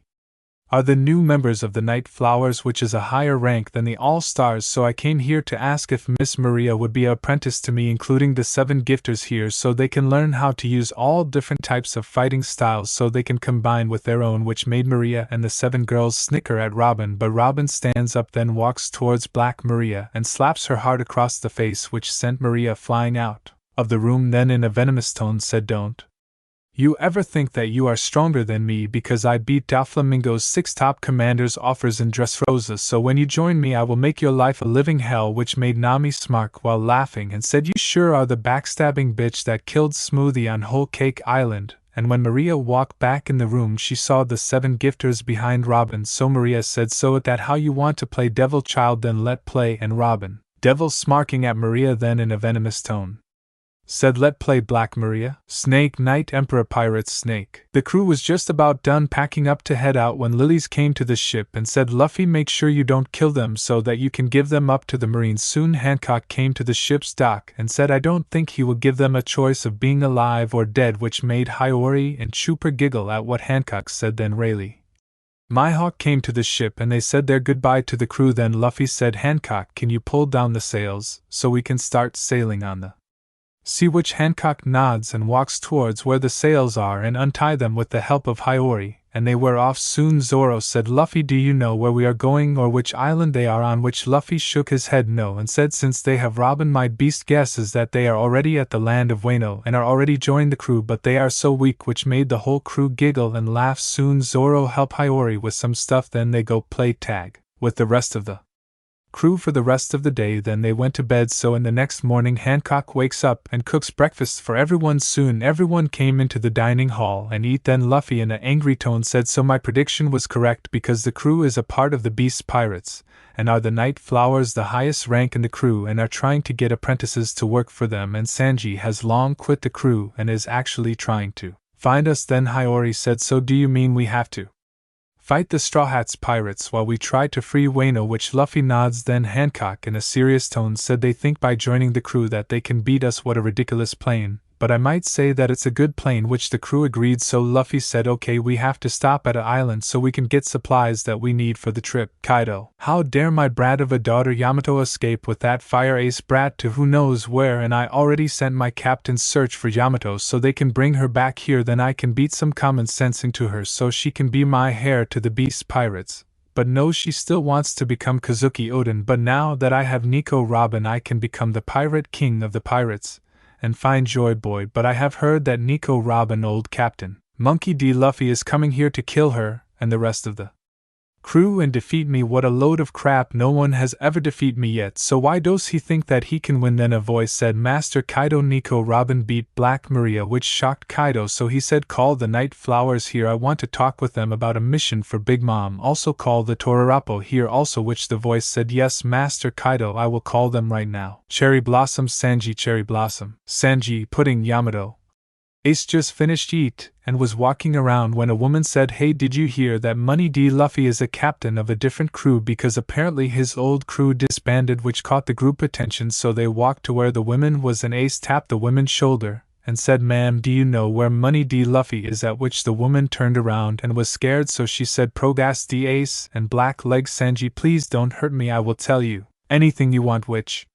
Speaker 1: are the new members of the Night Flowers, which is a higher rank than the All-Stars, so I came here to ask if Miss Maria would be an apprentice to me, including the 7 gifters here, so they can learn how to use all different types of fighting styles so they can combine with their own, which made Maria and the 7 girls snicker at Robin. But Robin stands up then walks towards Black Maria and slaps her hard across the face, which sent Maria flying out of the room. Then in a venomous tone said, don't You ever think that you are stronger than me because I beat Doflamingo's 6 top commanders' offers in Dressrosa, so when you join me I will make your life a living hell, which made Nami smirk while laughing and said, you sure are the backstabbing bitch that killed Smoothie on Whole Cake Island. And when Maria walked back in the room she saw the 7 gifters behind Robin, so Maria said, so at that how you want to play devil child, then let play. And Robin, devil smirking at Maria then in a venomous tone, said, let play Black Maria. Snake Knight Emperor Pirates Snake. The crew was just about done packing up to head out when Lilies came to the ship and said, Luffy, make sure you don't kill them so that you can give them up to the Marines. Soon Hancock came to the ship's dock and said, I don't think he will give them a choice of being alive or dead, which made Hiyori and Chooper giggle at what Hancock said. Then Rayleigh Mihawk came to the ship and they said their goodbye to the crew. Then Luffy said, Hancock, can you pull down the sails so we can start sailing on the sea? Which Hancock nods and walks towards where the sails are and untie them with the help of Hiyori, and they were off soon. Zoro said, Luffy, do you know where we are going or which island they are on? Which Luffy shook his head no and said, since they have Robin, my beast guesses that they are already at the land of Wano and are already joined the crew, but they are so weak, which made the whole crew giggle and laugh. Soon Zoro help Hiyori with some stuff, then they go play tag with the rest of the crew for the rest of the day. Then they went to bed. So in the next morning Hancock wakes up and cooks breakfast for everyone. Soon everyone came into the dining hall and eat. Then Luffy in an angry tone said, so my prediction was correct because the crew is a part of the Beast Pirates and are the Night Flowers the highest rank in the crew and are trying to get apprentices to work for them, and Sanji has long quit the crew and is actually trying to find us. Then Hiyori said, so do you mean we have to fight the Straw Hats pirates while we try to free Wano? Which Luffy nods. Then Hancock in a serious tone said, they think by joining the crew that they can beat us. What a ridiculous plan, but I might say that it's a good plan. Which the crew agreed. So Luffy said, okay, we have to stop at an island so we can get supplies that we need for the trip. Kaido, how dare my brat of a daughter Yamato escape with that fire ace brat to who knows where, and I already sent my captains search for Yamato so they can bring her back here, then I can beat some common sense into her so she can be my heir to the Beast Pirates. But no, she still wants to become Kazuki Oden, but now that I have Nico Robin I can become the pirate king of the pirates and find Joy Boy. But I have heard that Nico Robin, old Captain Monkey D. Luffy, is coming here to kill her and the rest of the crew and defeat me. What a load of crap, no one has ever defeated me yet, so why does he think that he can win? Then a voice said, Master Kaido, Nico Robin beat Black Maria, which shocked Kaido, so he said, call the Night Flowers here, I want to talk with them about a mission for Big Mom. Also call the Torarapo here also, which the voice said, yes Master Kaido, I will call them right now. Cherry Blossom Sanji, Cherry Blossom Sanji, Pudding Yamato Ace just finished eat and was walking around when a woman said, hey, did you hear that Money D. Luffy is a captain of a different crew because apparently his old crew disbanded, which caught the group attention, so they walked to where the woman was and Ace tapped the woman's shoulder and said, ma'am, do you know where Money D. Luffy is? At which the woman turned around and was scared, so she said, Progas D. Ace and Black Leg Sanji, please don't hurt me, I will tell you anything you want. Which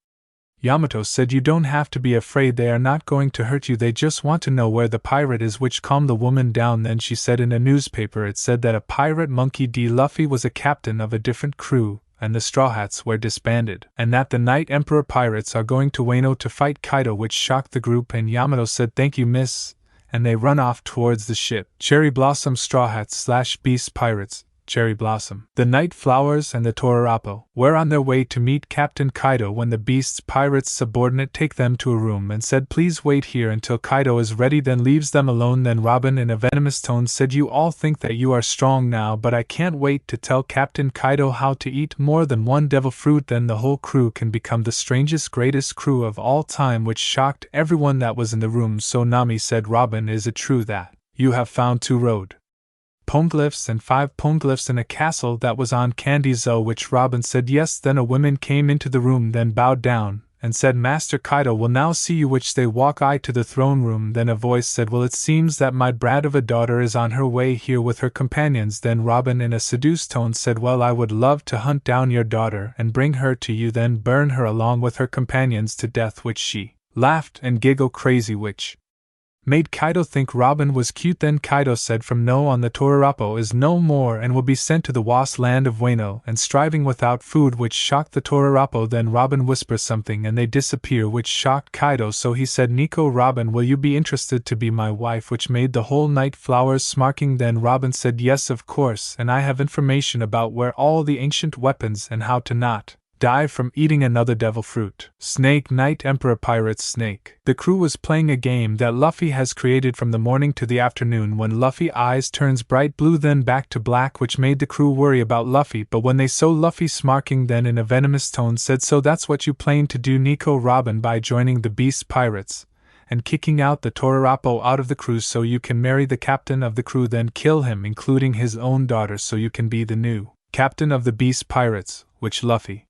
Speaker 1: Yamato said, you don't have to be afraid, they are not going to hurt you, they just want to know where the pirate is, which calmed the woman down. Then she said, in a newspaper it said that a pirate Monkey D. Luffy was a captain of a different crew and the Straw Hats were disbanded, and that the Night Emperor pirates are going to Wano to fight Kaido, which shocked the group, and Yamato said, thank you miss, and they run off towards the ship. Cherry Blossom Straw Hats / Beast Pirates, Cherry Blossom, the Night Flowers and the Torarapo were on their way to meet Captain Kaido when the Beast's pirates subordinate take them to a room and said, please wait here until Kaido is ready, then leaves them alone. Then Robin in a venomous tone said, you all think that you are strong now, but I can't wait to tell Captain Kaido how to eat more than one devil fruit, then the whole crew can become the strangest greatest crew of all time, which shocked everyone that was in the room. So Nami said, Robin, is it true that you have found 2 road poneglyphs and 5 poneglyphs in a castle that was on Candy Zoo? Which Robin said, yes. Then a woman came into the room, then bowed down and said, Master Kaido will now see you, which they walk to the throne room. Then a voice said, well, it seems that my brat of a daughter is on her way here with her companions. Then Robin in a seduced tone said, well, I would love to hunt down your daughter and bring her to you, then burn her along with her companions to death, which she laughed and giggled crazy, which made Kaido think Robin was cute. Then Kaido said from now on the Torarapo is no more and will be sent to the Was land of Wano and striving without food, which shocked the Torarapo. Then Robin whispers something and they disappear, which shocked Kaido, so he said, Nico, Robin, will you be interested to be my wife, which made the whole night flowers smirking. Then Robin said yes, of course, and I have information about where all the ancient weapons and how to not die from eating another devil fruit. Snake Night Emperor Pirates Snake. The crew was playing a game that Luffy has created from the morning to the afternoon. When Luffy eyes turns bright blue then back to black, which made the crew worry about Luffy, but when they saw Luffy smirking then in a venomous tone said, so that's what you plan to do, Nico, Robin, by joining the Beast Pirates and kicking out the Torarapo out of the crew so you can marry the captain of the crew, then kill him including his own daughter so you can be the new captain of the Beast Pirates, which Luffy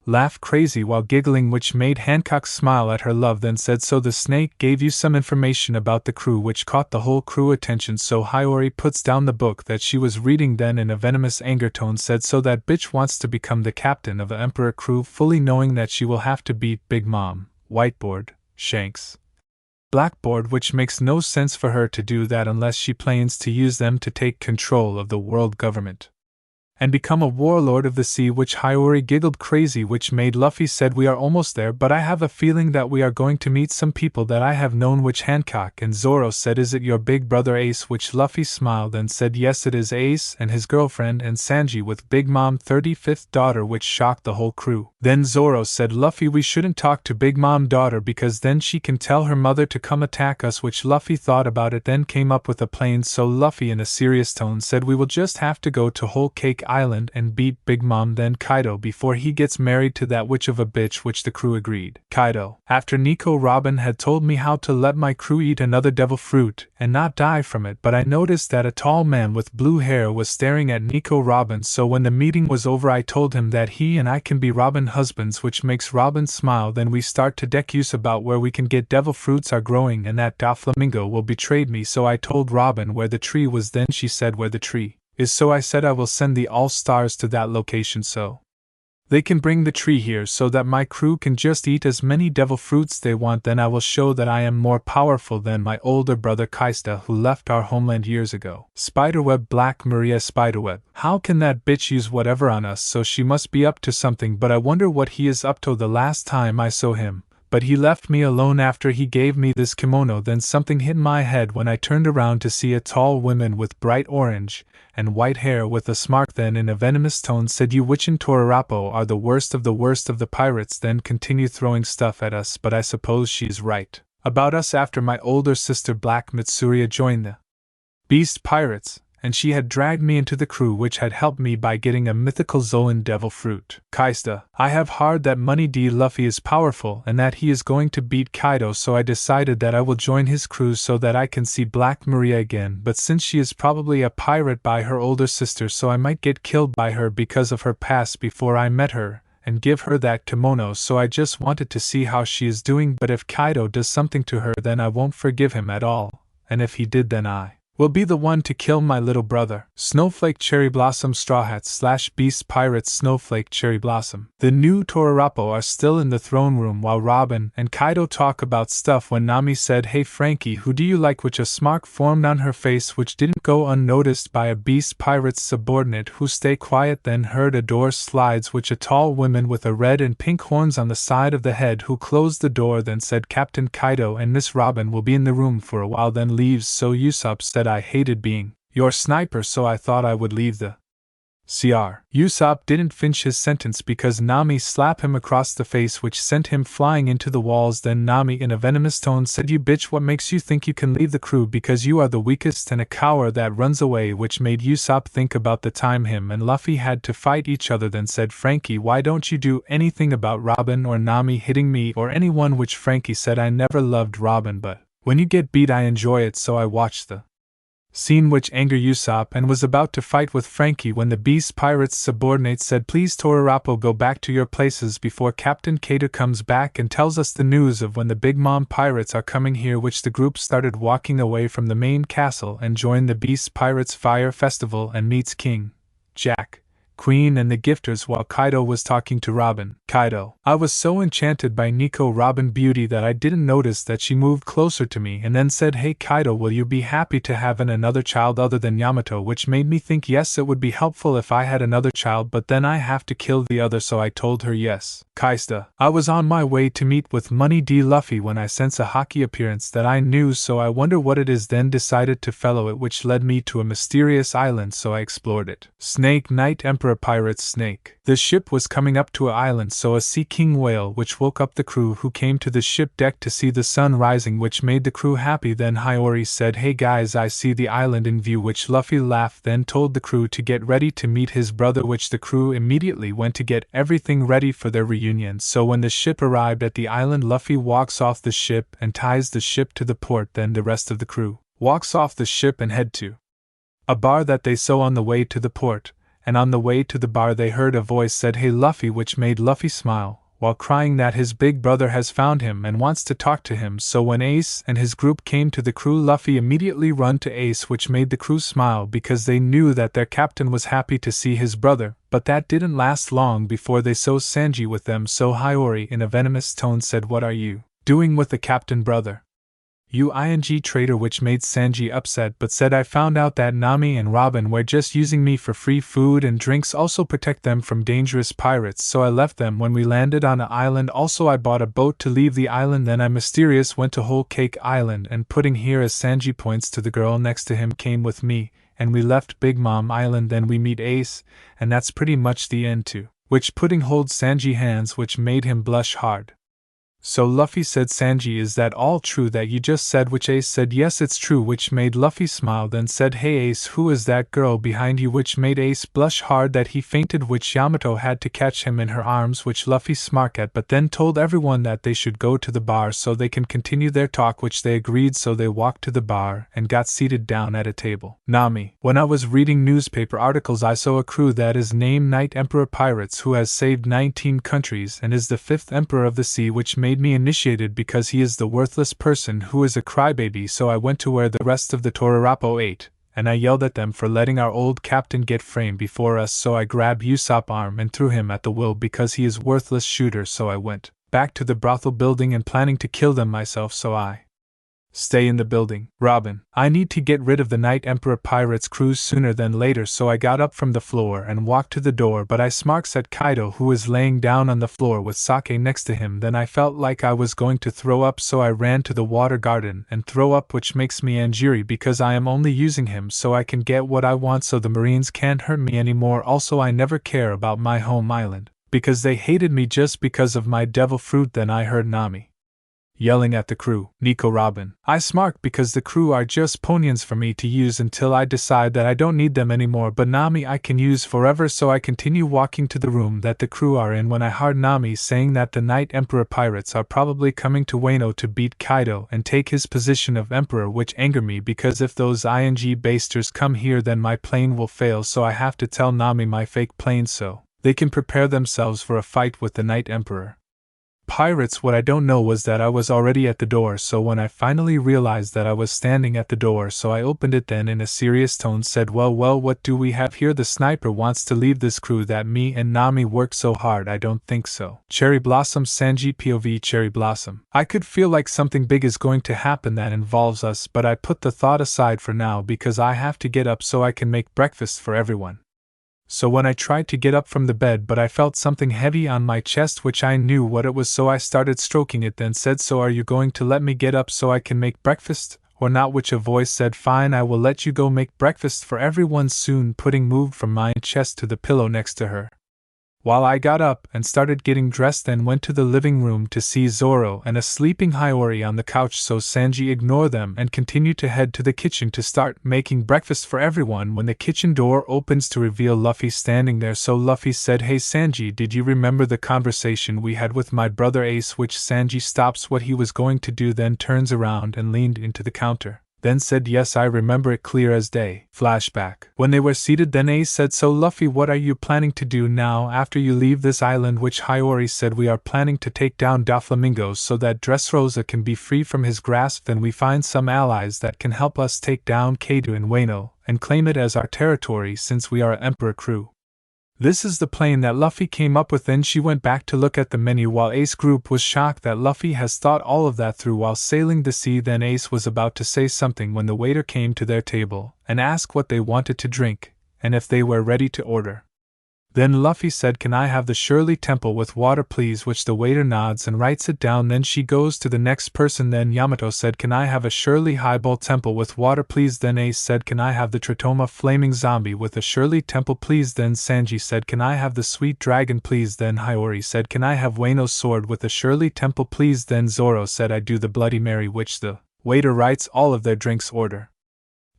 Speaker 1: laughed crazy while giggling, which made Hancock smile at her love, then said, so the snake gave you some information about the crew, which caught the whole crew attention. So Hiyori puts down the book that she was reading then in a venomous anger tone said, so that bitch wants to become the captain of the Emperor crew, fully knowing that she will have to beat Big Mom, Whiteboard, Shanks, Blackboard, which makes no sense for her to do that unless she plans to use them to take control of the world government and become a warlord of the sea, which Hiyori giggled crazy, which made Luffy said, we are almost there, but I have a feeling that we are going to meet some people that I have known, which Hancock and Zoro said, is it your big brother Ace, which Luffy smiled and said yes it is Ace and his girlfriend and Sanji with Big Mom 35th daughter, which shocked the whole crew. Then Zoro said, Luffy, we shouldn't talk to Big Mom daughter because then she can tell her mother to come attack us, which Luffy thought about it then came up with a plan, so Luffy in a serious tone said, we will just have to go to Whole Cake Island and beat Big Mom then Kaido before he gets married to that witch of a bitch, which the crew agreed. Kaido, after Nico, Robin had told me how to let my crew eat another devil fruit and not die from it, but I noticed that a tall man with blue hair was staring at Nico, Robin, so when the meeting was over I told him that he and I can be Robin husbands, which makes Robin smile. Then we start to discuss about where we can get devil fruits are growing and that Doflamingo will betrayed me, so I told Robin where the tree was, then she said where the tree is, so I said I will send the All-Stars to that location so they can bring the tree here so that my crew can just eat as many devil fruits they want. Then I will show that I am more powerful than my older brother Kaista, who left our homeland years ago. Spiderweb Black Maria Spiderweb. How can that bitch use whatever on us, so she must be up to something, but I wonder what he is up to. The last time I saw him, but he left me alone after he gave me this kimono. Then something hit my head when I turned around to see a tall woman with bright orange and white hair with a smirk, then in a venomous tone said, you witch and Torarapo are the worst of the pirates, then continue throwing stuff at us, but I suppose she's right about us after my older sister Black Mitsuria joined the Beast Pirates, and she had dragged me into the crew, which had helped me by getting a mythical Zoan devil fruit. Kaista, I have heard that Money D. Luffy is powerful and that he is going to beat Kaido, so I decided that I will join his crew so that I can see Black Maria again, but since she is probably a pirate by her older sister, so I might get killed by her because of her past before I met her and give her that kimono, so I just wanted to see how she is doing, but if Kaido does something to her then I won't forgive him at all, and if he did then I will be the one to kill my little brother. Snowflake Cherry Blossom Straw Hats / Beast Pirates Snowflake Cherry Blossom. The new Torarapo are still in the throne room while Robin and Kaido talk about stuff when Nami said, hey Frankie, who do you like, which a smirk formed on her face which didn't go unnoticed by a Beast Pirate's subordinate who stay quiet. Then heard a door slides, which a tall woman with a red and pink horns on the side of the head who closed the door then said, Captain Kaido and Miss Robin will be in the room for a while then leaves, so Usopp said, I hated being your sniper, so I thought I would leave the CR. Usopp didn't finish his sentence because Nami slapped him across the face, which sent him flying into the walls. Then Nami in a venomous tone said, you bitch, what makes you think you can leave the crew, because you are the weakest and a coward that runs away, which made Usopp think about the time him and Luffy had to fight each other. Then said, Frankie, why don't you do anything about Robin or Nami hitting me or anyone, which Frankie said, I never loved Robin, but when you get beat I enjoy it, so I watch the scene, which angered Usopp and was about to fight with Frankie when the Beast Pirates subordinate said, please Torarapo, go back to your places before Captain Kato comes back and tells us the news of when the Big Mom Pirates are coming here, which the group started walking away from the main castle and joined the Beast Pirates Fire Festival and meets King Jack Queen and the gifters while Kaido was talking to Robin. Kaido. I was so enchanted by Nico Robin beauty that I didn't notice that she moved closer to me and then said, "Hey Kaido, will you be happy to have another child other than Yamato?" Which made me think yes, it would be helpful if I had another child, but then I have to kill the other, so I told her yes. Kaista. I was on my way to meet with Money D. Luffy when I sense a hockey appearance that I knew, so I wonder what it is, then decided to follow it, which led me to a mysterious island, so I explored it. Snake Knight Emperor Pirates Snake. The ship was coming up to an island, so a sea king whale which woke up the crew who came to the ship deck to see the sun rising, which made the crew happy. Then Hiyori said, "Hey guys, I see the island in view," which Luffy laughed, then told the crew to get ready to meet his brother, which the crew immediately went to get everything ready for their reunion. So when the ship arrived at the island, Luffy walks off the ship and ties the ship to the port, then the rest of the crew walks off the ship and head to a bar that they saw on the way to the port, and on the way to the bar they heard a voice said, "Hey Luffy," which made Luffy smile, while crying that his big brother has found him and wants to talk to him. So when Ace and his group came to the crew, Luffy immediately run to Ace, which made the crew smile because they knew that their captain was happy to see his brother, but that didn't last long before they saw Sanji with them. So Hiyori in a venomous tone said, "What are you doing with the captain, brother? You traitor," which made Sanji upset, but said, "I found out that Nami and Robin were just using me for free food and drinks, also protect them from dangerous pirates, so I left them when we landed on an island. Also I bought a boat to leave the island, then I mysterious went to Whole Cake Island, and putting here," as Sanji points to the girl next to him, "came with me, and we left Big Mom Island, then we meet Ace, and that's pretty much the end too," which putting hold Sanji hands, which made him blush hard. So Luffy said, "Sanji, is that all true that you just said?" Which Ace said, "Yes, it's true," which made Luffy smile, then said, "Hey Ace, who is that girl behind you?" which made Ace blush hard that he fainted, which Yamato had to catch him in her arms, which Luffy smirked at, but then told everyone that they should go to the bar so they can continue their talk, which they agreed. So they walked to the bar and got seated down at a table. Nami. When I was reading newspaper articles, I saw a crew that is named Knight Emperor Pirates, who has saved 19 countries and is the 5th Emperor of the Sea, which made me initiated because he is the worthless person who is a crybaby. So I went to where the rest of the Torarapo ate, and I yelled at them for letting our old captain get framed before us. So I grabbed Usopp's arm and threw him at the wheel because he is worthless shooter. So I went back to the brothel building and planning to kill them myself, so I stay in the building. Robin. I need to get rid of the Knight Emperor Pirates crews sooner than later, so I got up from the floor and walked to the door, but I smarks at Kaido, who was laying down on the floor with sake next to him. Then I felt like I was going to throw up, so I ran to the water garden and throw up, which makes me angry because I am only using him so I can get what I want, so the Marines can't hurt me anymore. Also I never care about my home island, because they hated me just because of my devil fruit. Then I heard Nami yelling at the crew, "Nico Robin." I smirked because the crew are just ponions for me to use until I decide that I don't need them anymore, but Nami I can use forever. So I continue walking to the room that the crew are in when I heard Nami saying that the Knight Emperor Pirates are probably coming to Wano to beat Kaido and take his position of Emperor, which anger me because if those basters come here then my plane will fail. So I have to tell Nami my fake plane so they can prepare themselves for a fight with the Knight Emperor Pirates. What I don't know was that I was already at the door, so when I finally realized that I was standing at the door, so I opened it, then in a serious tone said, well, what do we have here? The sniper wants to leave this crew that me and Nami worked so hard. I don't think so. Cherry Blossom Sanji POV Cherry Blossom. I could feel like something big is going to happen that involves us, but I put the thought aside for now because I have to get up so I can make breakfast for everyone. So when I tried to get up from the bed, but I felt something heavy on my chest, which I knew what it was, so I started stroking it, then said, so are you going to let me get up so I can make breakfast, or not? Which a voice said, fine, I will let you go make breakfast for everyone soon. Putting moved from my chest to the pillow next to her, while I got up and started getting dressed, then went to the living room to see Zoro and a sleeping Hiyori on the couch, so Sanji ignored them and continued to head to the kitchen to start making breakfast for everyone. When the kitchen door opens to reveal Luffy standing there, so Luffy said, hey Sanji, did you remember the conversation we had with my brother Ace? Which Sanji stops what he was going to do, then turns around and leaned into the counter. Then said, yes, I remember it clear as day. Flashback. When they were seated, then Ace said, so Luffy, what are you planning to do now after you leave this island? Which Hiyori said, we are planning to take down Doflamingo so that Dressrosa can be free from his grasp. Then we find some allies that can help us take down Kaido and Wano and claim it as our territory since we are an Emperor crew. This is the plane that Luffy came up with. Then she went back to look at the menu while Ace Group was shocked that Luffy has thought all of that through while sailing the sea. Then Ace was about to say something when the waiter came to their table and asked what they wanted to drink and if they were ready to order. Then Luffy said, "Can I have the Shirley Temple with water please?" which the waiter nods and writes it down. Then she goes to the next person. Then Yamato said, "Can I have a Shirley Highball Temple with water please?" Then Ace said, "Can I have the Tritoma Flaming Zombie with a Shirley Temple please?" Then Sanji said, "Can I have the Sweet Dragon please?" Then Hiyori said, "Can I have Wano's Sword with a Shirley Temple please?" Then Zoro said, "I do the Bloody Mary," which the waiter writes all of their drinks order.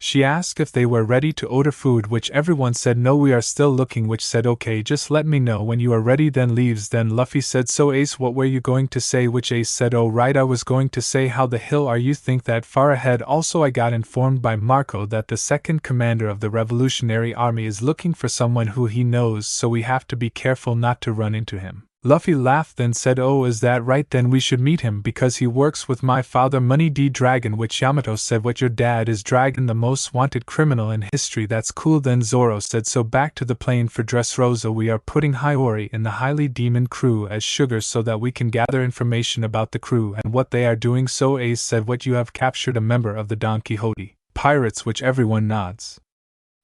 Speaker 1: She asked if they were ready to order food, which everyone said no, we are still looking, which said okay, just let me know when you are ready. Then leaves. Then Luffy said, "So Ace, what were you going to say?" Which Ace said, "Oh right, I was going to say how the hill are you think that far ahead. Also I got informed by Marco that the second commander of the Revolutionary Army is looking for someone who he knows, so we have to be careful not to run into him." Luffy laughed then said, "Oh, is that right? Then we should meet him because he works with my father Money D Dragon." Which Yamato said, "What, your dad is Dragon, the most wanted criminal in history? That's cool." Then Zoro said, "So back to the plane for Dressrosa. We are putting Hiyori in the Highly Demon crew as sugar so that we can gather information about the crew and what they are doing." So Ace said, "What, you have captured a member of the Don Quixote pirates?" Which everyone nods.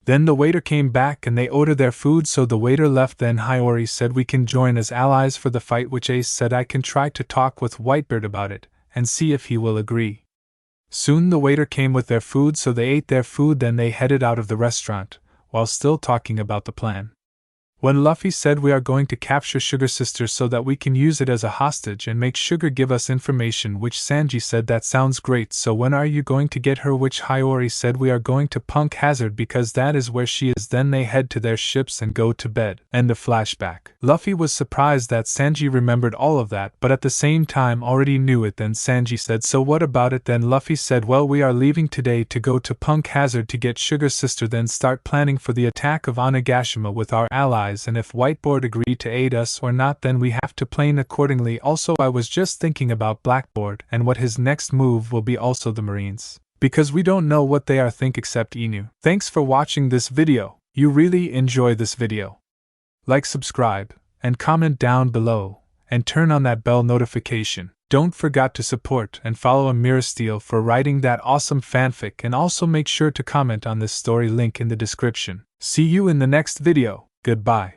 Speaker 1: Then the waiter came back and they ordered their food, so the waiter left. Then Hiyori said, "We can join as allies for the fight," which Ace said, "I can try to talk with Whitebeard about it and see if he will agree." Soon the waiter came with their food, so they ate their food. Then they headed out of the restaurant while still talking about the plan. When Luffy said, "We are going to capture Sugar Sister so that we can use it as a hostage and make Sugar give us information," which Sanji said, "That sounds great, so when are you going to get her?" Which Hiyori said, "We are going to Punk Hazard because that is where she is." Then they head to their ships and go to bed. End of flashback. Luffy was surprised that Sanji remembered all of that, but at the same time already knew it. Then Sanji said, "So what about it?" Then Luffy said, "Well, we are leaving today to go to Punk Hazard to get Sugar Sister, then start planning for the attack of Onigashima with our allies, and if Whiteboard agreed to aid us or not, then we have to plan accordingly." Also, I was just thinking about Blackboard and what his next move will be, also the Marines, because we don't know what they are think except Inu. Thanks for watching this video. You really enjoy this video. Like, subscribe, and comment down below, and turn on that bell notification. Don't forget to support and follow AmiraSteele for writing that awesome fanfic, and also make sure to comment on this story, link in the description. See you in the next video. Goodbye.